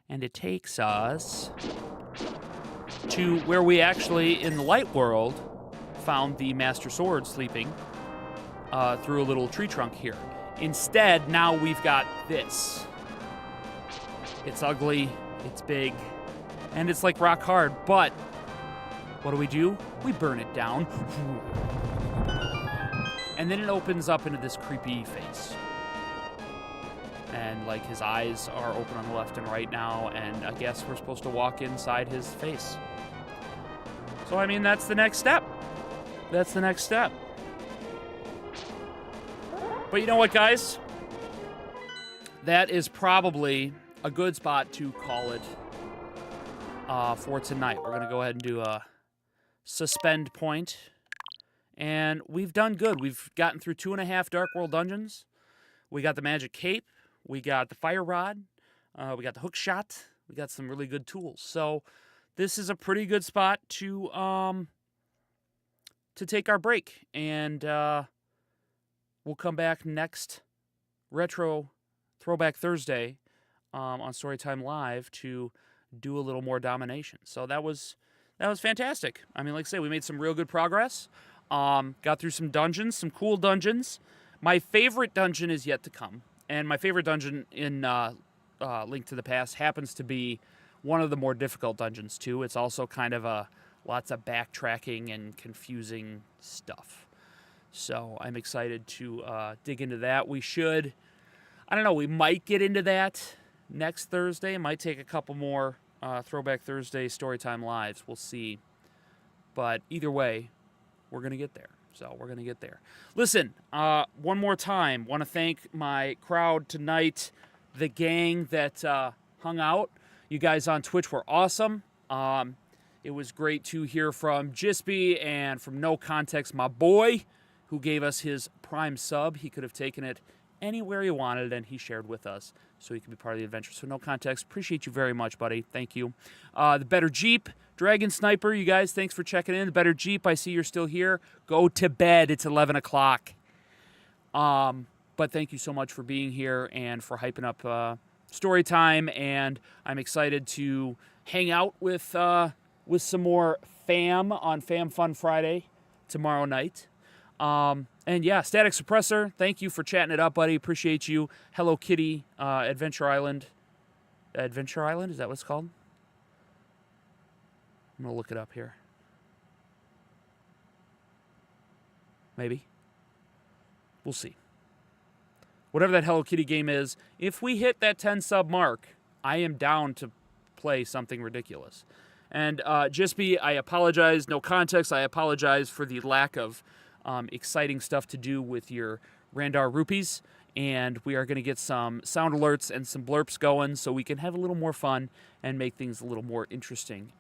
And it takes us to where we actually, in the light world, found the Master Sword sleeping through a little tree trunk here. Instead, now we've got this. It's ugly, it's big, and it's like rock hard, but what do? We burn it down. And then it opens up into this creepy face. And, like, his eyes are open on the left and right now, and I guess we're supposed to walk inside his face. So, I mean, that's the next step. That's the next step. But you know what, guys? That is probably a good spot to call it for tonight. We're going to go ahead and do a suspend point. And we've done good. We've gotten through 2.5 Dark World dungeons. We got the magic cape. We got the fire rod. We got the hook shot. We got some really good tools. So this is a pretty good spot to take our break. And we'll come back next Retro Throwback Thursday on Storytime Live to do a little more domination. So that was fantastic. I mean, like I say, we made some real good progress. Got through some dungeons, some cool dungeons. My favorite dungeon is yet to come. And my favorite dungeon in Link to the Past happens to be one of the more difficult dungeons, too. It's also kind of lots of backtracking and confusing stuff. So I'm excited to dig into that. We might get into that next Thursday. It might take a couple more Throwback Thursday Storytime Lives. We'll see. But either way, we're going to get there. So we're going to get there. Listen, one more time, want to thank my crowd tonight, the gang that hung out. You guys on Twitch were awesome. It was great to hear from Jispy and from No Context, my boy, who gave us his Prime sub. He could have taken it anywhere he wanted, and he shared with us so he could be part of the adventure. So No Context, appreciate you very much, buddy. Thank you. The Better Jeep, Dragon Sniper, you guys, thanks for checking in. The Better Jeep, I see you're still here. Go to bed. It's 11 o'clock. But thank you so much for being here and for hyping up Storytime. And I'm excited to hang out with some more fam on Fam Fun Friday tomorrow night. And yeah, Static Suppressor, thank you for chatting it up, buddy. Appreciate you. Hello Kitty, Adventure Island. Adventure Island, is that what it's called? I'm going to look it up here. Maybe. We'll see. Whatever that Hello Kitty game is, if we hit that 10 sub mark, I am down to play something ridiculous. And Jispy, I apologize. No Context, I apologize for the lack of exciting stuff to do with your Randar rupees. And we are going to get some sound alerts and some blurps going so we can have a little more fun and make things a little more interesting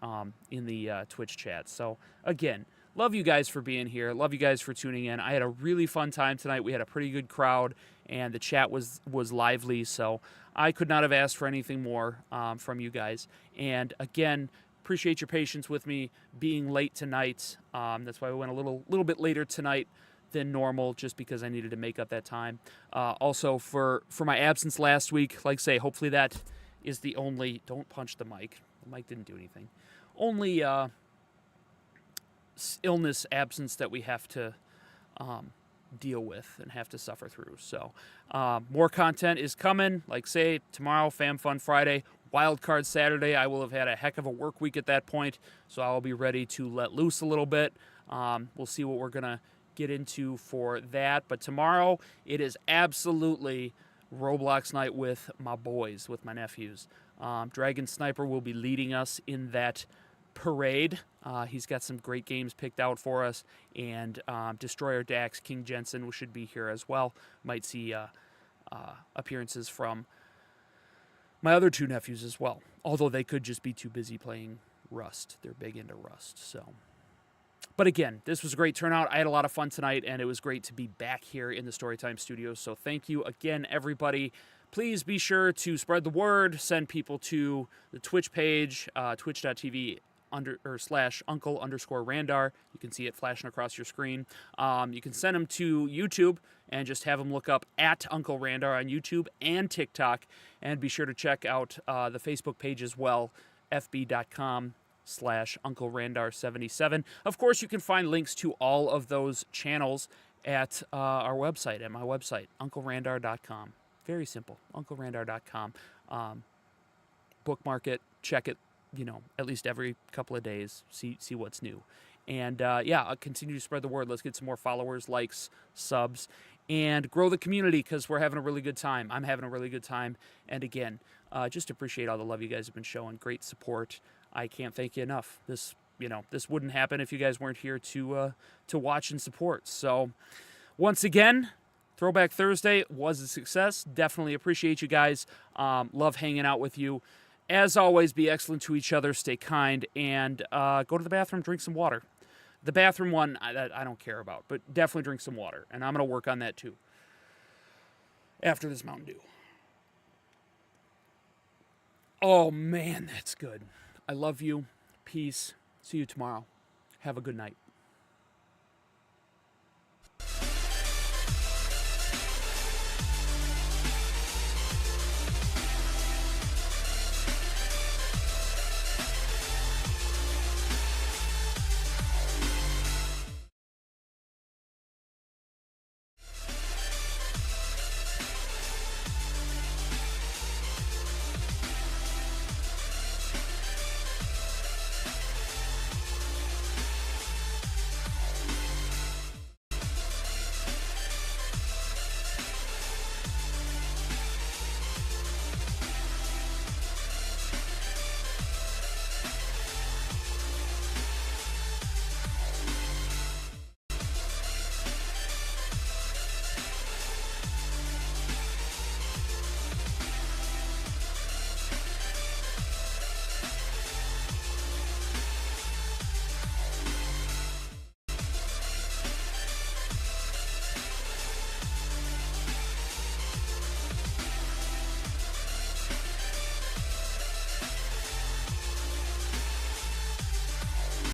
in the Twitch chat. So, again, love you guys for being here. Love you guys for tuning in. I had a really fun time tonight. We had a pretty good crowd, and the chat was lively. So I could not have asked for anything more from you guys. And, again, appreciate your patience with me being late tonight. That's why we went a little bit later tonight than normal, just because I needed to make up that time. Also, for my absence last week, like I say, hopefully that is the only... Don't punch the mic. The mic didn't do anything. Only illness absence that we have to deal with and have to suffer through. So more content is coming. Like say tomorrow, Fam Fun Friday, Wild Card Saturday. I will have had a heck of a work week at that point, so I'll be ready to let loose a little bit. We'll see what we're gonna get into for that. But tomorrow it is absolutely Roblox night with my boys, with my nephews. Dragon Sniper will be leading us in that parade. He's got some great games picked out for us, and Destroyer Dax, King Jensen should be here as well. Might see appearances from my other two nephews as well, although they could just be too busy playing Rust. They're big into Rust, so. But again, this was a great turnout. I had a lot of fun tonight, and it was great to be back here in the Storytime studios. So thank you again, everybody. Please be sure to spread the word, send people to the Twitch page, twitch.tv /uncle_Randar. You can see it flashing across your screen. You can send them to YouTube and just have them look up at Uncle Randar on YouTube and TikTok. And be sure to check out the Facebook page as well, fb.com/UncleRandar77. Of course, you can find links to all of those channels at our website, at my website, UncleRandar.com. Very simple, UncleRandar.com. Bookmark it, check it, at least every couple of days, see what's new. And I'll continue to spread the word. Let's get some more followers, likes, subs, and grow the community because we're having a really good time. I'm having a really good time. And again, just appreciate all the love you guys have been showing. Great support. I can't thank you enough. This wouldn't happen if you guys weren't here to watch and support. So once again, Throwback Thursday was a success. Definitely appreciate you guys. Love hanging out with you. As always, be excellent to each other, stay kind, and go to the bathroom, drink some water. The bathroom one, I don't care about, but definitely drink some water, and I'm going to work on that too after this Mountain Dew. Oh, man, that's good. I love you. Peace. See you tomorrow. Have a good night.